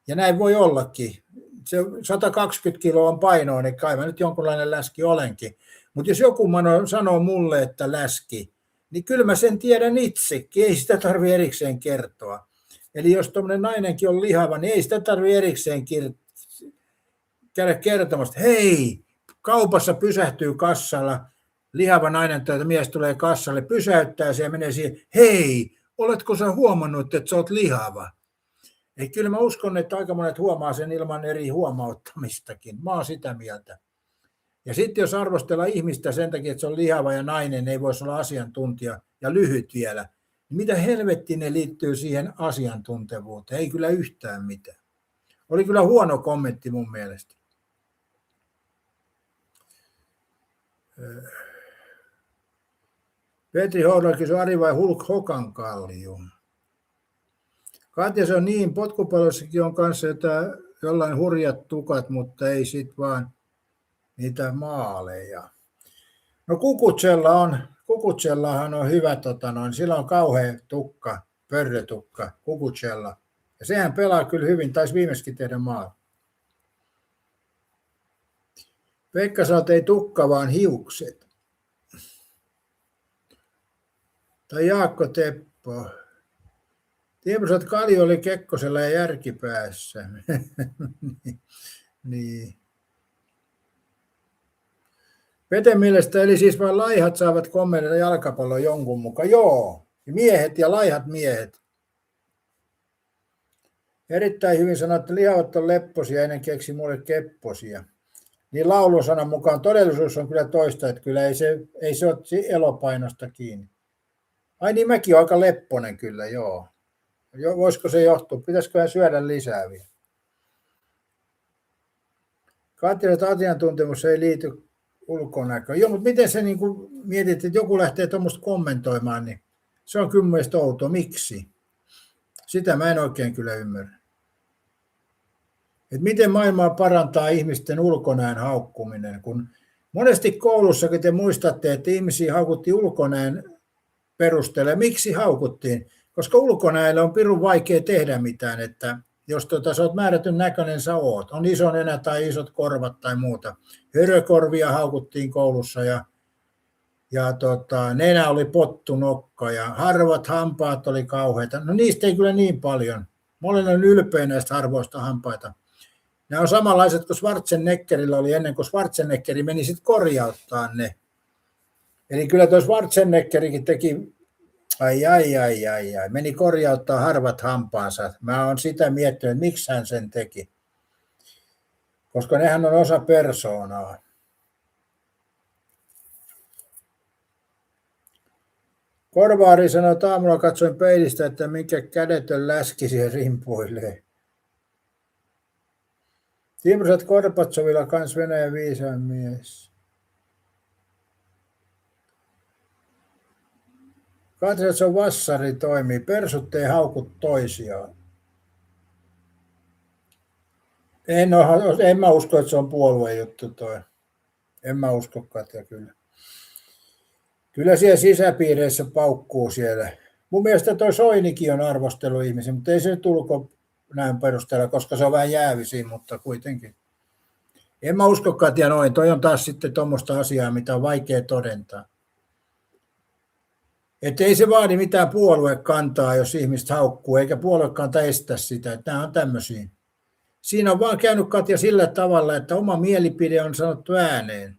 ja näin voi ollakin, se 120 kiloa on painoa, niin kai mä nyt jonkunlainen läski olenkin. Mutta jos joku sanoo mulle, että läski, niin kyllä mä sen tiedän itsekin, ei sitä tarvitse erikseen kertoa. Eli jos tuommoinen nainenkin on lihava, niin ei sitä tarvitse erikseen käydä kertomasta, hei, kaupassa pysähtyy kassalla, lihava nainen tai mies tulee kassalle, pysäyttää se ja menee siihen, hei, oletko sä huomannut, että sä oot lihava? Eli kyllä mä uskon, että aika monet huomaa sen ilman eri huomauttamistakin. Mä oon sitä mieltä. Ja sitten jos arvostellaan ihmistä sen takia, että se on lihava ja nainen, ei voisi olla asiantuntija ja lyhyt vielä, niin mitä helvettiin ne liittyy siihen asiantuntevuuteen? Ei kyllä yhtään mitään. Oli kyllä huono kommentti mun mielestä. Petri Houdla kysyi, Ari vai Hulk Hogan kallio? Katja, se on niin, potkupallossakin on kanssa jollain hurjat tukat, mutta ei sit vaan niitä maaleja. No Kukutsellahan on hyvä, sillä on kauhea tukka, pörrötukka, Kukutsella. Ja sehän pelaa kyllä hyvin, taisi viimeiskin tehdä maali. Pekka sanoo, että ei tukka, vaan hiukset. Tai Jaakko Teppo. Tiedätkö, että Kalju oli Kekkosella ja järkipäässä. niin. Peten mielestä, eli siis vain laihat saavat kommentoida jalkapallon jonkun mukaan. Joo, miehet ja laihat miehet. Erittäin hyvin sanoi, että lihavat on lepposia, ennen keksi mulle kepposia. Niin laulusanan mukaan todellisuus on kyllä toista, että kyllä ei se ole elopainosta kiinni. Ai niin, mäkin olen aika lepponen kyllä, joo. Voisiko se johtua? Pitäisiköhän syödä lisää vielä? Katja, että asiantuntemus ei liity ulkonäköön. Joo, mutta miten se niin mietit, että joku lähtee tuommoista kommentoimaan, niin se on kyllä mielestäni outoa. Miksi? Sitä mä en oikein kyllä ymmärrä. Että miten maailmaa parantaa ihmisten ulkonäön haukkuminen, kun monesti koulussakin te muistatte, että ihmisiä haukuttiin ulkonäön perusteella. Miksi haukuttiin? Koska ulkonäöllä on pirun vaikea tehdä mitään, että jos sä oot määrätyn näköinen, sä oot. On iso nenä tai isot korvat tai muuta. Hörökorvia haukuttiin koulussa ja nenä oli pottunokka ja harvat hampaat oli kauheita. No niistä ei kyllä niin paljon Mä olen ylpeä näistä harvoista hampaita. Nämä on samanlaiset kuin Schwarzeneggerillä oli ennen kuin Schwarzeneggeri meni sitten korjauttaa ne. Eli kyllä tuo Schwarzeneggerikin teki, ai, meni korjauttaa harvat hampaansa. Mä oon sitä miettinyt, että miksi hän sen teki. Koska nehän on osa persoonaa. Korvaari sanoi, että aamulla katsoin peilistä, että minkä kädetön läski siihen rimpuilee. Timrosat Gorbatsovilla kans Venäjän viisaan mies. Katsotaan, että se on vassari toimii. Persut ei haukut toisiaan. En mä usko, että se on puoluejuttu toi. En mä usko, Katja, kyllä. Kyllä siellä sisäpiireissä paukkuu siellä. Mun mielestä toi Soinikin on arvostellut ihmisiä, mutta ei se nyt näin perusteella, koska se on vähän jäävisiä, mutta kuitenkin. En mä usko, Katja, noin. Toi on taas sitten tuommoista asiaa, mitä on vaikea todentaa. Että ei se vaadi mitään puoluekantaa, jos ihmiset haukkuu, eikä puoluekanta estä sitä. Että nämä on tämmöisiä. Siinä on vaan käynyt, Katja, sillä tavalla, että oma mielipide on sanottu ääneen.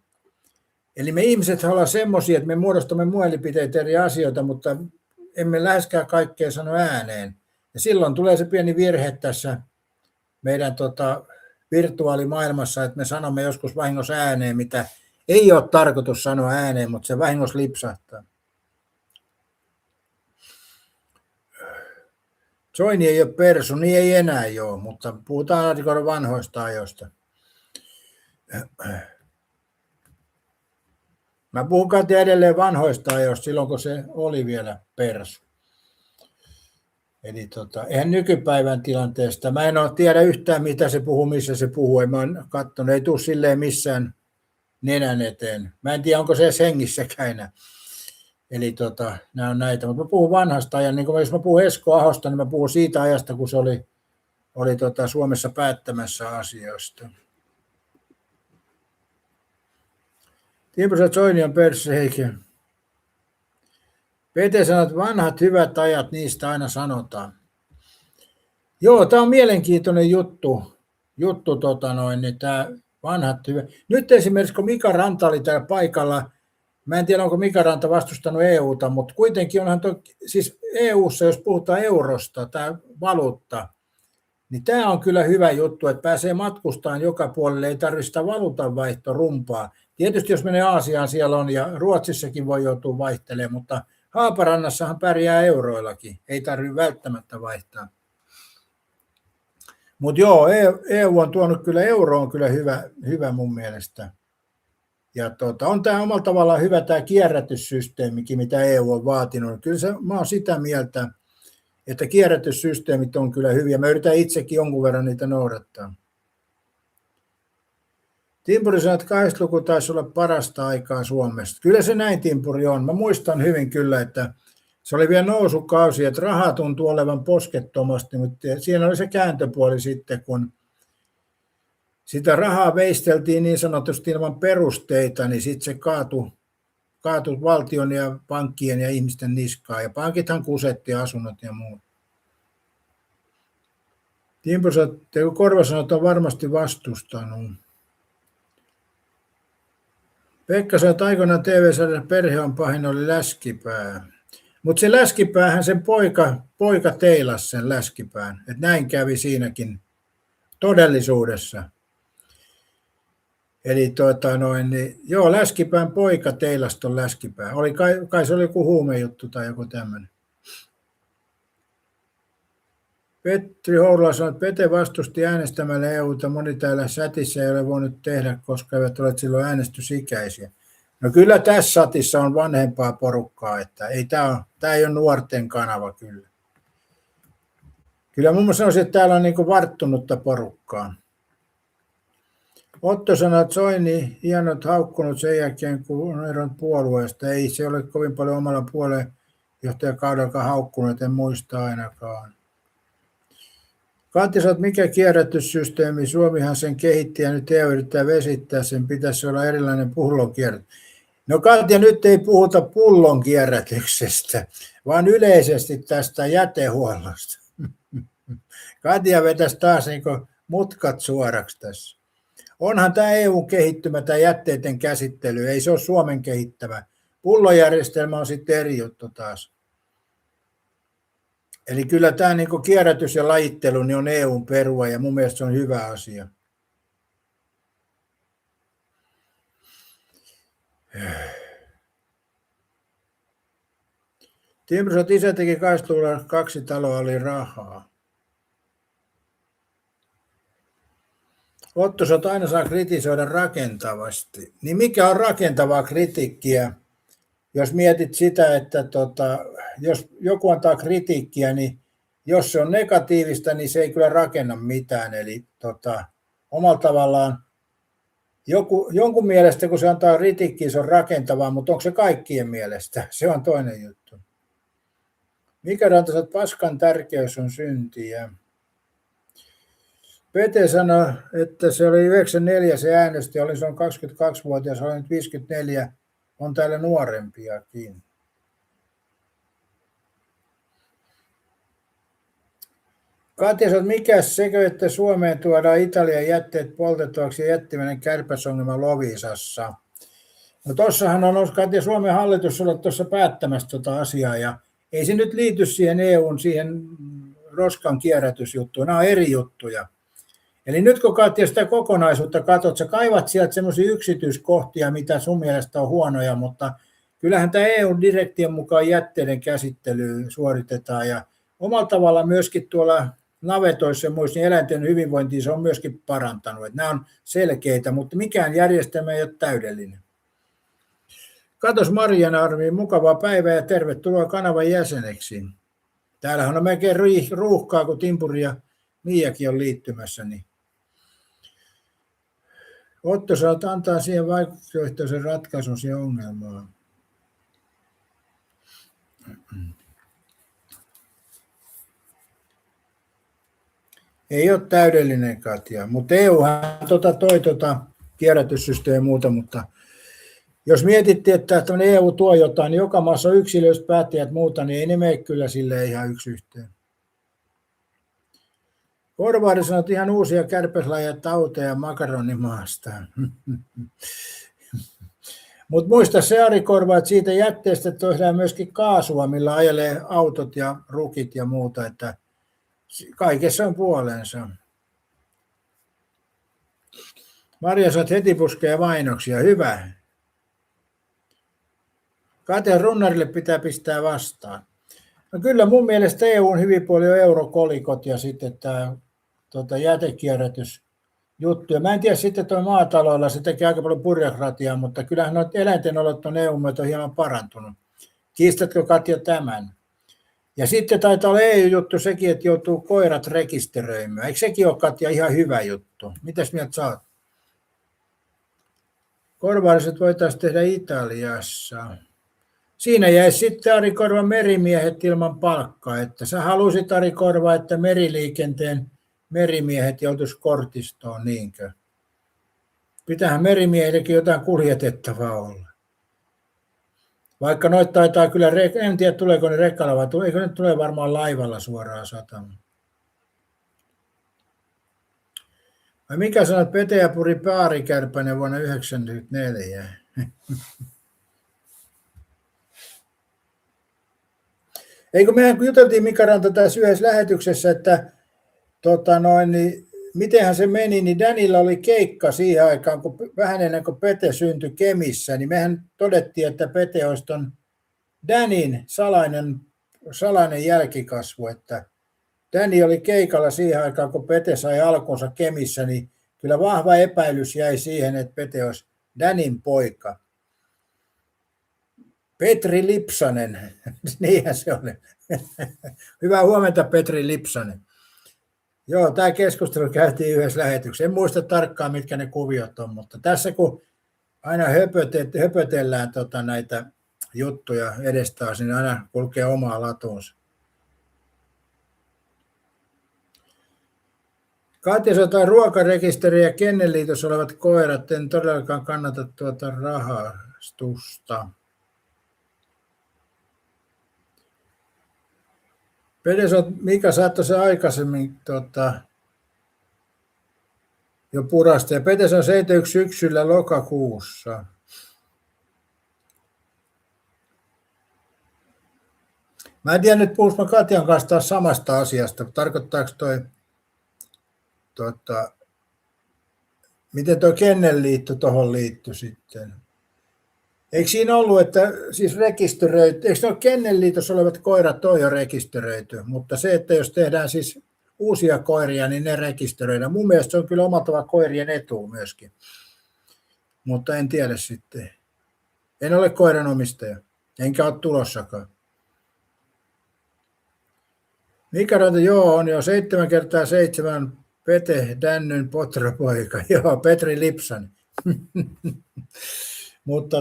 Eli me ihmiset ollaan semmoisia, että me muodostamme mielipiteitä eri asioita, mutta emme läheskään kaikkea sano ääneen. Ja silloin tulee se pieni virhe tässä meidän virtuaalimaailmassa, että me sanomme joskus vahingossa ääneen, mitä ei ole tarkoitus sanoa ääneen, mutta se vahingossa lipsahtaa. Soini ei ole persu, niin ei enää ole, mutta puhutaan Radikon vanhoista ajoista. Mä puhun Katja edelleen vanhoista ajoista silloin, kun se oli vielä persu. Eli eihän nykypäivän tilanteesta. Mä en tiedä yhtään, mitä se puhuu, missä se puhuu. Mä oon katsonut, ei tule silleen missään nenän eteen. Mä en tiedä, onko se edes hengissäkään enää. Eli nämä on näitä. Mutta mä puhun vanhasta ajan. Niin jos mä puhun Esko Ahosta, niin mä puhun siitä ajasta, kun se oli Suomessa päättämässä asioista. Timposet Soini on perssä heikä. Pete sanoo, että vanhat hyvät ajat, niistä aina sanotaan. Joo, tämä on mielenkiintoinen juttu niin tämä vanhat hyvät. Nyt esimerkiksi kun Mika Ranta oli täällä paikalla, mä en tiedä onko Mika Ranta vastustanut EUta, mutta kuitenkin onhan siis EUssa, jos puhutaan eurosta, tämä valuutta, niin tämä on kyllä hyvä juttu, että pääsee matkustamaan joka puolelle, ei tarvitse sitä valuutanvaihtorumpaa. Tietysti jos menee Aasiaan, siellä on ja Ruotsissakin voi joutua vaihtelemaan, mutta Haaparannassahan pärjää euroillakin, ei tarvitse välttämättä vaihtaa. Mutta joo, EU on tuonut kyllä, euro on kyllä hyvä mun mielestä. Ja on tämä omalla tavallaan hyvä tämä kierrätyssysteemikin, mitä EU on vaatinut. Kyllä mä oon sitä mieltä, että kierrätyssysteemit on kyllä hyviä. Mä yritän itsekin jonkun verran niitä noudattaa. Timpuri sanoi, että 80-luku taisi olla parasta aikaa Suomessa. Kyllä se näin, Timpuri, on. Mä muistan hyvin kyllä, että se oli vielä nousukausi, että raha tuntui olevan poskettomasti, mutta siinä oli se kääntöpuoli sitten, kun sitä rahaa veisteltiin niin sanotusti ilman perusteita, niin sitten se kaatui valtion ja pankkien ja ihmisten niskaan. Ja pankithan kusetti asunnot ja muut. Timpuri sanoi, että Korvasanot on varmasti vastustanut. Pekka sanoi, että aikoinaan TV-sarjassa Perhe on pahin oli Läskipää. Mutta se Läskipäähän sen poika teilasi sen Läskipään. Että näin kävi siinäkin todellisuudessa. Eli niin, joo, Läskipään poika teilasi ton Läskipään. Kai se oli joku huumejuttu tai joku tämmöinen. Petri Hourula sanoi, että Pete vastusti äänestämällä EUta. Moni täällä sätissä ei ole voinut tehdä, koska eivät ole silloin äänestysikäisiä. No kyllä tässä satissa on vanhempaa porukkaa, että tämä ei ole nuorten kanava kyllä. Kyllä mun mielestä sanoisin, että täällä on niin kuin varttunutta porukkaa. Otto sanoi, että Soini hienot haukkunut sen jälkeen, kun on eronnut puolueesta. Ei se ole kovin paljon omalla puheenjohtajakaudella haukkunut, en muista ainakaan. Katja sanoi, että mikä kierrätyssysteemi, Suomihan sen kehitti ja nyt EU yrittää vesittää, sen pitäisi olla erilainen pullonkierrätys. No Katja, nyt ei puhuta pullonkierrätyksestä, vaan yleisesti tästä jätehuollosta. Katja vetäisi taas niin mutkat suoraksi tässä. Onhan tämä EU kehittymä, tämä jätteiden käsittely, ei se ole Suomen kehittämä. Pullojärjestelmä on sitten eri juttu taas. Eli kyllä tämä niin kierrätys ja lajittelu niin on EUn perua ja mun mielestä se on hyvä asia. Timrosot isä teki 2 taloa, oli rahaa. Ottosot aina saa kritisoida rakentavasti. Niin mikä on rakentavaa kritiikkiä? Jos mietit sitä, että jos joku antaa kritiikkiä, niin jos se on negatiivista, niin se ei kyllä rakenna mitään. Eli omalla tavallaan jonkun mielestä, kun se antaa kritiikkiä, se on rakentavaa, mutta onko se kaikkien mielestä? Se on toinen juttu. Mikä Rantaset paskan tärkeys on syntiä? Pete sanoi, että se oli 94 se äänesti, oli se on 22-vuotias, oli nyt 54, on täällä nuorempiakin. Katja sanoi, mikä sekö, että Suomeen tuodaan Italian jätteet poltettavaksi ja jättimäinen kärpäsongelma Loviisassa? No tossahan on Katja Suomen hallitus ollut tuossa päättämässä tuota asiaa ja ei se nyt liity siihen EUn, siihen roskan kierrätysjuttuun, nämä on eri juttuja. Eli nyt kun Katja sitä kokonaisuutta katsot, sä kaivat sieltä semmoisia yksityiskohtia, mitä sun mielestä on huonoja, mutta kyllähän tämä EU-direktion mukaan jätteiden käsittely suoritetaan ja omalla tavalla myöskin tuolla navetoissa ja muissa niin eläinten hyvinvointia se on myöskin parantanut. Että nämä on selkeitä, mutta mikään järjestelmä ei ole täydellinen. Katos Mariana Arviin, mukavaa päivää ja tervetuloa kanavan jäseneksi. Täällähän on melkein ruuhkaa, kun Timpuri ja Miakin on liittymässä. Niin Otto, saat antaa siihen vaihtoehtoisen ratkaisun siihen ongelmaan. Ei ole täydellinen, Katja, mutta EUhan toi kierrätyssysteemiä ja muuta, mutta jos mietittiin, että EU tuo jotain, niin joka maassa on yksilöistä päättäjät muuta, niin ei ne mene kyllä sille ihan yksi yhteen. Korvaari sanoi, että ihan uusia kärpäslajeja, tauteja makaronimaasta. Mutta muista se Ari Korva, että siitä jätteestä tehdään myöskin kaasua, millä ajelee autot ja rukit ja muuta, että kaikessa on puolensa. Marja, saat heti puskea mainoksia. Hyvä. Katja Runnarille pitää pistää vastaan. No kyllä mun mielestä EUn hyvin paljon eurokolikot ja sitten tämä jätekierrätysjuttu. Mä en tiedä sitten tuo maataloilla, se tekee aika paljon byrokratiaa, mutta kyllähän noita eläinten olot on EUn myötä hieman parantunut. Kiistätkö Katja tämän? Ja sitten taitaa olla EU-juttu sekin, että joutuu koirat rekisteröimään. Eikö sekin ole, Katja, ihan hyvä juttu? Mitäs mieltä sä oot? Korvaariset voitaisiin tehdä Italiassa. Siinä jäisi sitten Ari Korva merimiehet ilman palkkaa. Että sä halusit, Ari Korva, että meriliikenteen merimiehet joutuisi kortistoon, niinkö? Pitäähän merimiehillekin jotain kuljetettavaa olla. Vaikka noita taitaa kyllä, en tiedä tuleeko ne rekkalla vai eikö ne tule varmaan laivalla suoraan satamaan. Vai mikä sanot, Pete ja puri paarikärpäinen vuonna 1994? Eikö mehän juteltiin Mika Ranta tässä yhdessä lähetyksessä, että niin, mitenhän se meni, niin Danilla oli keikka siihen aikaan, kun vähän ennen kuin Pete syntyi Kemissä, niin mehän todettiin, että Pete olisi ton Danin salainen jälkikasvu, että Dani oli keikalla siihen aikaan, kun Pete sai alkunsa Kemissä, niin kyllä vahva epäilys jäi siihen, että Pete olisi Danin poika. Petri Lipsanen, niinhän se oli. Hyvää huomenta, Petri Lipsanen. Joo, tämä keskustelu käytiin yhdessä lähetyksessä. En muista tarkkaan, mitkä ne kuviot on, mutta tässä kun aina höpötellään näitä juttuja edestaas, niin aina kulkee omaa latuunsa. Katja sanoi, ruokarekisteri ja Kennelliitossa olevat koirat, en todellakaan kannata tuota rahastusta. Mika saattoi se aikaisemmin jo purasta. Ja Petes on 71 syksyllä lokakuussa. Mä en tiedä nyt puhuis mä Katjan kanssa taas samasta asiasta. Tarkoittaako miten tuo Kennelliitto tuohon liittyi sitten? Eikö siinä ollut, että siis rekisteröity, eikö ne ole Kennelliitossa olevat koirat ole jo rekisteröity, mutta se, että jos tehdään siis uusia koiria, niin ne rekisteröidään. Mun mielestä se on kyllä omalla koirien etu myöskin, mutta en tiedä sitten. En ole koiran omistaja, enkä ole tulossakaan. Mika Ranta, joo, on jo 7x7 Pete Dännyn potrapoika, joo, Petri Lipsan. Mutta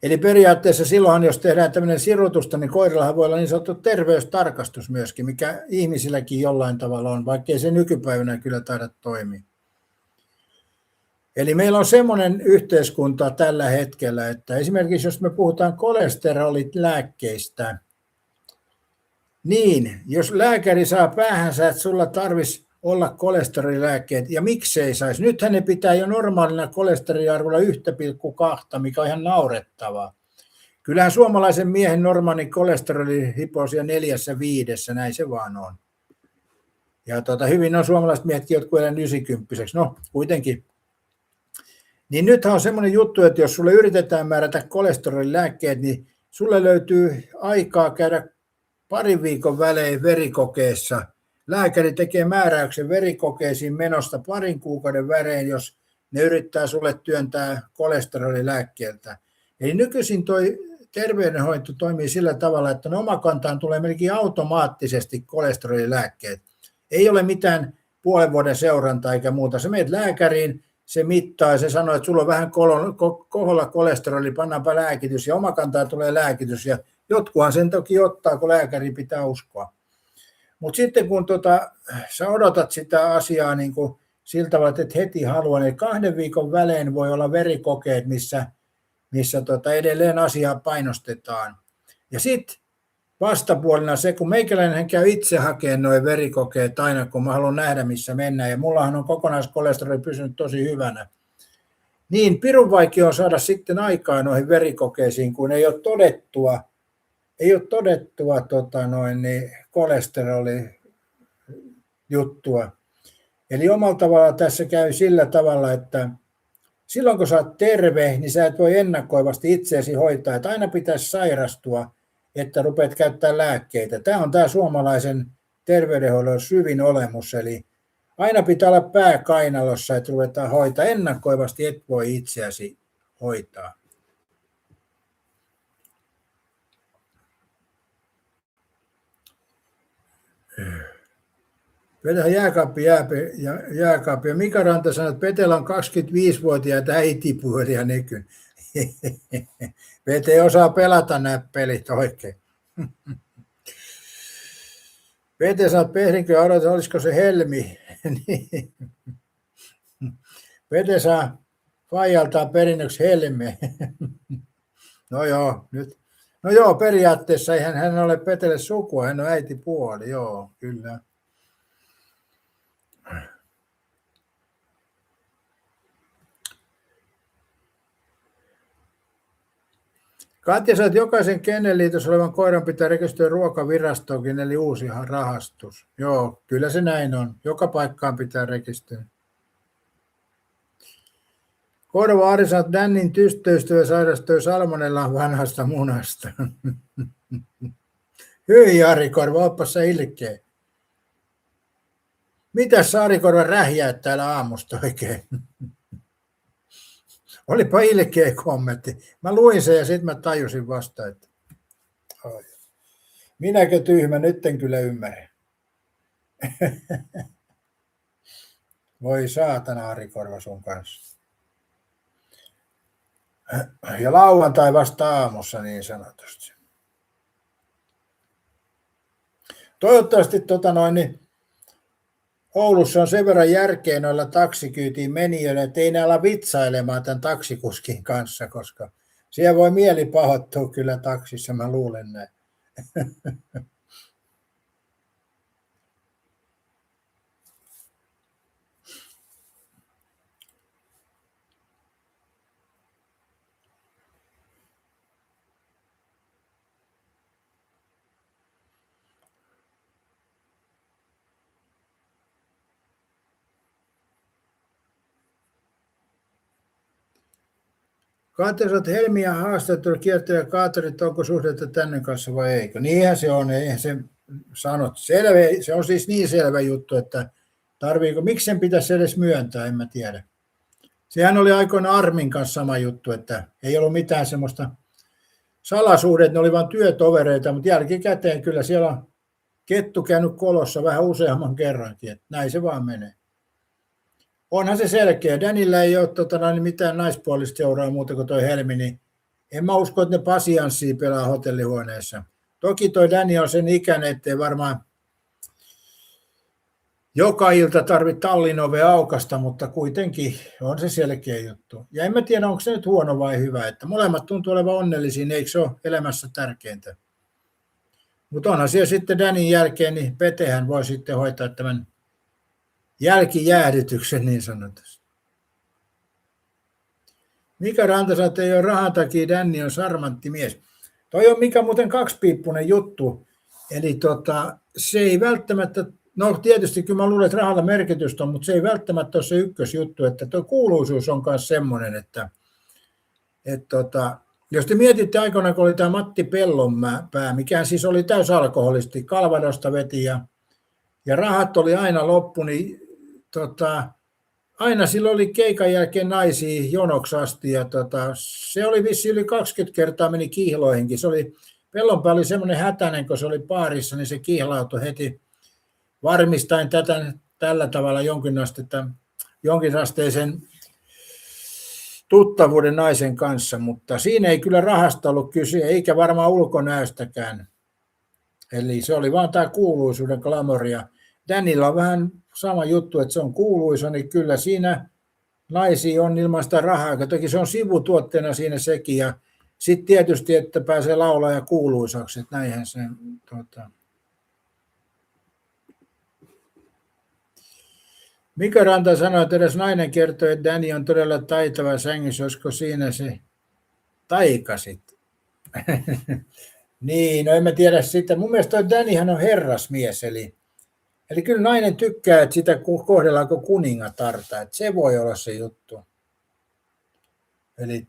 eli periaatteessa silloin, jos tehdään tämmöinen sirutusta, niin koirillahan voi olla niin sanottu terveystarkastus myöskin, mikä ihmisilläkin jollain tavalla on, vaikkei se nykypäivänä kyllä taida toimia. Eli meillä on semmoinen yhteiskunta tällä hetkellä, että esimerkiksi jos me puhutaan kolesterolilääkkeistä, niin jos lääkäri saa päähänsä, että sulla tarvitsisi olla kolesterolilääkkeet, ja miksei saisi. Nythän ne pitää jo normaalina kolesteroliarvolla 1,2, mikä on ihan naurettavaa. Kyllähän suomalaisen miehen normaali kolesterolihipoosia 4-5, näin se vaan on. Ja hyvin on suomalaiset miehetkin, jotka elää 90, no kuitenkin. Niin nythän on semmoinen juttu, että jos sulle yritetään määrätä kolesterolilääkkeet, niin sulle löytyy aikaa käydä parin viikon välein verikokeessa. Lääkäri tekee määräyksen verikokeisiin menosta parin kuukauden välein, jos ne yrittää sulle työntää kolesterolilääkkeeltä. Eli nykyisin tuo terveydenhoito toimii sillä tavalla, että omakantaan tulee melkein automaattisesti kolesterolilääkkeet. Ei ole mitään puolen vuoden seurantaa eikä muuta. Sä menet lääkäriin, se mittaa ja se sanoo, että sulla on vähän koholla kolesteroli, pannaanpa lääkitys ja omakantaan tulee lääkitys. Ja jotkuhan sen toki ottaa, kun lääkäri pitää uskoa. Mutta sitten kun sä odotat sitä asiaa niin kuin sillä tavalla, että heti haluaa, niin 2 viikon välein voi olla verikokeet, missä edelleen asiaa painostetaan. Ja sitten vastapuolena se, kun meikäläinen käy itse hakemaan nuo verikokeet aina, kun mä haluan nähdä, missä mennään, ja mullahan on kokonaiskolesteroli pysynyt tosi hyvänä, niin pirun vaikea on saada sitten aikaa noihin verikokeisiin, kun ei ole todettua kolesterolijuttua. Eli omalla tavalla tässä käy sillä tavalla, että silloin kun sä oot terve, niin sä et voi ennakoivasti itseäsi hoitaa, että aina pitäisi sairastua, että rupeat käyttämään lääkkeitä. Tämä on tämä suomalaisen terveydenhoidon syvin olemus, eli aina pitää olla pää kainalossa, että ruvetaan hoitaa. Ennakoivasti et voi itseäsi hoitaa. Vetää jääkaappi. Ja Mika Ranta sanoi, että Petellä on 25-vuotiaita äitipuolia nykyn. Pete osaa pelata nämä pelit oikein. Pete sanoi, että Pehrinkö odotan, olisiko se Helmi. Pete saa faijaltaan perinnöksi Helme. No joo, nyt. No joo, periaatteessa eihän hän ole Petelle sukua, hän on äitipuoli, joo, kyllä. Katja sanoi, että jokaisen Kennelliitossa olevan koiran pitää rekisteröidä ruokavirastoonkin, eli uusi rahastus. Joo, kyllä se näin on. Joka paikkaan pitää rekisteröidä. Korva Ari sanoi, että Dännin tystöystävä sairastui salmonellaan vanhasta munasta. Hyi Ari Korva, oppas sä ilkeä. Mitäs sä Ari Korva rähjäät täällä aamusta oikein? Olipa ilkeä kommentti. Mä luin sen ja sitten mä tajusin vasta, että minäkö tyhmä, nyt en kyllä ymmärrä. Voi saatana Ari Korva sun kanssa. Ja lauantai vasta aamussa niin sanotusti. Toivottavasti niin Oulussa on sen verran järkeä noilla taksikyytiin menijöillä, että ei ne ala vitsailemaan tämän taksikuskin kanssa, koska Siellä voi mieli pahoittua kyllä taksissa, mä luulen näin. Katsot Helmiä haastattelu kiertäjä kaatorit, onko suhdetta tänne kanssa vai eikö? Niinhän se on, eihän se sanot. Selvä, se on siis niin selvä juttu, että miksi sen pitäisi edes myöntää, en mä tiedä. Sehän oli aikoina Armin kanssa sama juttu, että ei ollut mitään semmoista salasuhdet, ne oli vain työtovereita, mutta jälkikäteen kyllä siellä on kettu käynyt kolossa vähän useamman kerrankin, että näin se vaan menee. Onhan se selkeä. Danillä ei ole mitään naispuolista seuraa muuta kuin toi Helmi, niin en mä usko, että ne pasianssia pelaa hotellihuoneessa. Toki toi Dani on sen ikäinen, ettei varmaan joka ilta tarvitse tallin ovea aukasta, mutta kuitenkin on se selkeä juttu. Ja en mä tiedä, onko se nyt huono vai hyvä, että molemmat tuntuu olevan onnellisia, eikö se ole elämässä tärkeintä. Mutta onhan siellä sitten Danin jälkeen, niin Petehän voi sitten hoitaa tämän jälkijäädytyksen niin sanotusti. Mika Ranta sanoi, että ei ole rahan takia, Danni on sarmantti mies. Toi on mikä muuten kaksipiippunen juttu. Eli se ei välttämättä, no tietysti kyllä mä luulen, että rahalla merkitystä on, mutta se ei välttämättä ole se ykkösjuttu, että tuo kuuluisuus on myös semmoinen, että jos te mietitte aikoinaan, kun oli tämä Matti Pellonpää, mikä siis oli täysalkoholisti, Kalvadosta veti ja rahat oli aina loppu, niin aina sillä oli keikan jälkeen naisia jonoksi asti ja se oli vissi yli 20 kertaa meni kihloihinkin. Pellonpää oli semmoinen hätäinen, kun se oli baarissa, niin se kihlautui heti varmistaen tällä tavalla jonkinasteisen tuttavuuden naisen kanssa, mutta siinä ei kyllä rahasta ollut kyse, eikä varmaan ulkonäöstäkään. Eli se oli vaan tämä kuuluisuuden glamoria. Danilla on vähän sama juttu, että se on kuuluisa, niin kyllä siinä naisia on ilman sitä rahaa. Toki se on sivutuotteena siinä sekin. Ja sitten tietysti, että pääsee laulaa ja kuuluisaksi. Että näinhän se. Mika Ranta sanoi, että edes nainen kertoi, että Dani on todella taitava sängyssä. Olisiko siinä se taika sitten? Niin, no en mä tiedä sitä. Mun mielestä toi Danihan on herrasmies, eli kyllä nainen tykkää, että sitä kohdellaan kuin kuningatarta, että se voi olla se juttu. Eli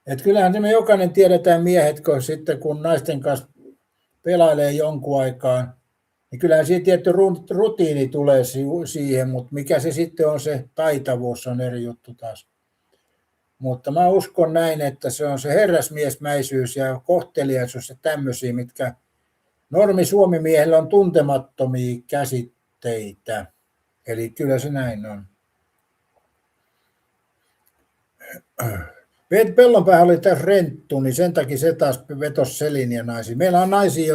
että kyllähän me jokainen tiedetään miehet, kun naisten kanssa pelailee jonkun aikaa, niin kyllähän siitä tietty rutiini tulee siihen, mutta mikä se sitten on se taitavuus, on eri juttu taas. Mutta mä uskon näin, että se on se herrasmiesmäisyys ja kohteliaisuus ja tämmöisiä, mitkä normi suomimiehellä on tuntemattomia käsitteitä. Eli kyllä se näin on. Pellonpäähän oli tässä renttu, niin sen takia se taas vetosi Selinia naisia. Meillä on naisia,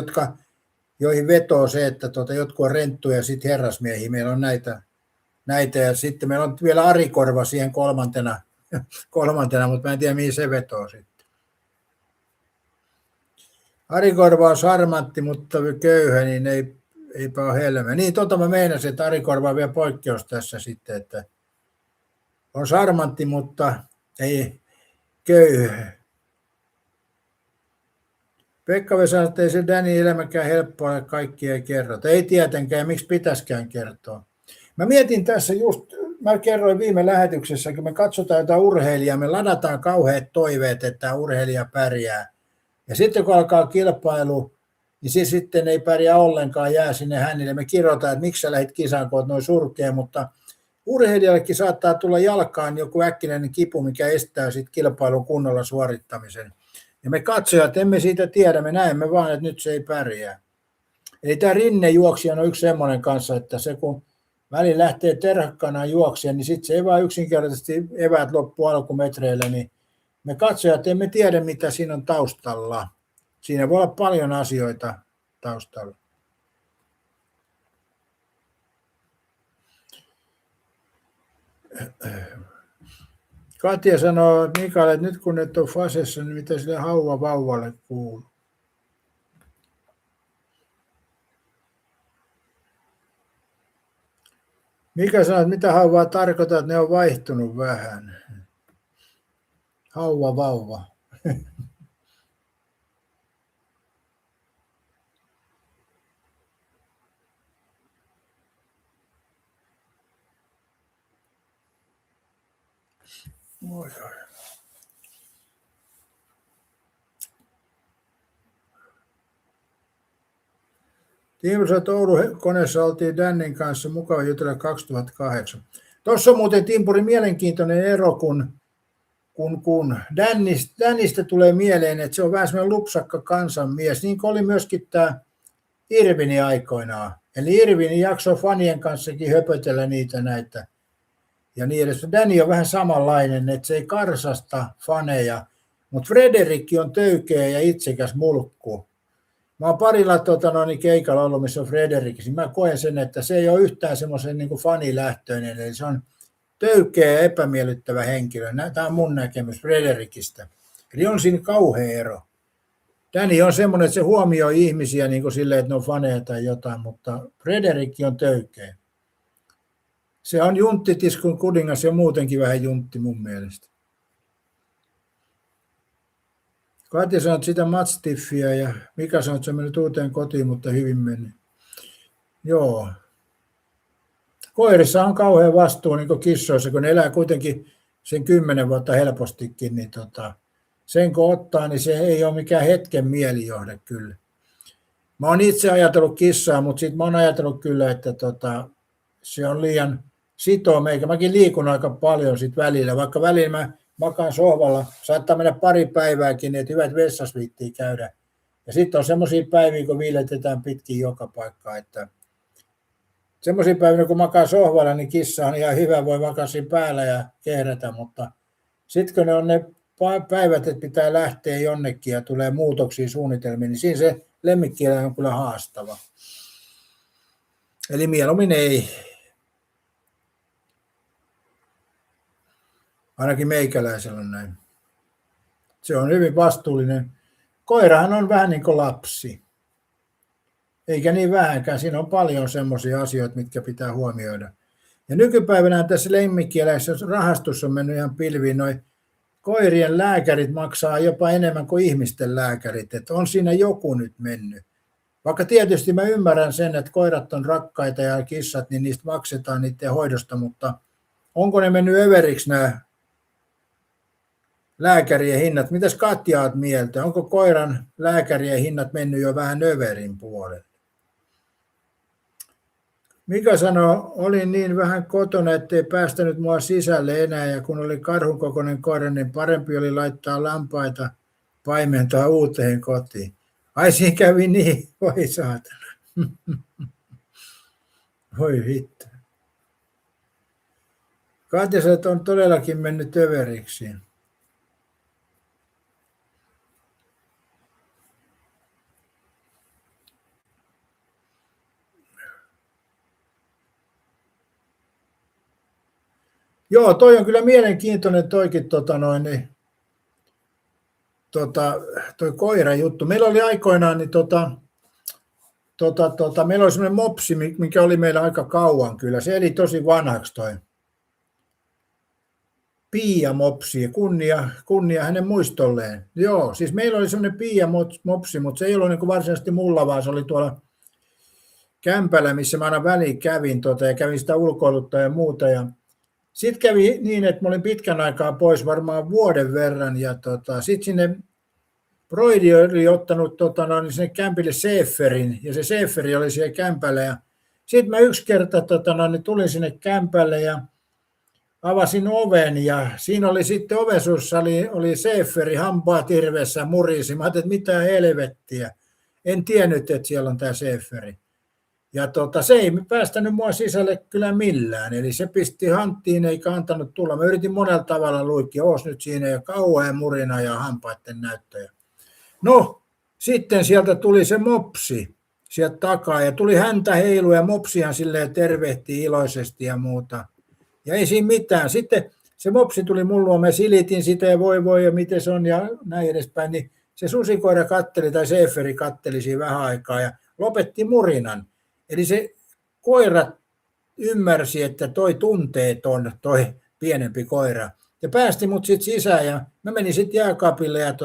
joihin vetoo se, että jotkut on renttuja ja sitten herrasmiehiä. Meillä on näitä ja sitten meillä on vielä Ari Korva siihen kolmantena, mutta mä en tiedä mihin se vetoo sitten. Ari Korva on sarmantti, mutta köyhä, niin eipä ole helmä. Niin mä meinasin, että Ari Korva on vielä poikkeus tässä sitten, että on sarmantti, mutta ei köyhä. Pekka Vesa, että ei se Dani elämäkään helppoa ole, kaikki ei kerrota. Ei tietenkään, miksi pitäisikään kertoa. Mä mietin tässä mä kerroin viime lähetyksessä, kun me katsotaan jotain urheilijaa, me ladataan kauheat toiveet, että tämä urheilija pärjää. Ja sitten kun alkaa kilpailu, niin se sitten ei pärjää ollenkaan, jää sinne hänille. Me kirjoitetaan, että miksi sä lähdit kisaan, kun olet noin surkea, mutta urheilijallekin saattaa tulla jalkaan joku äkkinäinen kipu, mikä estää sitten kilpailun kunnolla suorittamisen. Ja me katsojat emme siitä tiedä, me näemme vaan, että nyt se ei pärjää. Eli tämä rinnejuoksija on yksi semmoinen kanssa, että se kun väli lähtee terhakkana juokseen, niin sitten se ei vaan yksinkertaisesti eväät loppu alkumetreille, niin me katsojat emme tiedä, mitä siinä on taustalla. Siinä voi olla paljon asioita taustalla. Katja sanoo Mikalle, että nyt kun et ole fasessa, niin mitä sille vauvalle kuuluu? Mika sanoo, että mitä hauvaa tarkoittaa, että ne on vaihtunut vähän. Vauva. Oi. Timpurissa Oulun koneessa oltiin Dannin kanssa mukava jutella 2008. Tuossa on muuten Timpuri mielenkiintoinen ero, kun Dannista tulee mieleen, että se on vähän semmoinen lupsakka kansanmies, niin kuin oli myöskin tämä Irvini aikoinaan. Eli Irvini jaksoi fanien kanssakin höpötellä niitä näitä. Ja niin edes. Danny on vähän samanlainen, että se ei karsasta faneja, mutta Frederikki on töykeä ja itsekäs mulkku. Mä oon parilla keikalla ollut, missä on Frederikki. Mä koen sen, että se ei ole yhtään semmoisen niin kuin fanilähtöinen, eli se on töykeä ja epämiellyttävä henkilö. Tämä on mun näkemys Frederikistä. Eli on siinä kauhea ero. Danny on semmoinen, että se huomioi ihmisiä niin kuin silleen, että ne on faneja tai jotain, mutta Frederikki on töykeä. Se on junttitiskun kuningas ja muutenkin vähän juntti mun mielestä. Katja sanoi, että sitä matstiffiä ja Mika sanoi, että se on mennyt uuteen kotiin, mutta hyvin meni. Joo. Koirissa on kauhean vastuu niin kuin kissoissa, kun ne elää kuitenkin sen 10 vuotta helpostikin, niin sen kun ottaa, niin se ei ole mikään hetken mielijohde kyllä. Mä oon itse ajatellut kissaa, mutta sitten mä oon ajatellut kyllä, että se on liian sitoo meikä. Mäkin liikun aika paljon sit välillä, vaikka välillä mä makaan sohvalla. Saattaa mennä pari päivääkin, niin että hyvät vessas viittii käydä. Ja sitten on semmoisia päiviä, kun viiletetään pitkin joka paikkaa. Että semmoisia päiviä, kun makaan sohvalla, niin kissa on ihan hyvä, voi makaa siinä päällä ja kehrätä. Mutta sitten kun ne on ne päivät, että pitää lähteä jonnekin ja tulee muutoksia suunnitelmiin, niin siinä se lemmikkieläin on kyllä haastava. Eli mieluummin ei. Ainakin meikäläisellä on näin. Se on hyvin vastuullinen. Koirahan on vähän niin kuin lapsi. Eikä niin vähänkään. Siinä on paljon semmoisia asioita, mitkä pitää huomioida. Ja nykypäivänä tässä lemmikkieläisessä rahastus on mennyt ihan pilviin. Noi koirien lääkärit maksaa jopa enemmän kuin ihmisten lääkärit. Että on siinä joku nyt mennyt. Vaikka tietysti mä ymmärrän sen, että koirat on rakkaita ja kissat, niin niistä maksetaan niiden hoidosta. Mutta onko ne mennyt överiksi nämä lääkärien hinnat? Mitäs Katja olet mieltä? Onko koiran lääkärien hinnat mennyt jo vähän överin puolelle? Mika sanoi, olin niin vähän kotona, ettei päästänyt mua sisälle enää, ja kun oli karhun kokoinen koira, niin parempi oli laittaa lampaita paimentaa uuteen kotiin. Ai siinä kävi niin, voi saatana. Voi vittu. Katja sanoi, että on todellakin mennyt överiksi. Joo, toi on kyllä mielenkiintoinen toikin toi koira juttu. Meillä oli aikoinaan niin meillä oli semmoinen mopsi, mikä oli meillä aika kauan kyllä. Se eli tosi vanhaksi toi Pia mopsi, kunnia hänen muistolleen. Joo, siis meillä oli semmoinen Pia mopsi, mutta se ei ollut niin varsinaisesti mulla, vaan se oli tuolla kämpällä, missä mä aina väliin kävin ja kävin sitä ulkoiluttaa ja muuta. Ja sitten kävi niin, että mä olin pitkän aikaa pois, varmaan vuoden verran, ja sitten sinne Broidi oli ottanut sinne kämpille Seeferin, ja se Seeferi oli siellä kämpällä, ja sitten mä yksi kerta tulin sinne kämpälle ja avasin oven, ja siinä oli sitten ovensuussa oli Seeferi hampaat irvessä murisi. Mä ajattelin, että mitä helvettiä. En tiennyt, että siellä on tämä Seeferi. Ja se ei päästänyt mua sisälle kyllä millään, eli se pisti hanttiin eikä antanut tulla. Mä yritin monella tavalla luikkia, oos nyt siinä ja kauhean murina ja hampaiden näyttöjä. No, sitten sieltä tuli se mopsi sieltä takaa ja tuli häntä heilu ja mopsihan silleen tervehti iloisesti ja muuta. Ja ei siinä mitään. Sitten se mopsi tuli mun luo, mä silitin sitä ja voi ja miten se on ja näin edespäin, niin se susikoira katteli tai seeferi katteli siinä vähän aikaa ja lopetti murinan. Eli se koira ymmärsi, että toi tunteeton, toi pienempi koira. Ja päästi mut sitten sisään ja mä menin sitten jääkaapille ja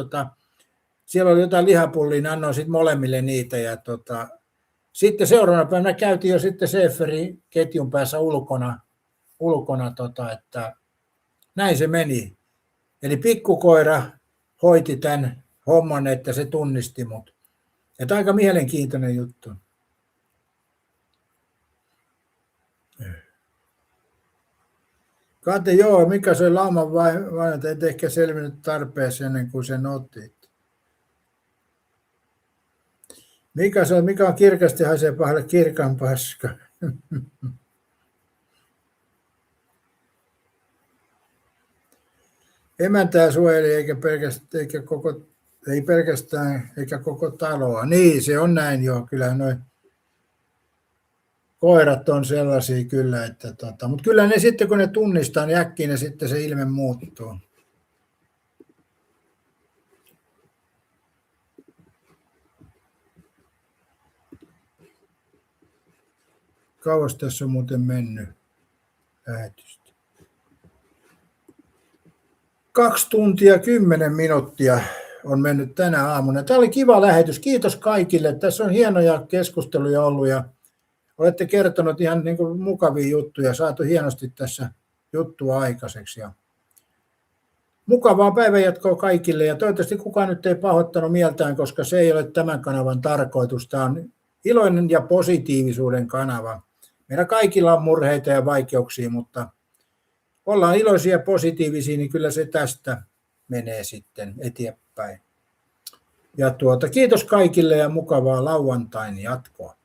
siellä oli jotain lihapullia, annoin sitten molemmille niitä ja sitten seuraavana päivänä käytiin jo sitten seeferi ketjun päässä ulkona että näin se meni. Eli pikkukoira hoiti tämän homman, että se tunnisti mut. Että aika mielenkiintoinen juttu. Kate, joo, mikä se lauman vainota, et ehkä selvinnyt tarpeeseen ennen kuin sen otit. Mikä on kirkasti haisee pahalle kirkan paska? Emäntää suojeli ei pelkästään eikä koko taloa. Niin, se on näin joo, kyllä noin koirat on sellaisia kyllä, että mutta kyllä ne sitten kun ne tunnistaa niin äkkiä, niin sitten se ilme muuttuu. Kauas tässä on muuten mennyt lähetystä. 2 tuntia 10 minuuttia on mennyt tänä aamuna. Tämä oli kiva lähetys. Kiitos kaikille. Tässä on hienoja keskusteluja ollut ja olette kertonut ihan niin kuin mukavia juttuja. Saatu hienosti tässä juttua aikaiseksi. Ja mukavaa päivänjatkoa kaikille ja toivottavasti kukaan nyt ei pahoittanut mieltään, koska se ei ole tämän kanavan tarkoitus. Tämä on iloinen ja positiivisuuden kanava. Meillä kaikilla on murheita ja vaikeuksia, mutta ollaan iloisia ja positiivisia, niin kyllä se tästä menee sitten eteenpäin. Ja kiitos kaikille ja mukavaa lauantain jatkoa.